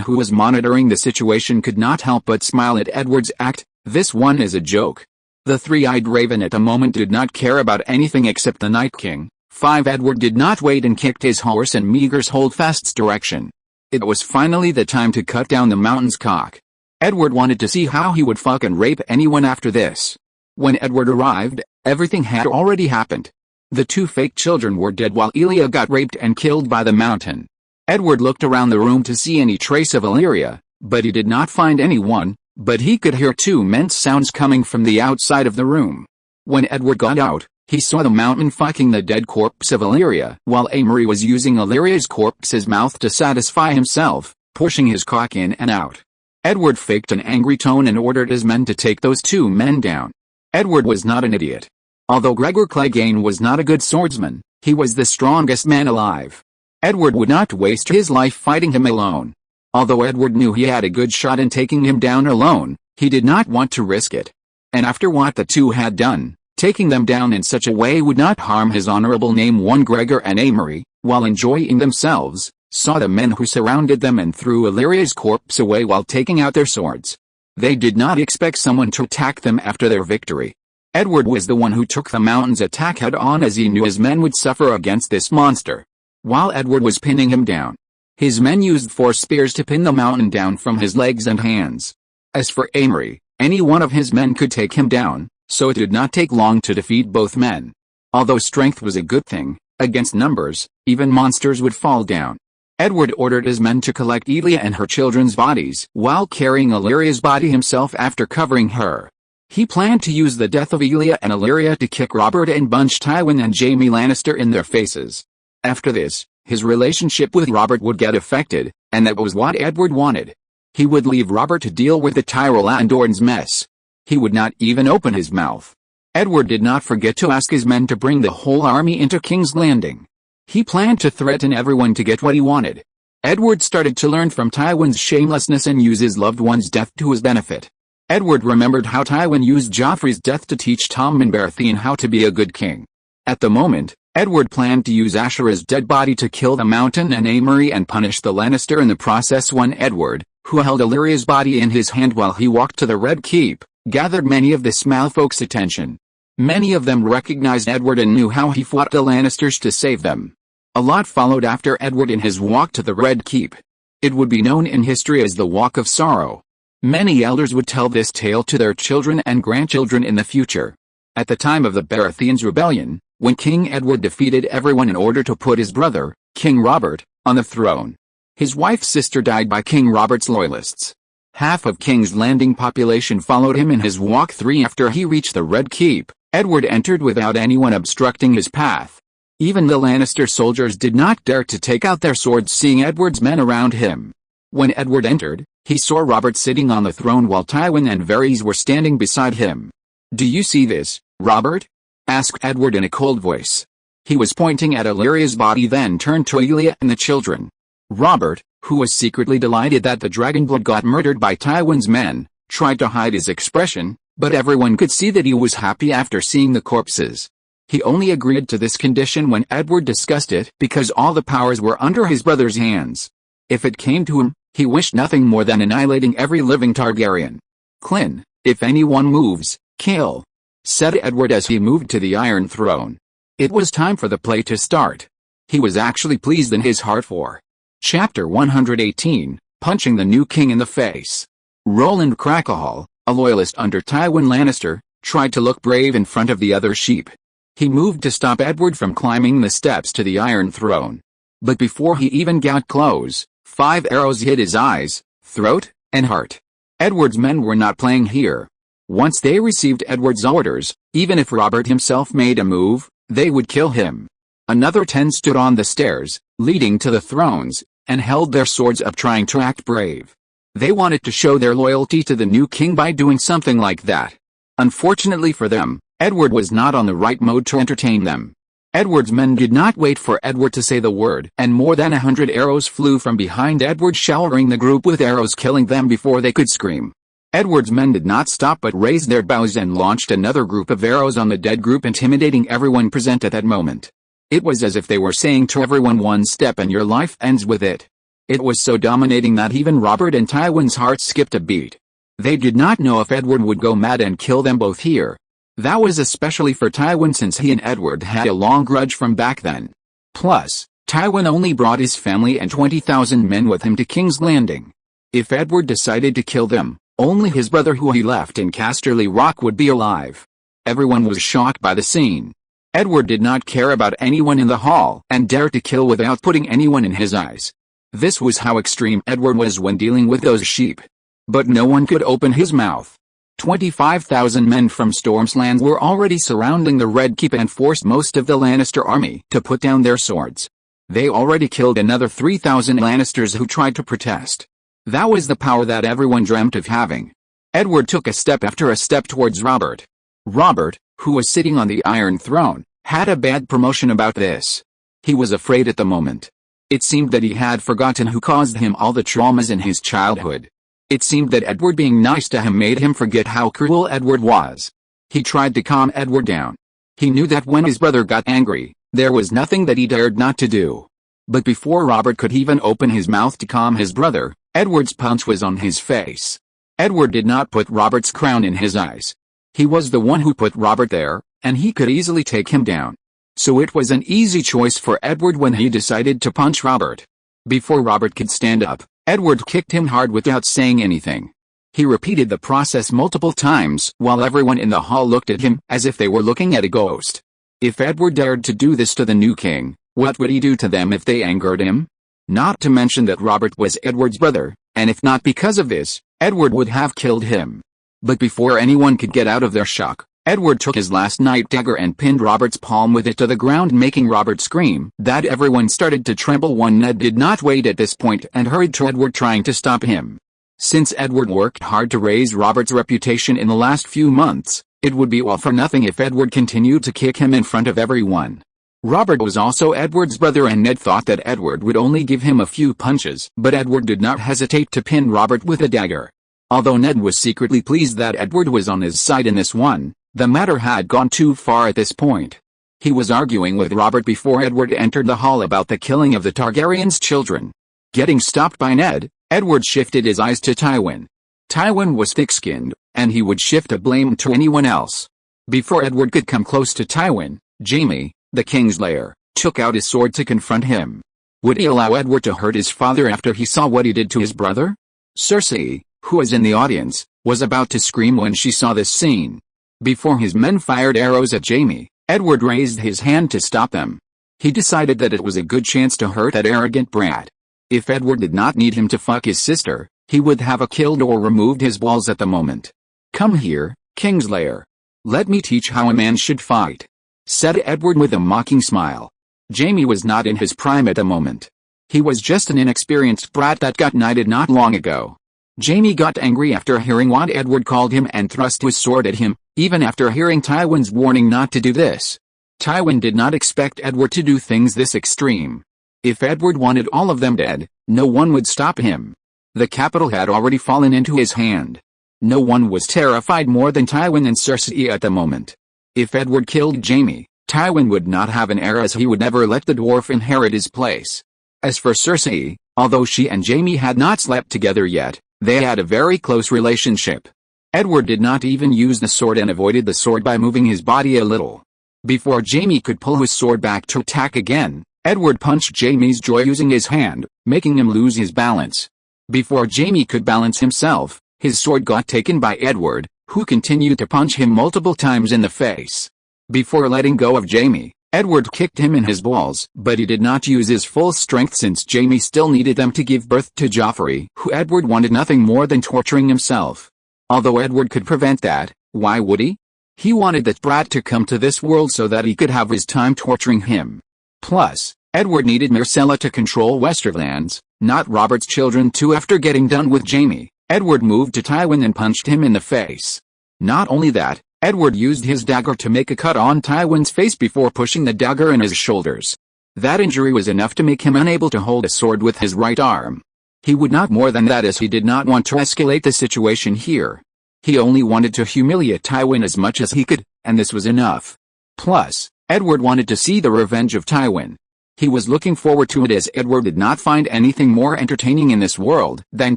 who was monitoring the situation could not help but smile at Edward's act. This one is a joke. The three-eyed raven at the moment did not care about anything except the Night King. Edward did not wait and kicked his horse in Meagher's Holdfast's direction. It was finally the time to cut down the mountain's cock. Edward wanted to see how he would fuck and rape anyone after this. When Edward arrived, everything had already happened. The two fake children were dead while Elia got raped and killed by the mountain. Edward looked around the room to see any trace of Illyria, but he did not find anyone, but he could hear two men's sounds coming from the outside of the room. When Edward got out, he saw the mountain fucking the dead corpse of Illyria, while Amory was using Illyria's corpse's mouth to satisfy himself, pushing his cock in and out. Edward faked an angry tone and ordered his men to take those two men down. Edward was not an idiot. Although Gregor Clegane was not a good swordsman, he was the strongest man alive. Edward would not waste his life fighting him alone. Although Edward knew he had a good shot in taking him down alone, he did not want to risk it. And after what the two had done, taking them down in such a way would not harm his honorable name. Gregor and Amory, while enjoying themselves, saw the men who surrounded them and threw Illyria's corpse away while taking out their swords. They did not expect someone to attack them after their victory. Edward was the one who took the mountain's attack head-on as he knew his men would suffer against this monster. While Edward was pinning him down, his men used 4 spears to pin the mountain down from his legs and hands. As for Amory, any one of his men could take him down, so it did not take long to defeat both men. Although strength was a good thing, against numbers, even monsters would fall down. Edward ordered his men to collect Elia and her children's bodies while carrying Illyria's body himself after covering her. He planned to use the death of Elia and Illyria to kick Robert and Bunch Tywin and Jaime Lannister in their faces. After this, his relationship with Robert would get affected, and that was what Edward wanted. He would leave Robert to deal with the Tyrell Andorn's mess. He would not even open his mouth. Edward did not forget to ask his men to bring the whole army into King's Landing. He planned to threaten everyone to get what he wanted. Edward started to learn from Tywin's shamelessness and use his loved one's death to his benefit. Edward remembered how Tywin used Joffrey's death to teach Tommen Baratheon how to be a good king. At the moment, Edward planned to use Ashera's dead body to kill the Mountain and Amory and punish the Lannister in the process. When Edward, who held Illyria's body in his hand while he walked to the Red Keep, gathered many of the Smaugfolk's attention. Many of them recognized Edward and knew how he fought the Lannisters to save them. A lot followed after Edward in his walk to the Red Keep. It would be known in history as the Walk of Sorrow. Many elders would tell this tale to their children and grandchildren in the future. At the time of the Baratheons' rebellion, when King Edward defeated everyone in order to put his brother, King Robert, on the throne, his wife's sister died by King Robert's loyalists. Half of King's Landing population followed him in his walk. After he reached the Red Keep, Edward entered without anyone obstructing his path. Even the Lannister soldiers did not dare to take out their swords seeing Edward's men around him. When Edward entered, he saw Robert sitting on the throne while Tywin and Varys were standing beside him. "Do you see this, Robert?" asked Edward in a cold voice. He was pointing at Illyria's body, then turned to Elia and the children. Robert, who was secretly delighted that the Dragonblood got murdered by Tywin's men, tried to hide his expression, but everyone could see that he was happy after seeing the corpses. He only agreed to this condition when Edward discussed it because all the powers were under his brother's hands. If it came to him, he wished nothing more than annihilating every living Targaryen. "Clyn, if anyone moves, kill," said Edward as he moved to the Iron Throne. It was time for the play to start. He was actually pleased in his heart for Chapter 118, Punching the New King in the Face. Roland Crackahall, a loyalist under Tywin Lannister, tried to look brave in front of the other sheep. He moved to stop Edward from climbing the steps to the Iron Throne. But before he even got close, 5 arrows hit his eyes, throat, and heart. Edward's men were not playing here. Once they received Edward's orders, even if Robert himself made a move, they would kill him. Another 10 stood on the stairs, leading to the thrones, and held their swords up trying to act brave. They wanted to show their loyalty to the new king by doing something like that. Unfortunately for them, Edward was not on the right mode to entertain them. Edward's men did not wait for Edward to say the word, and more than 100 arrows flew from behind Edward, showering the group with arrows, killing them before they could scream. Edward's men did not stop but raised their bows and launched another group of arrows on the dead group, intimidating everyone present at that moment. It was as if they were saying to everyone, one step and your life ends with it. It was so dominating that even Robert and Tywin's hearts skipped a beat. They did not know if Edward would go mad and kill them both here. That was especially for Tywin, since he and Edward had a long grudge from back then. Plus, Tywin only brought his family and 20,000 men with him to King's Landing. If Edward decided to kill them, only his brother who he left in Casterly Rock would be alive. Everyone was shocked by the scene. Edward did not care about anyone in the hall and dared to kill without putting anyone in his eyes. This was how extreme Edward was when dealing with those sheep. But no one could open his mouth. 25,000 men from Storm's Land were already surrounding the Red Keep and forced most of the Lannister army to put down their swords. They already killed another 3,000 Lannisters who tried to protest. That was the power that everyone dreamt of having. Edward took a step after a step towards Robert. Robert, who was sitting on the Iron Throne, had a bad promotion about this. He was afraid at the moment. It seemed that he had forgotten who caused him all the traumas in his childhood. It seemed that Edward being nice to him made him forget how cruel Edward was. He tried to calm Edward down. He knew that when his brother got angry, there was nothing that he dared not to do. But before Robert could even open his mouth to calm his brother, Edward's punch was on his face. Edward did not put Robert's crown in his eyes. He was the one who put Robert there, and he could easily take him down. So it was an easy choice for Edward when he decided to punch Robert. Before Robert could stand up, Edward kicked him hard without saying anything. He repeated the process multiple times while everyone in the hall looked at him as if they were looking at a ghost. If Edward dared to do this to the new king, what would he do to them if they angered him? Not to mention that Robert was Edward's brother, and if not because of this, Edward would have killed him. But before anyone could get out of their shock, Edward took his last night dagger and pinned Robert's palm with it to the ground, making Robert scream that everyone started to tremble. Ned did not wait at this point and hurried to Edward, trying to stop him. Since Edward worked hard to raise Robert's reputation in the last few months, it would be all for nothing if Edward continued to kick him in front of everyone. Robert was also Edward's brother, and Ned thought that Edward would only give him a few punches, but Edward did not hesitate to pin Robert with a dagger. Although Ned was secretly pleased that Edward was on his side in this one, the matter had gone too far at this point. He was arguing with Robert before Edward entered the hall about the killing of the Targaryens' children. Getting stopped by Ned, Edward shifted his eyes to Tywin. Tywin was thick-skinned, and he would shift a blame to anyone else. Before Edward could come close to Tywin, Jaime, the Kingslayer, took out his sword to confront him. Would he allow Edward to hurt his father after he saw what he did to his brother? Cersei, who was in the audience, was about to scream when she saw this scene. Before his men fired arrows at Jaime, Edward raised his hand to stop them. He decided that it was a good chance to hurt that arrogant brat. If Edward did not need him to fuck his sister, he would have killed or removed his balls at the moment. "Come here, Kingslayer. Let me teach how a man should fight," said Edward with a mocking smile. Jaime was not in his prime at the moment. He was just an inexperienced brat that got knighted not long ago. Jaime got angry after hearing what Edward called him and thrust his sword at him, even after hearing Tywin's warning not to do this. Tywin did not expect Edward to do things this extreme. If Edward wanted all of them dead, no one would stop him. The capital had already fallen into his hand. No one was terrified more than Tywin and Cersei at the moment. If Edward killed Jaime, Tywin would not have an heir, as he would never let the dwarf inherit his place. As for Cersei, although she and Jaime had not slept together yet, they had a very close relationship. Edward did not even use the sword and avoided the sword by moving his body a little. Before Jaime could pull his sword back to attack again, Edward punched Jaime's jaw using his hand, making him lose his balance. Before Jaime could balance himself, his sword got taken by Edward, who continued to punch him multiple times in the face. Before letting go of Jaime, Edward kicked him in his balls, but he did not use his full strength since Jaime still needed them to give birth to Joffrey, who Edward wanted nothing more than torturing himself. Although Edward could prevent that, Why would he? He wanted that brat to come to this world so that he could have his time torturing him. Plus, Edward needed Myrcella to control Westerlands, not Robert's children too. After getting done with Jaime, Edward moved to Tywin and punched him in the face. Not only that, Edward used his dagger to make a cut on Tywin's face before pushing the dagger in his shoulders. That injury was enough to make him unable to hold a sword with his right arm. He would not more than that, as he did not want to escalate the situation here. He only wanted to humiliate Tywin as much as he could, and this was enough. Plus, Edward wanted to see the revenge of Tywin. He was looking forward to it, as Edward did not find anything more entertaining in this world than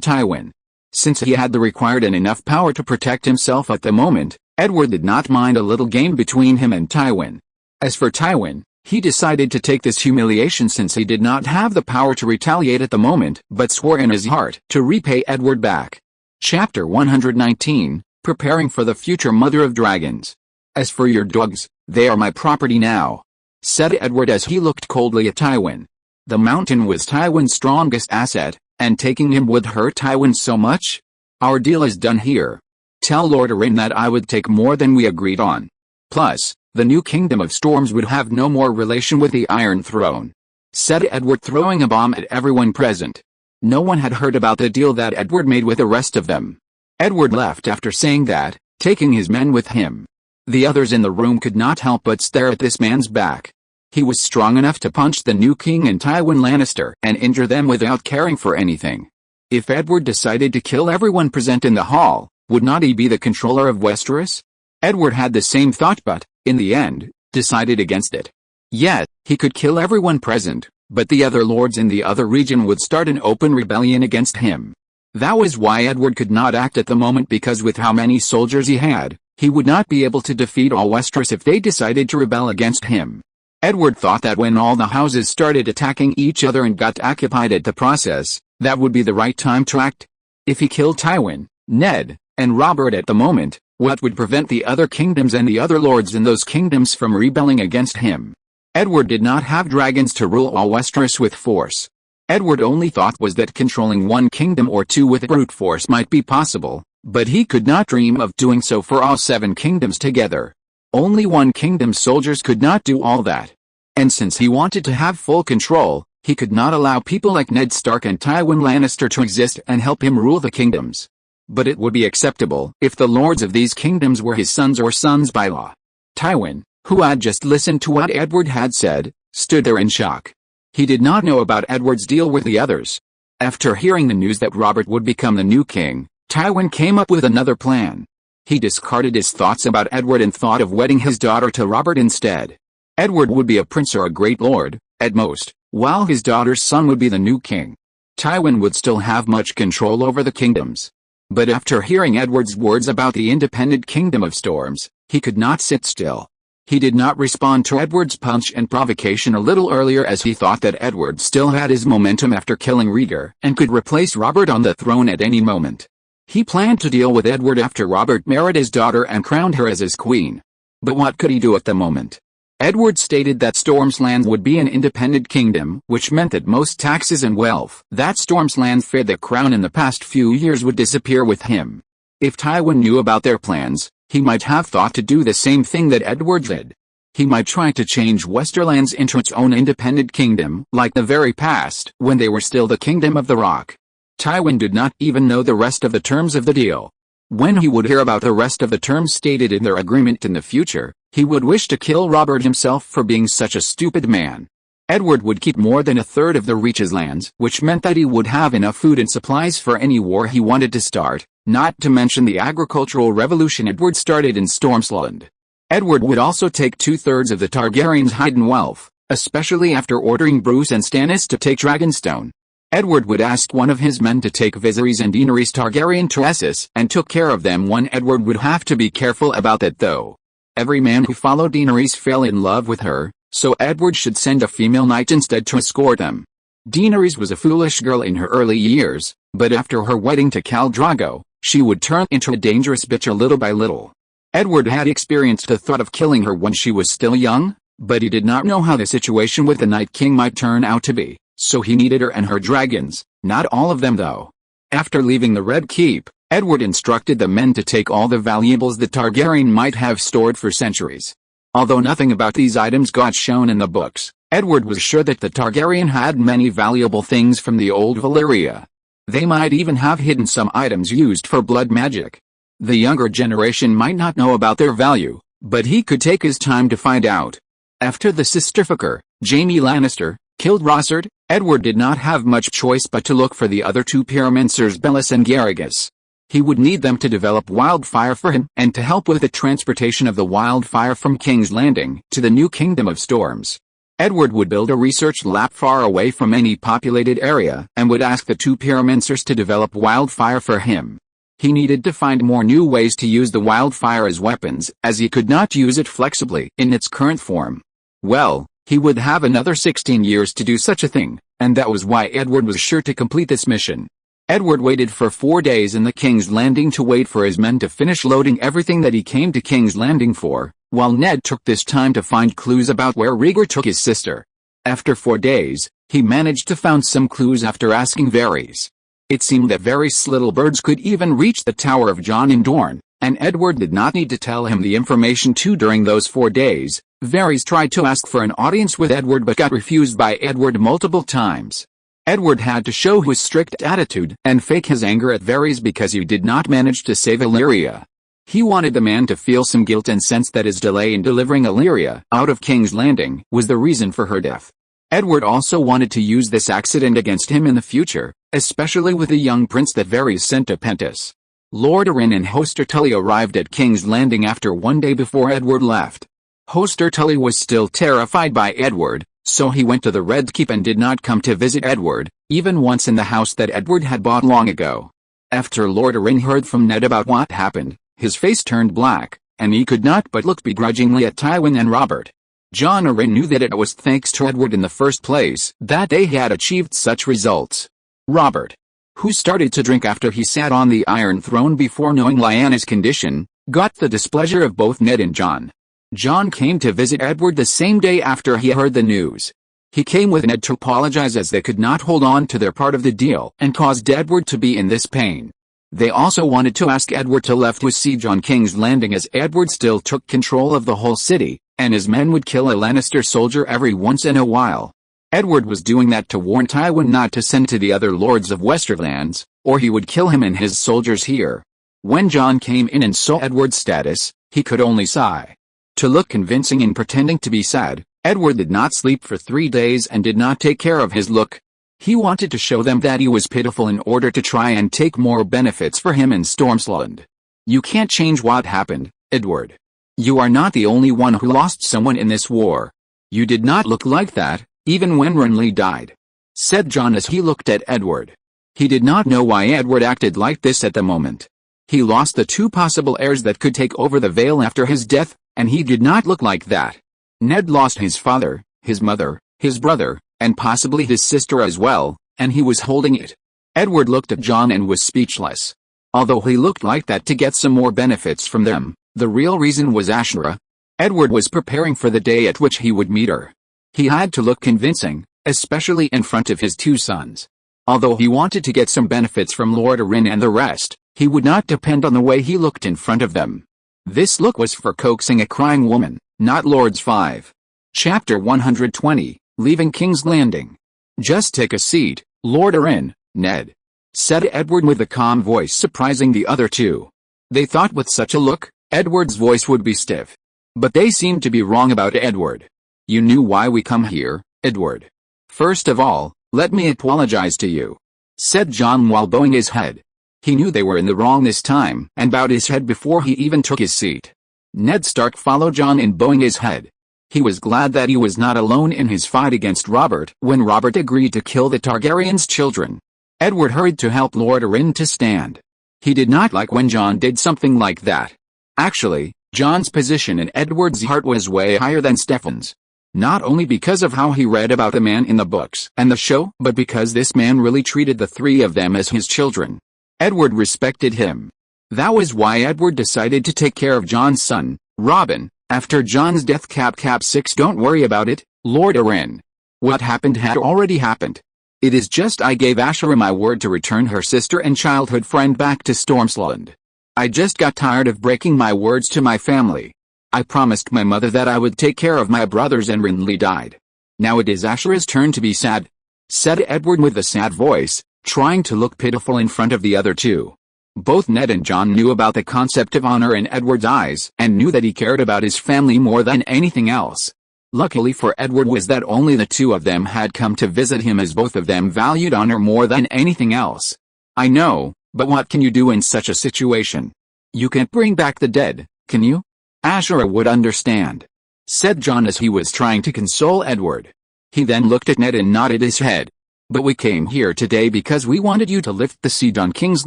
Tywin. Since he had the required and enough power to protect himself at the moment, Edward did not mind a little game between him and Tywin. As for Tywin, he decided to take this humiliation since he did not have the power to retaliate at the moment, but swore in his heart to repay Edward back. Chapter 119, Preparing for the Future Mother of Dragons. As for your dogs, they are my property now, said Edward as he looked coldly at Tywin. The mountain was Tywin's strongest asset, and taking him would hurt Tywin so much. Our deal is done here. Tell Lord Arryn that I would take more than we agreed on. Plus, the new Kingdom of Storms would have no more relation with the Iron Throne, said Edward, throwing a bomb at everyone present. No one had heard about the deal that Edward made with the rest of them. Edward left after saying that, taking his men with him. The others in the room could not help but stare at this man's back. He was strong enough to punch the new king and Tywin Lannister and injure them without caring for anything. If Edward decided to kill everyone present in the hall, would not he be the controller of Westeros? Edward had the same thought but, in the end, decided against it. Yet, he could kill everyone present, but the other lords in the other region would start an open rebellion against him. That was why Edward could not act at the moment, because with how many soldiers he had, he would not be able to defeat all Westeros if they decided to rebel against him. Edward thought that when all the houses started attacking each other and got occupied at the process, that would be the right time to act. If he killed Tywin, Ned, and Robert at the moment, what would prevent the other kingdoms and the other lords in those kingdoms from rebelling against him? Edward did not have dragons to rule all Westeros with force. Edward only thought was that controlling one kingdom or two with brute force might be possible, but he could not dream of doing so for all 7 kingdoms together. Only one kingdom's soldiers could not do all that. And since he wanted to have full control, he could not allow people like Ned Stark and Tywin Lannister to exist and help him rule the kingdoms. But it would be acceptable if the lords of these kingdoms were his sons or sons by law. Tywin, who had just listened to what Edward had said, stood there in shock. He did not know about Edward's deal with the others. After hearing the news that Robert would become the new king, Tywin came up with another plan. He discarded his thoughts about Edward and thought of wedding his daughter to Robert instead. Edward would be a prince or a great lord, at most, while his daughter's son would be the new king. Tywin would still have much control over the kingdoms. But after hearing Edward's words about the independent Kingdom of Storms, he could not sit still. He did not respond to Edward's punch and provocation a little earlier, as he thought that Edward still had his momentum after killing Rhaegar and could replace Robert on the throne at any moment. He planned to deal with Edward after Robert married his daughter and crowned her as his queen. But what could he do at the moment? Edward stated that Stormsland would be an independent kingdom, which meant that most taxes and wealth that Stormsland fed the crown in the past few years would disappear with him. If Tywin knew about their plans, he might have thought to do the same thing that Edward did. He might try to change Westerlands into its own independent kingdom, like the very past, when they were still the Kingdom of the Rock. Tywin did not even know the rest of the terms of the deal. When he would hear about the rest of the terms stated in their agreement in the future, he would wish to kill Robert himself for being such a stupid man. Edward would keep more than a third of the Reach's lands, which meant that he would have enough food and supplies for any war he wanted to start, not to mention the agricultural revolution Edward started in Stormsland. Edward would also take 2/3 of the Targaryens' hidden wealth, especially after ordering Bruce and Stannis to take Dragonstone. Edward would ask one of his men to take Viserys and Daenerys Targaryen to Essos and took care of them. Edward would have to be careful about that though. Every man who followed Daenerys fell in love with her, so Edward should send a female knight instead to escort them. Daenerys was a foolish girl in her early years, but after her wedding to Khal Drogo, she would turn into a dangerous bitch a little by little. Edward had experienced the thought of killing her when she was still young, but he did not know how the situation with the Night King might turn out to be, so he needed her and her dragons, not all of them though. After leaving the Red Keep, Edward instructed the men to take all the valuables the Targaryen might have stored for centuries. Although nothing about these items got shown in the books, Edward was sure that the Targaryen had many valuable things from the old Valyria. They might even have hidden some items used for blood magic. The younger generation might not know about their value, but he could take his time to find out. After the sisterfucker, Jaime Lannister, killed Rossard, Edward did not have much choice but to look for the other two pyromancers Bellis and Garrigus. He would need them to develop wildfire for him and to help with the transportation of the wildfire from King's Landing to the new Kingdom of Storms. Edward would build a research lab far away from any populated area and would ask the two pyromancers to develop wildfire for him. He needed to find more new ways to use the wildfire as weapons, as he could not use it flexibly in its current form. Well, he would have another 16 years to do such a thing, and that was why Edward was sure to complete this mission. Edward waited for 4 days in the King's Landing to wait for his men to finish loading everything that he came to King's Landing for, while Ned took this time to find clues about where Rhaegar took his sister. After 4 days, he managed to find some clues after asking Varys. It seemed that Varys' little birds could even reach the Tower of Jon in Dorne, and Edward did not need to tell him the information too. During those 4 days, Varys tried to ask for an audience with Edward but got refused by Edward multiple times. Edward had to show his strict attitude and fake his anger at Varys because he did not manage to save Illyria. He wanted the man to feel some guilt and sense that his delay in delivering Illyria out of King's Landing was the reason for her death. Edward also wanted to use this accident against him in the future, especially with the young prince that Varys sent to Pentos. Lord Arryn and Hoster Tully arrived at King's Landing after 1 day before Edward left. Hoster Tully was still terrified by Edward, so he went to the Red Keep and did not come to visit Edward, even once in the house that Edward had bought long ago. After Lord Arryn heard from Ned about what happened, his face turned black, and he could not but look begrudgingly at Tywin and Robert. Jon Arryn knew that it was thanks to Edward in the first place that they had achieved such results. Robert, who started to drink after he sat on the Iron Throne before knowing Lyanna's condition, got the displeasure of both Ned and Jon. Jon came to visit Edward the same day after he heard the news. He came with Ned to apologize as they could not hold on to their part of the deal and caused Edward to be in this pain. They also wanted to ask Edward to lift his siege on King's Landing as Edward still took control of the whole city, and his men would kill a Lannister soldier every once in a while. Edward was doing that to warn Tywin not to send to the other lords of Westerlands, or he would kill him and his soldiers here. When Jon came in and saw Edward's status, he could only sigh. To look convincing and pretending to be sad, Edward did not sleep for 3 days and did not take care of his look. He wanted to show them that he was pitiful in order to try and take more benefits for him in Stormsland. You can't change what happened, Edward. You are not the only one who lost someone in this war. You did not look like that, even when Renly died, said Jon as he looked at Edward. He did not know why Edward acted like this at the moment. He lost the 2 possible heirs that could take over the Vale after his death, and he did not look like that. Ned lost his father, his mother, his brother, and possibly his sister as well, and he was holding it. Edward looked at Jon and was speechless. Although he looked like that to get some more benefits from them, the real reason was Ashura. Edward was preparing for the day at which he would meet her. He had to look convincing, especially in front of his 2 sons. Although he wanted to get some benefits from Lord Arryn and the rest, he would not depend on the way he looked in front of them. This look was for coaxing a crying woman, not Lords 5. Chapter 120, Leaving King's Landing. Just take a seat, Lord Arryn, Ned, said Edward with a calm voice, surprising the other 2. They thought with such a look, Edward's voice would be stiff. But they seemed to be wrong about Edward. You knew why we come here, Edward. First of all, let me apologize to you, said Jon while bowing his head. He knew they were in the wrong this time and bowed his head before he even took his seat. Ned Stark followed Jon in bowing his head. He was glad that he was not alone in his fight against Robert when Robert agreed to kill the Targaryen's children. Edward hurried to help Lord Arryn to stand. He did not like when Jon did something like that. Actually, Jon's position in Edward's heart was way higher than Stefan's. Not only because of how he read about the man in the books and the show, but because this man really treated the 3 of them as his children. Edward respected him. That was why Edward decided to take care of Jon's son, Robin, after Jon's death. Cap 6. Don't worry about it, Lord Arryn. What happened had already happened. It is just I gave Ashera my word to return her sister and childhood friend back to Stormsland. I just got tired of breaking my words to my family. I promised my mother that I would take care of my brothers and Renly died. Now it is Ashera's turn to be sad," said Edward with a sad voice, trying to look pitiful in front of the other two. Both Ned and Jon knew about the concept of honor in Edward's eyes and knew that he cared about his family more than anything else. Luckily for Edward was that only the two of them had come to visit him, as both of them valued honor more than anything else. "I know, but what can you do in such a situation? You can't bring back the dead, can you?" "Ashera would understand," said Jon as he was trying to console Edward. He then looked at Ned and nodded his head. "But we came here today because we wanted you to lift the siege on King's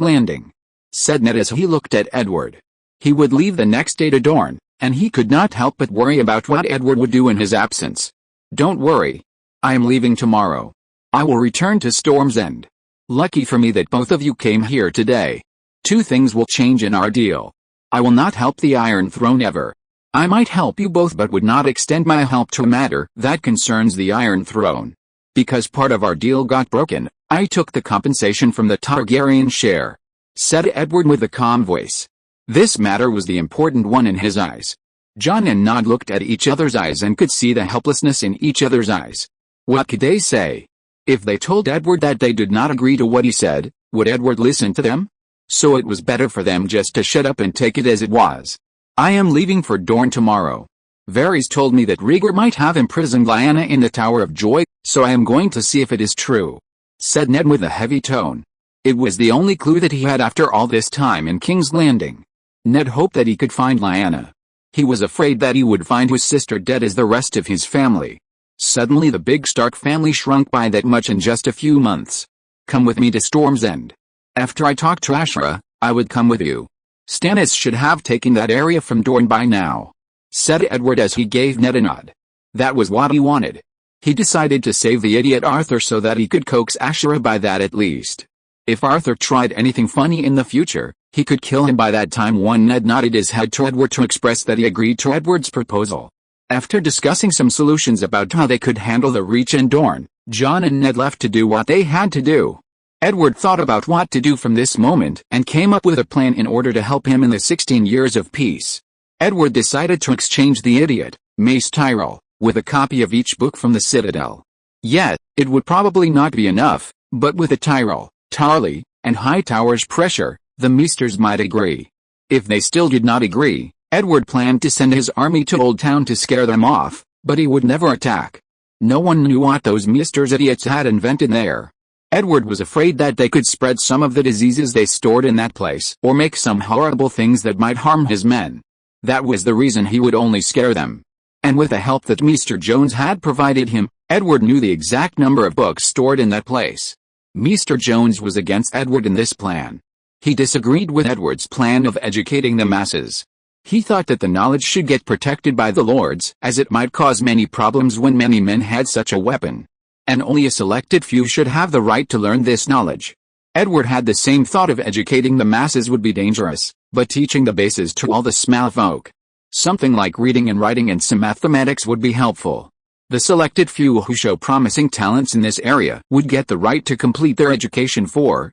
Landing," said Ned as he looked at Edward. He would leave the next day to Dorne, and he could not help but worry about what Edward would do in his absence. "Don't worry. I am leaving tomorrow. I will return to Storm's End. Lucky for me that both of you came here today. Two things will change in our deal. I will not help the Iron Throne ever. I might help you both but would not extend my help to a matter that concerns the Iron Throne. Because part of our deal got broken, I took the compensation from the Targaryen share," said Edward with a calm voice. This matter was the important one in his eyes. Jon and Nod looked at each other's eyes and could see the helplessness in each other's eyes. What could they say? If they told Edward that they did not agree to what he said, would Edward listen to them? So it was better for them just to shut up and take it as it was. "I am leaving for Dorne tomorrow. Varys told me that Rhaegar might have imprisoned Lyanna in the Tower of Joy, so I am going to see if it is true," said Ned with a heavy tone. It was the only clue that he had after all this time in King's Landing. Ned hoped that he could find Lyanna. He was afraid that he would find his sister dead as the rest of his family. Suddenly the big Stark family shrunk by that much in just a few months. "Come with me to Storm's End. After I talk to Ashera, I would come with you. Stannis should have taken that area from Dorne by now," said Edward as he gave Ned a nod. That was what he wanted. He decided to save the idiot Arthur so that he could coax Ashera by that at least. If Arthur tried anything funny in the future, he could kill him by that time. Ned nodded his head to Edward to express that he agreed to Edward's proposal. After discussing some solutions about how they could handle the Reach and Dorne, Jon and Ned left to do what they had to do. Edward thought about what to do from this moment and came up with a plan in order to help him in the 16 years of peace. Edward decided to exchange the idiot, Mace Tyrell, with a copy of each book from the Citadel. Yet, it would probably not be enough, but with a Tyrell, Tarly, and Hightower's pressure, the Maesters might agree. If they still did not agree, Edward planned to send his army to Old Town to scare them off, but he would never attack. No one knew what those Maesters idiots had invented there. Edward was afraid that they could spread some of the diseases they stored in that place or make some horrible things that might harm his men. That was the reason he would only scare them. And with the help that Maester Jones had provided him, Edward knew the exact number of books stored in that place. Maester Jones was against Edward in this plan. He disagreed with Edward's plan of educating the masses. He thought that the knowledge should get protected by the lords, as it might cause many problems when many men had such a weapon. And only a selected few should have the right to learn this knowledge. Edward had the same thought of educating the masses would be dangerous, but teaching the bases to all the small folk. Something like reading and writing and some mathematics would be helpful. The selected few who show promising talents in this area would get the right to complete their education.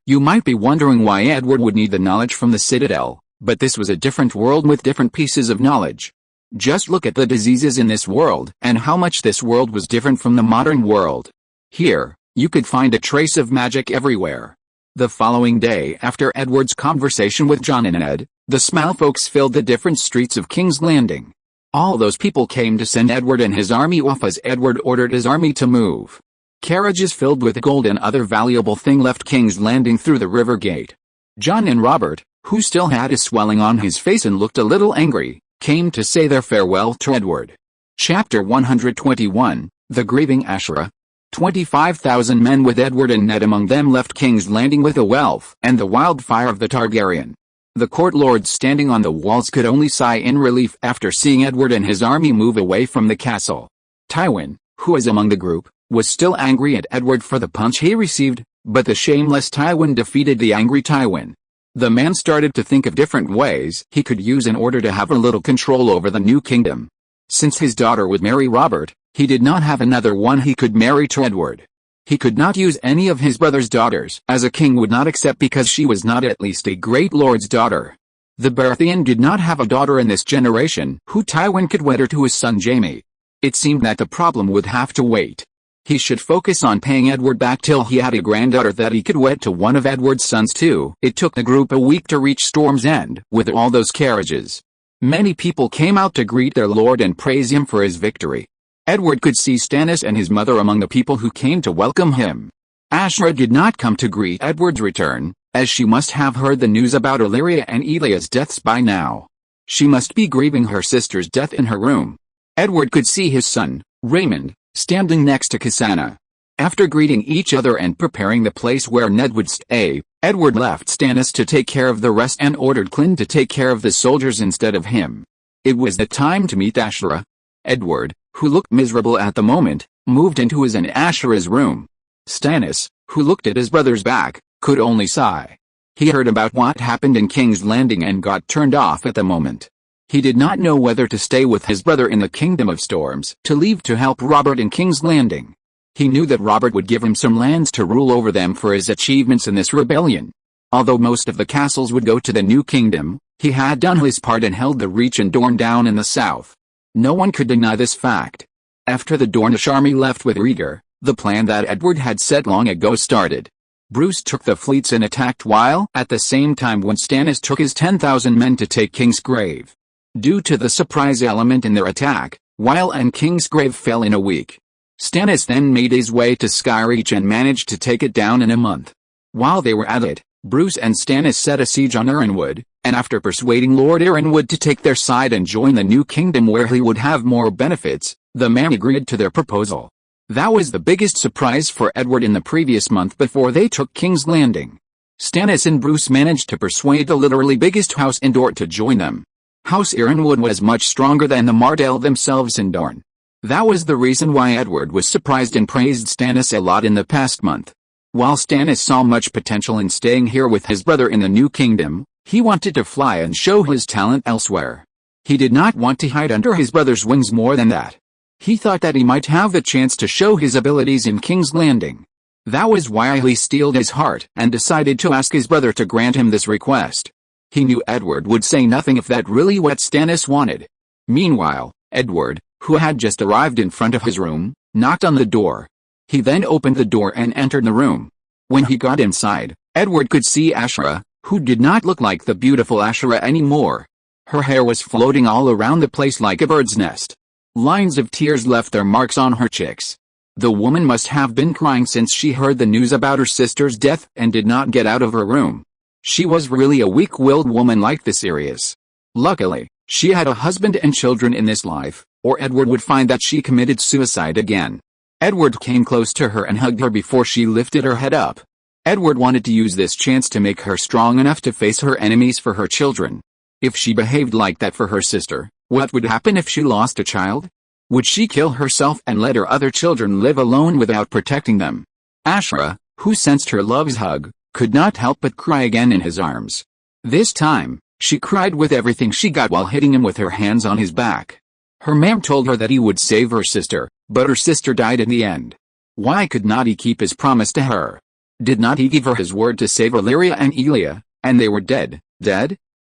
You might be wondering why Edward would need the knowledge from the Citadel, but this was a different world with different pieces of knowledge. Just look at the diseases in this world and how much this world was different from the modern world. Here, you could find a trace of magic everywhere. The following day after Edward's conversation with Jon and Ned, the small folks filled the different streets of King's Landing. All those people came to send Edward and his army off as Edward ordered his army to move. Carriages filled with gold and other valuable things left King's Landing through the river gate. Jon and Robert, who still had a swelling on his face and looked a little angry, came to say their farewell to Edward. Chapter 121, The Grieving Ashera. 25,000 men with Edward and Ned among them left King's Landing with the wealth and the wildfire of the Targaryen. The court lords standing on the walls could only sigh in relief after seeing Edward and his army move away from the castle. Tywin, who was among the group, was still angry at Edward for the punch he received, but the shameless Tywin defeated the angry Tywin. The man started to think of different ways he could use in order to have a little control over the new kingdom. Since his daughter would marry Robert, he did not have another one he could marry to Edward. He could not use any of his brother's daughters, as a king would not accept, because she was not at least a great lord's daughter. The Baratheon did not have a daughter in this generation who Tywin could wed her to his son Jaime. It seemed that the problem would have to wait. He should focus on paying Edward back till he had a granddaughter that he could wed to one of Edward's sons too. It took the group a week to reach Storm's End with all those carriages. Many people came out to greet their lord and praise him for his victory. Edward could see Stannis and his mother among the people who came to welcome him. Ashra did not come to greet Edward's return, as she must have heard the news about Illyria and Elia's deaths by now. She must be grieving her sister's death in her room. Edward could see his son, Raymond, standing next to Cassandra. After greeting each other and preparing the place where Ned would stay, Edward left Stannis to take care of the rest and ordered Clyn to take care of the soldiers instead of him. It was the time to meet Ashra. Edward, who looked miserable at the moment, moved into his and Ashra's room. Stannis, who looked at his brother's back, could only sigh. He heard about what happened in King's Landing and got turned off at the moment. He did not know whether to stay with his brother in the Kingdom of Storms, to leave to help Robert in King's Landing. He knew that Robert would give him some lands to rule over them for his achievements in this rebellion. Although most of the castles would go to the new kingdom, he had done his part and held the Reach and Dorne down in the south. No one could deny this fact. After the Dornish army left with Rhaegar, the plan that Edward had set long ago started. Bruce took the fleets and attacked while at the same time when Stannis took his 10,000 men to take Kingsgrave. Due to the surprise element in their attack, Weil and Kingsgrave fell in a week. Stannis then made his way to Skyreach and managed to take it down in a month. While they were at it, Bruce and Stannis set a siege on Ironwood, and after persuading Lord Ironwood to take their side and join the new kingdom where he would have more benefits, the man agreed to their proposal. That was the biggest surprise for Edward in the previous month before they took King's Landing. Stannis and Bruce managed to persuade the literally biggest house in Dorne to join them. House Ironwood was much stronger than the Martell themselves in Dorne. That was the reason why Edward was surprised and praised Stannis a lot in the past month. While Stannis saw much potential in staying here with his brother in the new kingdom, he wanted to fly and show his talent elsewhere. He did not want to hide under his brother's wings more than that. He thought that he might have the chance to show his abilities in King's Landing. That was why he steeled his heart and decided to ask his brother to grant him this request. He knew Edward would say nothing if that really what Stannis wanted. Meanwhile, Edward, who had just arrived in front of his room, knocked on the door. He then opened the door and entered the room. When he got inside, Edward could see Ashra, who did not look like the beautiful Ashra anymore. Her hair was floating all around the place like a bird's nest. Lines of tears left their marks on her cheeks. The woman must have been crying since she heard the news about her sister's death and did not get out of her room. She was really a weak-willed woman like this Sirius. Luckily, she had a husband and children in this life, or Edward would find that she committed suicide again. Edward came close to her and hugged her before she lifted her head up. Edward wanted to use this chance to make her strong enough to face her enemies for her children. If she behaved like that for her sister, what would happen if she lost a child? Would she kill herself and let her other children live alone without protecting them? Ashra, who sensed her love's hug, could not help but cry again in his arms. This time, she cried with everything she got while hitting him with her hands on his back. Her ma'am told her that he would save her sister, but her sister died in the end. Why could not he keep his promise to her? Did not he give her his word to save Illyria and Elia, and they were dead?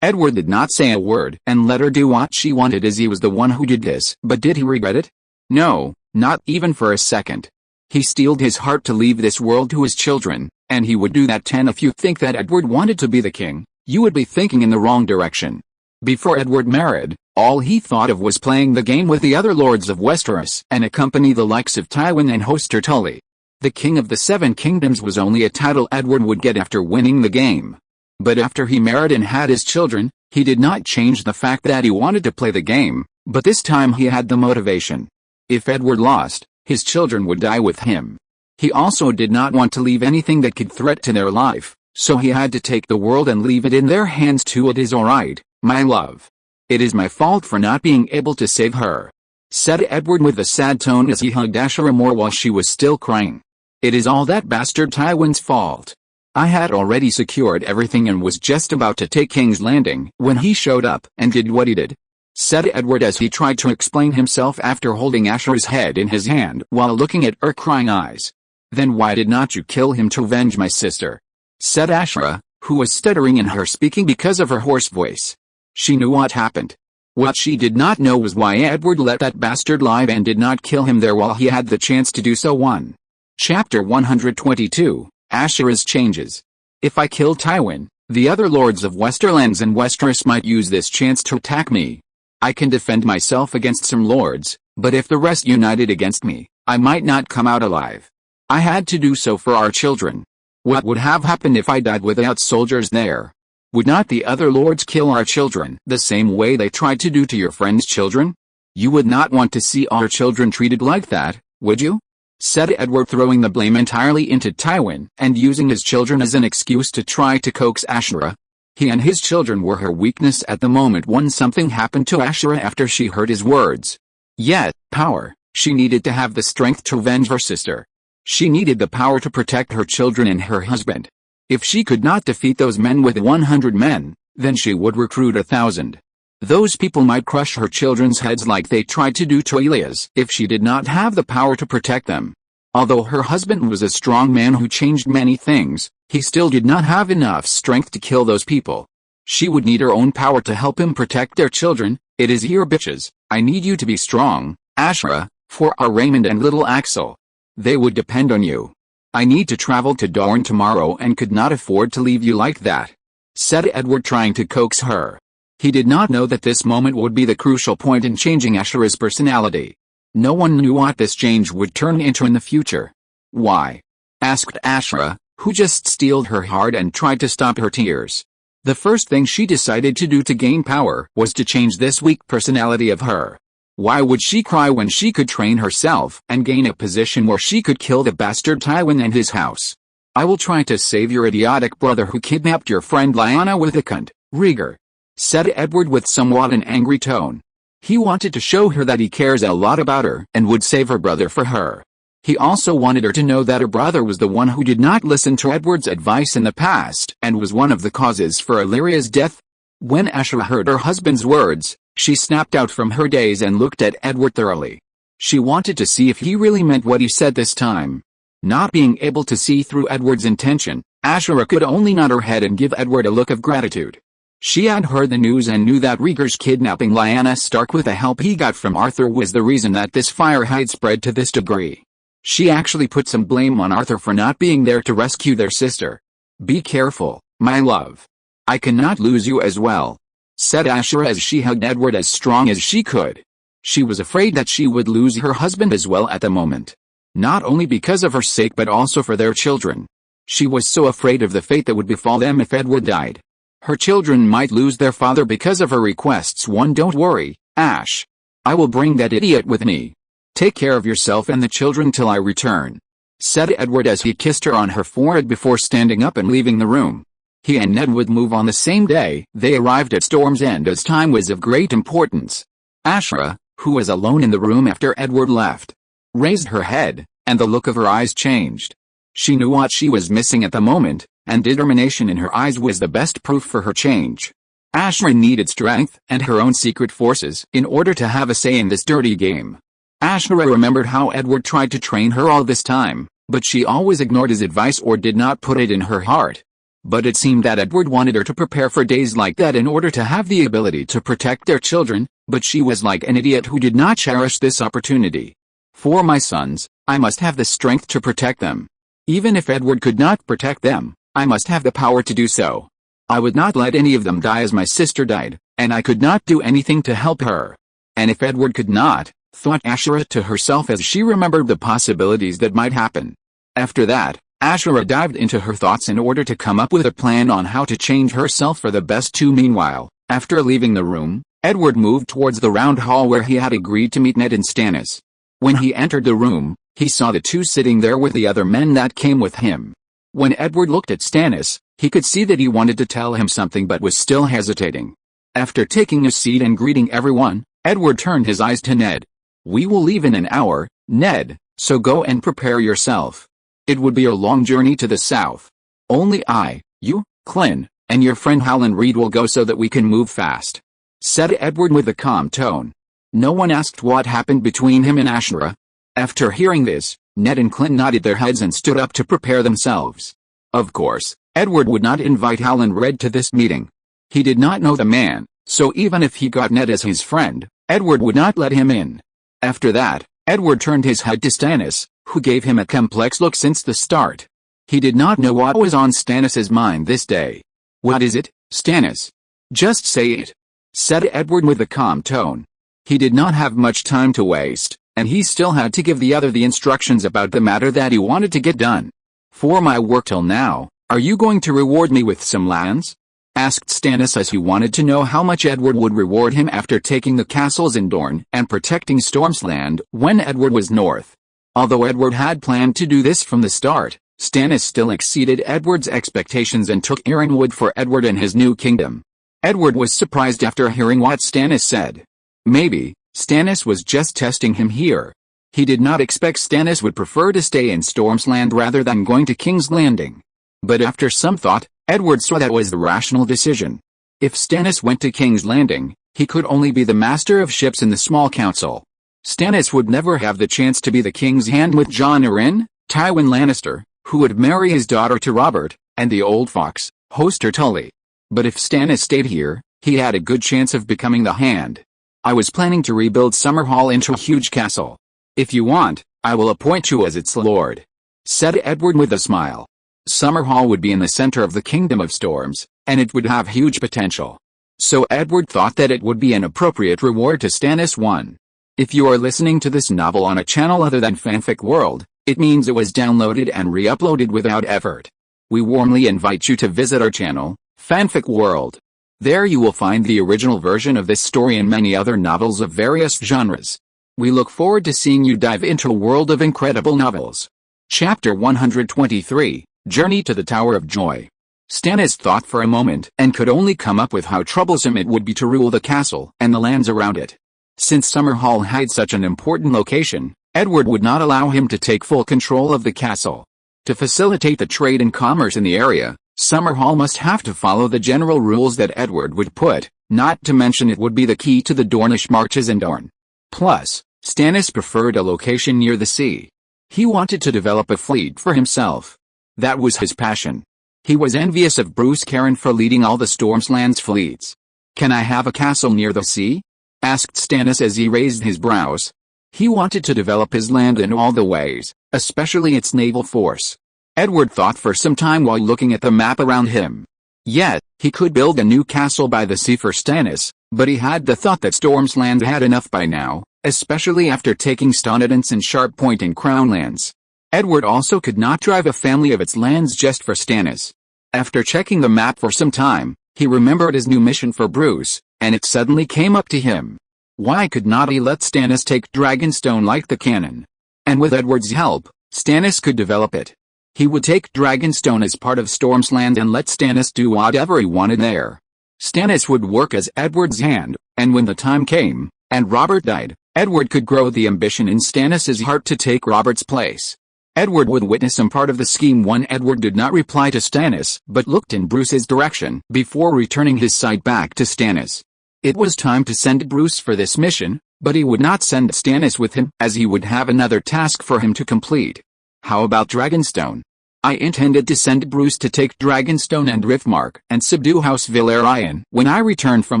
Edward did not say a word and let her do what she wanted as he was the one who did this. But did he regret it? No, not even for a second. He steeled his heart to leave this world to his children, and he would do that 10. If you think that Edward wanted to be the king, you would be thinking in the wrong direction. Before Edward married, all he thought of was playing the game with the other lords of Westeros and accompany the likes of Tywin and Hoster Tully. The King of the Seven Kingdoms was only a title Edward would get after winning the game. But after he married and had his children, he did not change the fact that he wanted to play the game, but this time he had the motivation. If Edward lost, his children would die with him. He also did not want to leave anything that could threaten their life, so he had to take the world and leave it in their hands too. It is alright, my love. It is my fault for not being able to save her, said Edward with a sad tone as he hugged Ashra more while she was still crying. It is all that bastard Tywin's fault. I had already secured everything and was just about to take King's Landing when he showed up and did what he did, said Edward as he tried to explain himself after holding Ashra's head in his hand while looking at her crying eyes. Then why did not you kill him to avenge my sister? Said Ashra, who was stuttering in her speaking because of her hoarse voice. She knew what happened. What she did not know was why Edward let that bastard live and did not kill him there while he had the chance to do so. 1. Chapter 122, Ashra's Changes. If I kill Tywin, the other lords of Westerlands and Westeros might use this chance to attack me. I can defend myself against some lords, but if the rest united against me, I might not come out alive. I had to do so for our children. What would have happened if I died without soldiers there? Would not the other lords kill our children the same way they tried to do to your friend's children? You would not want to see our children treated like that, would you? Said Edward, throwing the blame entirely into Tywin and using his children as an excuse to try to coax Ashra. He and his children were her weakness at the moment when something happened to Ashra after she heard his words. Yet, power, she needed to have the strength to avenge her sister. She needed the power to protect her children and her husband. If she could not defeat those men with 100 men, then she would recruit 1,000. Those people might crush her children's heads like they tried to do to Elias if she did not have the power to protect them. Although her husband was a strong man who changed many things, he still did not have enough strength to kill those people. She would need her own power to help him protect their children. It is here, bitches. I need you to be strong, Ashra, for our Raymond and little Axel. They would depend on you. I need to travel to Dorne tomorrow and could not afford to leave you like that, said Edward, trying to coax her. He did not know that this moment would be the crucial point in changing Ashra's personality. No one knew what this change would turn into in the future. Why? Asked Ashra, who just steeled her heart and tried to stop her tears. The first thing she decided to do to gain power was to change this weak personality of her. Why would she cry when she could train herself and gain a position where she could kill the bastard Tywin and his house? I will try to save your idiotic brother who kidnapped your friend Lyanna with a cunt, Rhaegar, said Edward with somewhat an angry tone. He wanted to show her that he cares a lot about her and would save her brother for her. He also wanted her to know that her brother was the one who did not listen to Edward's advice in the past and was one of the causes for Illyria's death. When Ashra heard her husband's words, she snapped out from her daze and looked at Edward thoroughly. She wanted to see if he really meant what he said this time. Not being able to see through Edward's intention, Ashra could only nod her head and give Edward a look of gratitude. She had heard the news and knew that Rhaegar's kidnapping Lyanna Stark with the help he got from Arthur was the reason that this fire had spread to this degree. She actually put some blame on Arthur for not being there to rescue their sister. Be careful, my love. I cannot lose you as well, said Ashra as she hugged Edward as strong as she could. She was afraid that she would lose her husband as well at the moment. Not only because of her sake but also for their children. She was so afraid of the fate that would befall them if Edward died. Her children might lose their father because of her requests. Don't worry, Ash. I will bring that idiot with me. Take care of yourself and the children till I return, said Edward as he kissed her on her forehead before standing up and leaving the room. He and Ned would move on the same day. They arrived at Storm's End as time was of great importance. Ashra, who was alone in the room after Edward left, raised her head, and the look of her eyes changed. She knew what she was missing at the moment, and determination in her eyes was the best proof for her change. Ashra needed strength and her own secret forces in order to have a say in this dirty game. Ashra remembered how Edward tried to train her all this time, but she always ignored his advice or did not put it in her heart. But it seemed that Edward wanted her to prepare for days like that in order to have the ability to protect their children, but she was like an idiot who did not cherish this opportunity. For my sons, I must have the strength to protect them. Even if Edward could not protect them, I must have the power to do so. I would not let any of them die as my sister died, and I could not do anything to help her. And if Edward could not, thought Ashra to herself as she remembered the possibilities that might happen. After that, Ashra dived into her thoughts in order to come up with a plan on how to change herself for the best too. Meanwhile, after leaving the room, Edward moved towards the round hall where he had agreed to meet Ned and Stannis. When he entered the room, he saw the two sitting there with the other men that came with him. When Edward looked at Stannis, he could see that he wanted to tell him something but was still hesitating. After taking a seat and greeting everyone, Edward turned his eyes to Ned. We will leave in an hour, Ned, so go and prepare yourself. It would be a long journey to the south. Only I, you, Clyn, and your friend Howland Reed will go so that we can move fast, said Edward with a calm tone. No one asked what happened between him and Ashra. After hearing this, Ned and Clint nodded their heads and stood up to prepare themselves. Of course, Edward would not invite Howland Red to this meeting. He did not know the man, so even if he got Ned as his friend, Edward would not let him in. After that, Edward turned his head to Stannis, who gave him a complex look since the start. He did not know what was on Stannis's mind this day. "What is it, Stannis? Just say it," said Edward with a calm tone. He did not have much time to waste, and he still had to give the other the instructions about the matter that he wanted to get done. "For my work till now, are you going to reward me with some lands?" asked Stannis, as he wanted to know how much Edward would reward him after taking the castles in Dorne and protecting Storm's Land when Edward was north. Although Edward had planned to do this from the start, Stannis still exceeded Edward's expectations and took Ironwood for Edward and his new kingdom. Edward was surprised after hearing what Stannis said. Maybe Stannis was just testing him here. He did not expect Stannis would prefer to stay in Storm's Land rather than going to King's Landing. But after some thought, Edward saw that was the rational decision. If Stannis went to King's Landing, he could only be the master of ships in the small council. Stannis would never have the chance to be the king's hand with Jon Arryn, Tywin Lannister, who would marry his daughter to Robert, and the old fox, Hoster Tully. But if Stannis stayed here, he had a good chance of becoming the hand. "I was planning to rebuild Summerhall into a huge castle. If you want, I will appoint you as its lord," said Edward with a smile. Summerhall would be in the center of the Kingdom of Storms, and it would have huge potential. So Edward thought that it would be an appropriate reward to Stannis. 1. If you are listening to this novel on a channel other than Fanfic World, it means it was downloaded and re-uploaded without effort. We warmly invite you to visit our channel, Fanfic World. There you will find the original version of this story and many other novels of various genres. We look forward to seeing you dive into a world of incredible novels. Chapter 123, Journey to the Tower of Joy. Stannis thought for a moment and could only come up with how troublesome it would be to rule the castle and the lands around it. Since Summerhall had such an important location, Edward would not allow him to take full control of the castle. To facilitate the trade and commerce in the area, Summerhall must have to follow the general rules that Edward would put, not to mention it would be the key to the Dornish marches in Dorne. Plus, Stannis preferred a location near the sea. He wanted to develop a fleet for himself. That was his passion. He was envious of Bruce Caron for leading all the Storm's Land's fleets. "Can I have a castle near the sea?" asked Stannis as he raised his brows. He wanted to develop his land in all the ways, especially its naval force. Edward thought for some time while looking at the map around him. Yet, he could build a new castle by the sea for Stannis, but he had the thought that Storm's Land had enough by now, especially after taking Stonedance and Sharp Point and Crown Lands. Edward also could not drive a family of its lands just for Stannis. After checking the map for some time, he remembered his new mission for Bruce, and it suddenly came up to him. Why could not he let Stannis take Dragonstone like the cannon? And with Edward's help, Stannis could develop it. He would take Dragonstone as part of Storm's Land and let Stannis do whatever he wanted there. Stannis would work as Edward's hand, and when the time came, and Robert died, Edward could grow the ambition in Stannis' heart to take Robert's place. Edward would witness some part of the scheme when Edward did not reply to Stannis but looked in Bruce's direction before returning his sight back to Stannis. It was time to send Bruce for this mission, but he would not send Stannis with him as he would have another task for him to complete. "How about Dragonstone? I intended to send Bruce to take Dragonstone and Riftmark and subdue House Valerian when I return from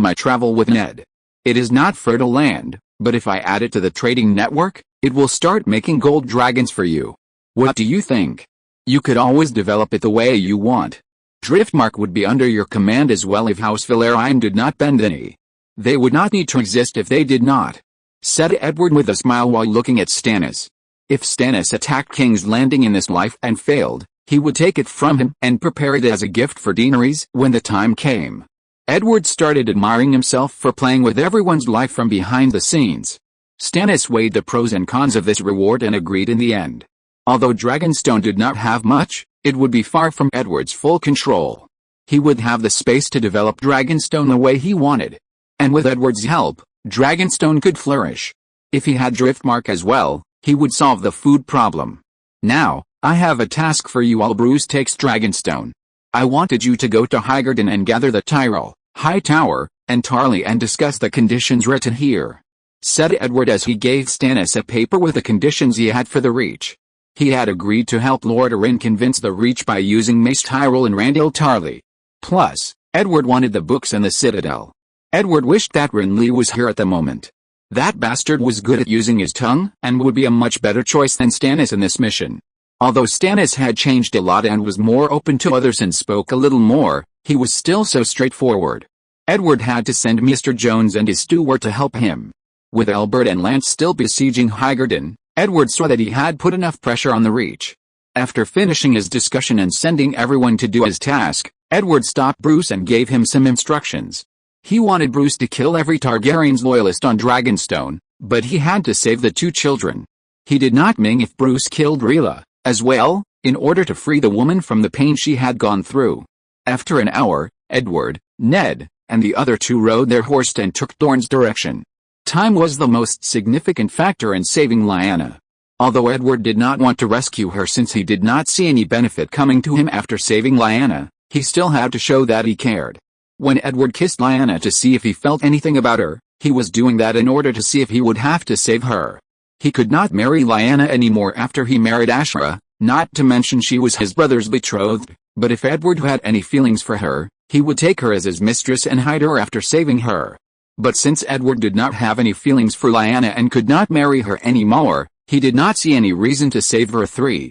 my travel with Ned. It is not fertile land, but if I add it to the trading network, it will start making gold dragons for you. What do you think? You could always develop it the way you want. Driftmark would be under your command as well if House Valerian did not bend any. They would not need to exist if they did not," said Edward with a smile while looking at Stannis. If Stannis attacked King's Landing in this life and failed, he would take it from him and prepare it as a gift for Daenerys when the time came. Edward started admiring himself for playing with everyone's life from behind the scenes. Stannis weighed the pros and cons of this reward and agreed in the end. Although Dragonstone did not have much, it would be far from Edward's full control. He would have the space to develop Dragonstone the way he wanted. And with Edward's help, Dragonstone could flourish. If he had Driftmark as well, he would solve the food problem. "Now, I have a task for you while Bruce takes Dragonstone. I wanted you to go to Highgarden and gather the Tyrell, High Tower, and Tarly and discuss the conditions written here," said Edward as he gave Stannis a paper with the conditions he had for the Reach. He had agreed to help Lord Arryn convince the Reach by using Mace Tyrell and Randall Tarley. Plus, Edward wanted the books and the Citadel. Edward wished that Renly was here at the moment. That bastard was good at using his tongue and would be a much better choice than Stannis in this mission. Although Stannis had changed a lot and was more open to others and spoke a little more, he was still so straightforward. Edward had to send Mr. Jones and his steward to help him. With Elbert and Lance still besieging Highgarden, Edward saw that he had put enough pressure on the Reach. After finishing his discussion and sending everyone to do his task, Edward stopped Bruce and gave him some instructions. He wanted Bruce to kill every Targaryen's loyalist on Dragonstone, but he had to save the 2 children. He did not mind if Bruce killed Rhaella as well, in order to free the woman from the pain she had gone through. After an hour, Edward, Ned, and the other 2 rode their horse and took Dorne's direction. Time was the most significant factor in saving Lyanna. Although Edward did not want to rescue her since he did not see any benefit coming to him after saving Lyanna, he still had to show that he cared. When Edward kissed Lyanna to see if he felt anything about her, he was doing that in order to see if he would have to save her. He could not marry Lyanna anymore after he married Ashera, not to mention she was his brother's betrothed, but if Edward had any feelings for her, he would take her as his mistress and hide her after saving her. But since Edward did not have any feelings for Lyanna and could not marry her anymore, he did not see any reason to save her.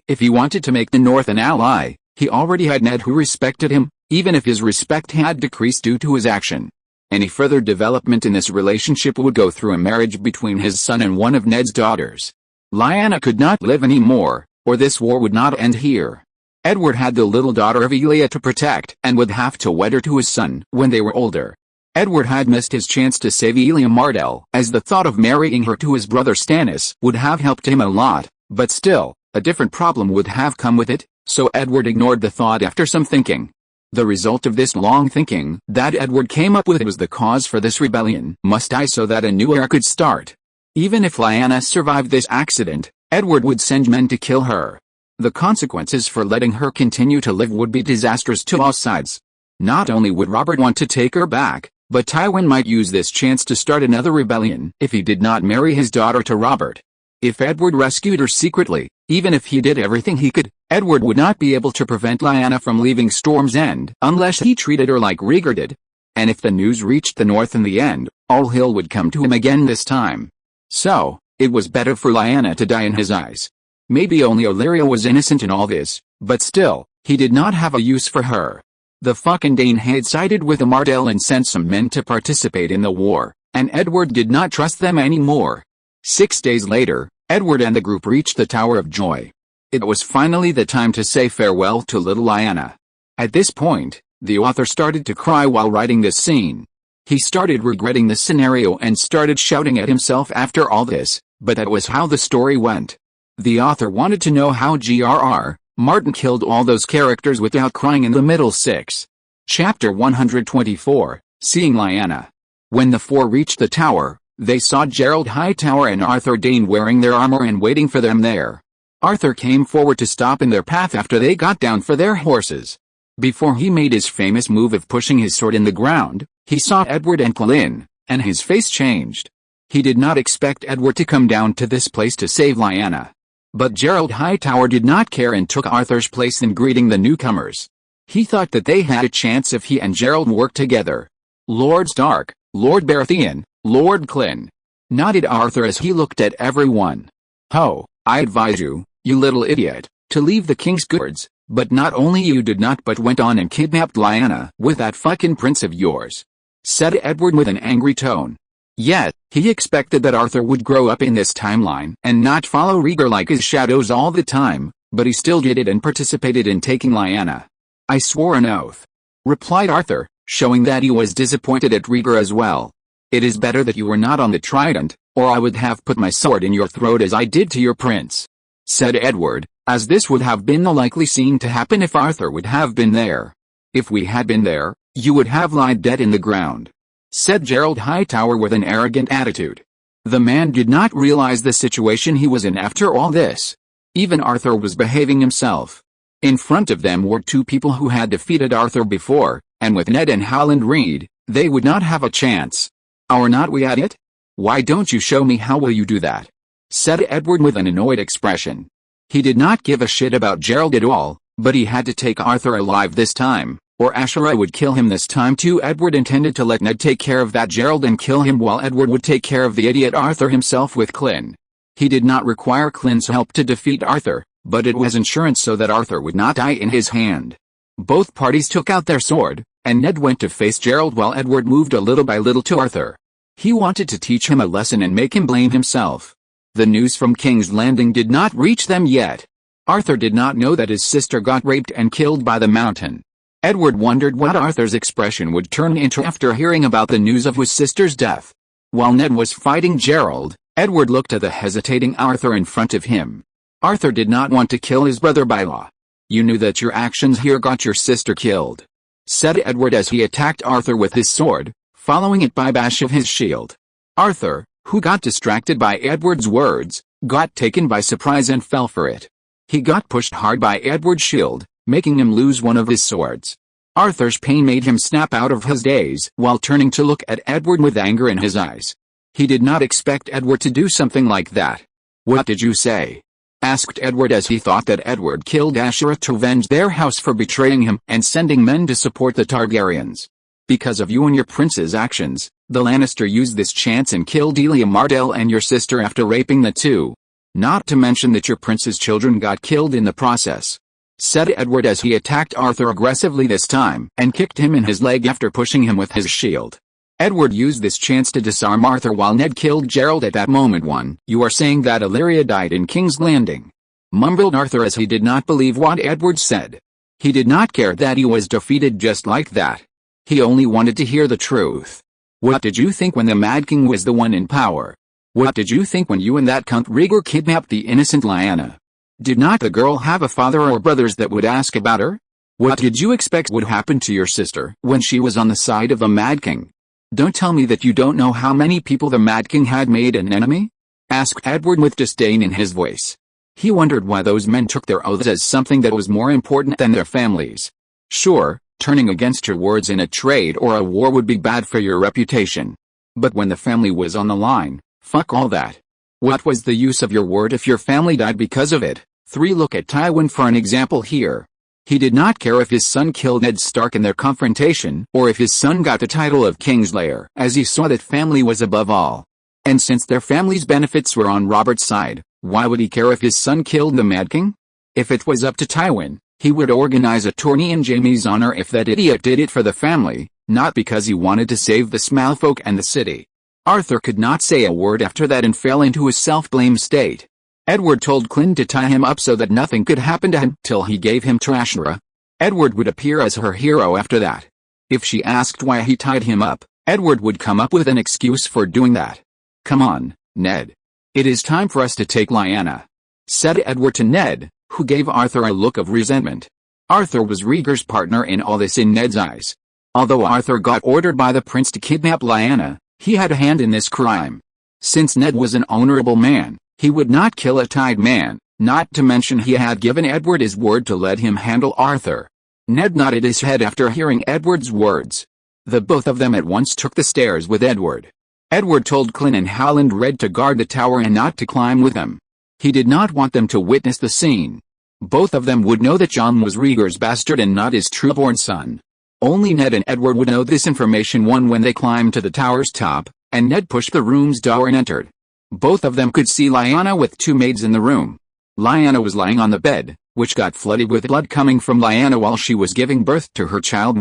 If he wanted to make the North an ally, he already had Ned who respected him, even if his respect had decreased due to his action. Any further development in this relationship would go through a marriage between his son and one of Ned's daughters. Lyanna could not live anymore, or this war would not end here. Edward had the little daughter of Elia to protect and would have to wed her to his son when they were older. Edward had missed his chance to save Elia Martell, as the thought of marrying her to his brother Stannis would have helped him a lot, but still, a different problem would have come with it, so Edward ignored the thought after some thinking. The result of this long thinking that Edward came up with was the cause for this rebellion must die so that a new era could start. Even if Lyanna survived this accident, Edward would send men to kill her. The consequences for letting her continue to live would be disastrous to all sides. Not only would Robert want to take her back, but Tywin might use this chance to start another rebellion if he did not marry his daughter to Robert. If Edward rescued her secretly, even if he did everything he could, Edward would not be able to prevent Lyanna from leaving Storm's End unless he treated her like Rhaegar did. And if the news reached the north in the end, all hell would come to him again this time. So, it was better for Lyanna to die in his eyes. Maybe only Illyria was innocent in all this, but still, he did not have a use for her. The fucking Dane had sided with the Martell and sent some men to participate in the war, and Edward did not trust them anymore. 6 days later, Edward and the group reached the Tower of Joy. It was finally the time to say farewell to little Lyanna. At this point, the author started to cry while writing this scene. He started regretting the scenario and started shouting at himself after all this, but that was how the story went. The author wanted to know how George R. Martin killed all those characters without crying in the middle 6. Chapter 124, Seeing Lyanna. When the 4 reached the tower, they saw Gerald Hightower and Arthur Dayne wearing their armor and waiting for them there. Arthur came forward to stop in their path after they got down for their horses. Before he made his famous move of pushing his sword in the ground, he saw Edward and Clegane, and his face changed. He did not expect Edward to come down to this place to save Lyanna. But Gerald Hightower did not care and took Arthur's place in greeting the newcomers. He thought that they had a chance if he and Gerald worked together. Lord Stark, Lord Baratheon, Lord Clegane, nodded Arthur as he looked at everyone. "Ho, I advise you, you little idiot, to leave the king's goods, but not only you did not but went on and kidnapped Lyanna with that fucking prince of yours," said Edward with an angry tone. Yet, he expected that Arthur would grow up in this timeline and not follow Rhaegar like his shadows all the time, but he still did it and participated in taking Lyanna. "I swore an oath," replied Arthur, showing that he was disappointed at Rhaegar as well. "It is better that you were not on the trident, or I would have put my sword in your throat as I did to your prince," said Edward, as this would have been the likely scene to happen if Arthur would have been there. "If we had been there, you would have lied dead in the ground," said Gerald Hightower with an arrogant attitude. The man did not realize the situation he was in after all this. Even Arthur was behaving himself. In front of them were 2 people who had defeated Arthur before, and with Ned and Howland Reed, they would not have a chance. "Are not we at it? Why don't you show me how will you do that?" said Edward with an annoyed expression. He did not give a shit about Gerald at all, but he had to take Arthur alive this time, or Ashera would kill him this time too. Edward intended to let Ned take care of that Gerald and kill him while Edward would take care of the idiot Arthur himself with Clyn. He did not require Clyn's help to defeat Arthur, but it was insurance so that Arthur would not die in his hand. Both parties took out their sword, and Ned went to face Gerald while Edward moved a little by little to Arthur. He wanted to teach him a lesson and make him blame himself. The news from King's Landing did not reach them yet. Arthur did not know that his sister got raped and killed by the mountain. Edward wondered what Arthur's expression would turn into after hearing about the news of his sister's death. While Ned was fighting Gerald, Edward looked at the hesitating Arthur in front of him. Arthur did not want to kill his brother by law. "You knew that your actions here got your sister killed," said Edward as he attacked Arthur with his sword, following it by a bash of his shield. Arthur, who got distracted by Edward's words, got taken by surprise and fell for it. He got pushed hard by Edward's shield, making him lose one of his swords. Arthur's pain made him snap out of his daze while turning to look at Edward with anger in his eyes. He did not expect Edward to do something like that. "What did you say?" asked Edward as he thought that Edward killed Ashera to avenge their house for betraying him and sending men to support the Targaryens. "Because of you and your prince's actions, the Lannister used this chance and killed Elia Martell and your sister after raping the two. Not to mention that your prince's children got killed in the process," said Edward as he attacked Arthur aggressively this time and kicked him in his leg after pushing him with his shield. Edward used this chance to disarm Arthur while Ned killed Gerald at that moment. "You are saying that Illyria died in King's Landing?" mumbled Arthur as he did not believe what Edward said. He did not care that he was defeated just like that. He only wanted to hear the truth. "What did you think when the Mad King was the one in power? What did you think when you and that cunt Rhaegar kidnapped the innocent Lyanna? Did not the girl have a father or brothers that would ask about her? What did you expect would happen to your sister when she was on the side of the Mad King? Don't tell me that you don't know how many people the Mad King had made an enemy?" asked Edward with disdain in his voice. He wondered why those men took their oaths as something that was more important than their families. Sure, turning against your words in a trade or a war would be bad for your reputation. But when the family was on the line, fuck all that. What was the use of your word if your family died because of it? 3. Look at Tywin for an example here. He did not care if his son killed Ned Stark in their confrontation, or if his son got the title of Kingslayer, as he saw that family was above all. And since their family's benefits were on Robert's side, why would he care if his son killed the Mad King? If it was up to Tywin, he would organize a tourney in Jaime's honor if that idiot did it for the family, not because he wanted to save the Smaugfolk and the city. Arthur could not say a word after that and fell into a self-blame state. Edward told Clyn to tie him up so that nothing could happen to him till he gave him to Ashera. Edward would appear as her hero after that. If she asked why he tied him up, Edward would come up with an excuse for doing that. "Come on, Ned. It is time for us to take Lyanna," said Edward to Ned, who gave Arthur a look of resentment. Arthur was Rhaegar's partner in all this in Ned's eyes. Although Arthur got ordered by the prince to kidnap Lyanna, he had a hand in this crime. Since Ned was an honorable man, he would not kill a tied man, not to mention he had given Edward his word to let him handle Arthur. Ned nodded his head after hearing Edward's words. The both of them at once took the stairs with Edward. Edward told Clyn and Howland Red to guard the tower and not to climb with him. He did not want them to witness the scene. Both of them would know that Jon was Rhaegar's bastard and not his trueborn son. Only Ned and Edward would know this information when they climbed to the tower's top, and Ned pushed the room's door and entered. Both of them could see Lyanna with two maids in the room. Lyanna was lying on the bed, which got flooded with blood coming from Lyanna while she was giving birth to her child.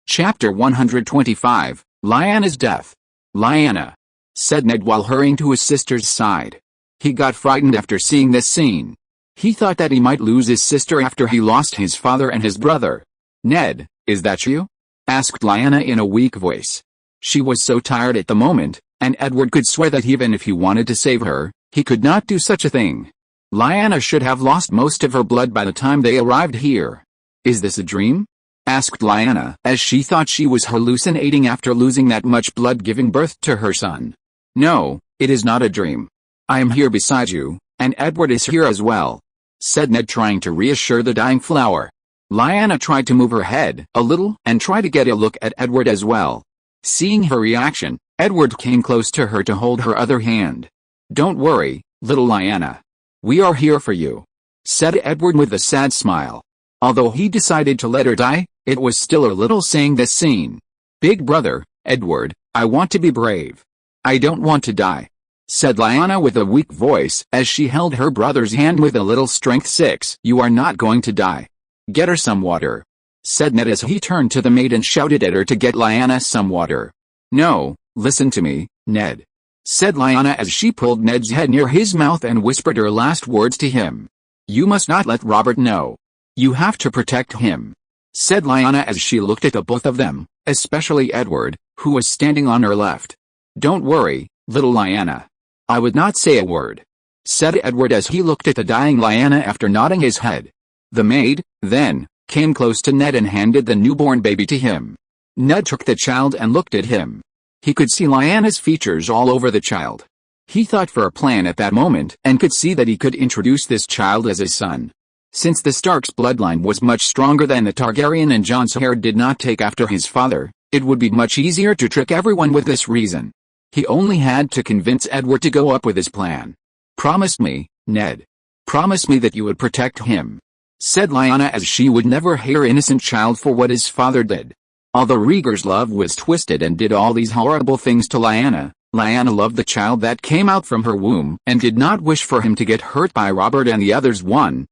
Chapter 125, Lyanna's Death. "Lyanna," said Ned while hurrying to his sister's side. He got frightened after seeing this scene. He thought that he might lose his sister after he lost his father and his brother. "Ned, is that you?" asked Lyanna in a weak voice. She was so tired at the moment, and Edward could swear that even if he wanted to save her, he could not do such a thing. Lyanna should have lost most of her blood by the time they arrived here. "Is this a dream?" asked Lyanna, as she thought she was hallucinating after losing that much blood giving birth to her son. "No, it is not a dream. I am here beside you, and Edward is here as well," said Ned, trying to reassure the dying flower. Lyanna tried to move her head a little and try to get a look at Edward as well. Seeing her reaction, Edward came close to her to hold her other hand. "Don't worry, little Lyanna. We are here for you. said Edward with a sad smile. Although he decided to let her die, it was still a little saying this scene. "Big brother, Edward, I want to be brave. I don't want to die," said Lyanna with a weak voice as she held her brother's hand with a little strength. "6. You are not going to die. Get her some water," said Ned as he turned to the maid and shouted at her to get Lyanna some water. "No, listen to me, Ned," said Lyanna as she pulled Ned's head near his mouth and whispered her last words to him. "You must not let Robert know. You have to protect him," said Lyanna as she looked at the both of them, especially Edward, who was standing on her left. "Don't worry, little Lyanna. I would not say a word," said Edward as he looked at the dying Lyanna after nodding his head. The maid, then, came close to Ned and handed the newborn baby to him. Ned took the child and looked at him. He could see Lyanna's features all over the child. He thought for a plan at that moment and could see that he could introduce this child as his son. Since the Stark's bloodline was much stronger than the Targaryen and Jon's heir did not take after his father, it would be much easier to trick everyone with this reason. He only had to convince Edward to go up with his plan. "Promise me, Ned. Promise me that you would protect him," said Lyanna as she would never hate her innocent child for what his father did. Although Rhaegar's love was twisted and did all these horrible things to Lyanna, Lyanna loved the child that came out from her womb and did not wish for him to get hurt by Robert and the others.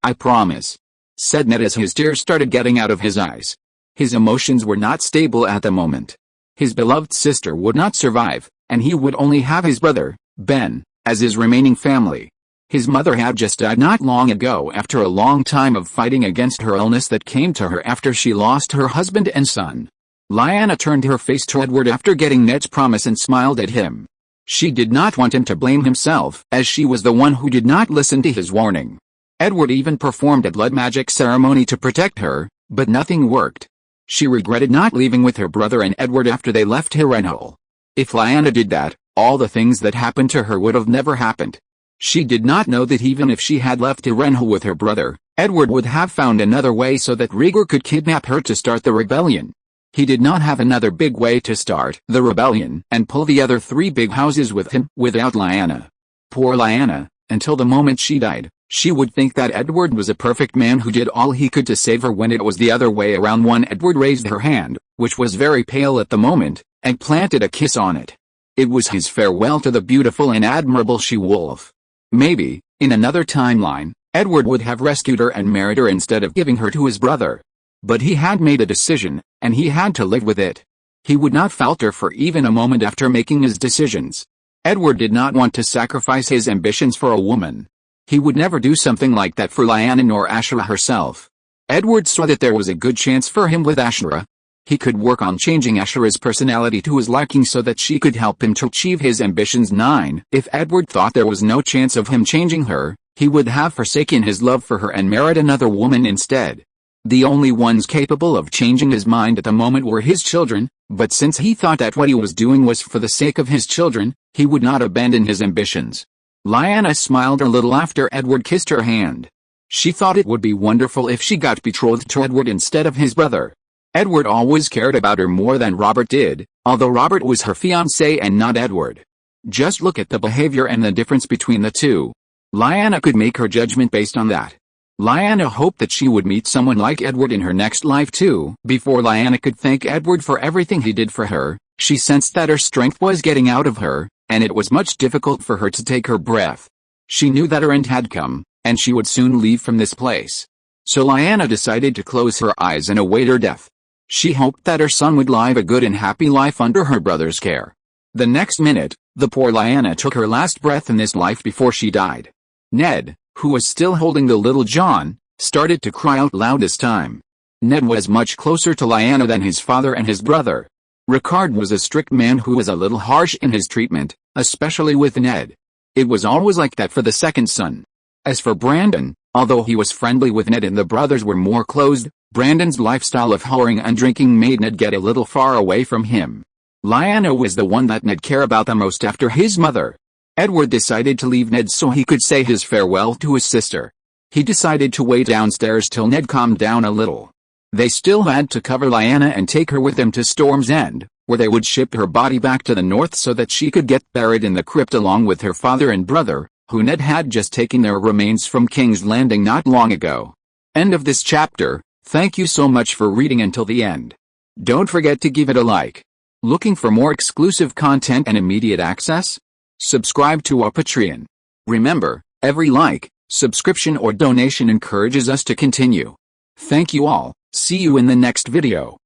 "I promise," said Ned as his tears started getting out of his eyes. His emotions were not stable at the moment. His beloved sister would not survive, and he would only have his brother, Ben, as his remaining family. His mother had just died not long ago after a long time of fighting against her illness that came to her after she lost her husband and son. Lyanna turned her face to Edward after getting Ned's promise and smiled at him. She did not want him to blame himself, as she was the one who did not listen to his warning. Edward even performed a blood magic ceremony to protect her, but nothing worked. She regretted not leaving with her brother and Edward after they left Harrenhal. If Lyanna did that, all the things that happened to her would have never happened. She did not know that even if she had left Harrenhal with her brother, Edward would have found another way so that Rhaegar could kidnap her to start the rebellion. He did not have another big way to start the rebellion and pull the other 3 big houses with him without Lyanna. Poor Lyanna, until the moment she died, she would think that Edward was a perfect man who did all he could to save her when it was the other way around. Edward raised her hand, which was very pale at the moment, and planted a kiss on it. It was his farewell to the beautiful and admirable she-wolf. Maybe, in another timeline, Edward would have rescued her and married her instead of giving her to his brother. But he had made a decision, and he had to live with it. He would not falter for even a moment after making his decisions. Edward did not want to sacrifice his ambitions for a woman. He would never do something like that for Lyanna nor Ashera herself. Edward saw that there was a good chance for him with Ashera. He could work on changing Ashera's personality to his liking so that she could help him to achieve his ambitions. 9. If Edward thought there was no chance of him changing her, he would have forsaken his love for her and married another woman instead. The only ones capable of changing his mind at the moment were his children, but since he thought that what he was doing was for the sake of his children, he would not abandon his ambitions. Lyanna smiled a little after Edward kissed her hand. She thought it would be wonderful if she got betrothed to Edward instead of his brother. Edward always cared about her more than Robert did, although Robert was her fiancé and not Edward. Just look at the behavior and the difference between the two. Lyanna could make her judgment based on that. Lyanna hoped that she would meet someone like Edward in her next life too. Before Lyanna could thank Edward for everything he did for her, she sensed that her strength was getting out of her, and it was much difficult for her to take her breath. She knew that her end had come, and she would soon leave from this place. So Lyanna decided to close her eyes and await her death. She hoped that her son would live a good and happy life under her brother's care. The next minute, the poor Lyanna took her last breath in this life before she died. Ned, who was still holding the little John, started to cry out loud this time. Ned was much closer to Lyanna than his father and his brother. Ricard was a strict man who was a little harsh in his treatment, especially with Ned. It was always like that for the second son. As for Brandon, although he was friendly with Ned and the brothers were more closed, Brandon's lifestyle of whoring and drinking made Ned get a little far away from him. Lyanna was the one that Ned cared about the most after his mother. Edward decided to leave Ned so he could say his farewell to his sister. He decided to wait downstairs till Ned calmed down a little. They still had to cover Lyanna and take her with them to Storm's End, where they would ship her body back to the north so that she could get buried in the crypt along with her father and brother, who Ned had just taken their remains from King's Landing not long ago. End of this chapter. Thank you so much for reading until the end. Don't forget to give it a like. Looking for more exclusive content and immediate access? Subscribe to our Patreon. Remember, every like, subscription or donation encourages us to continue. Thank you all. See you in the next video.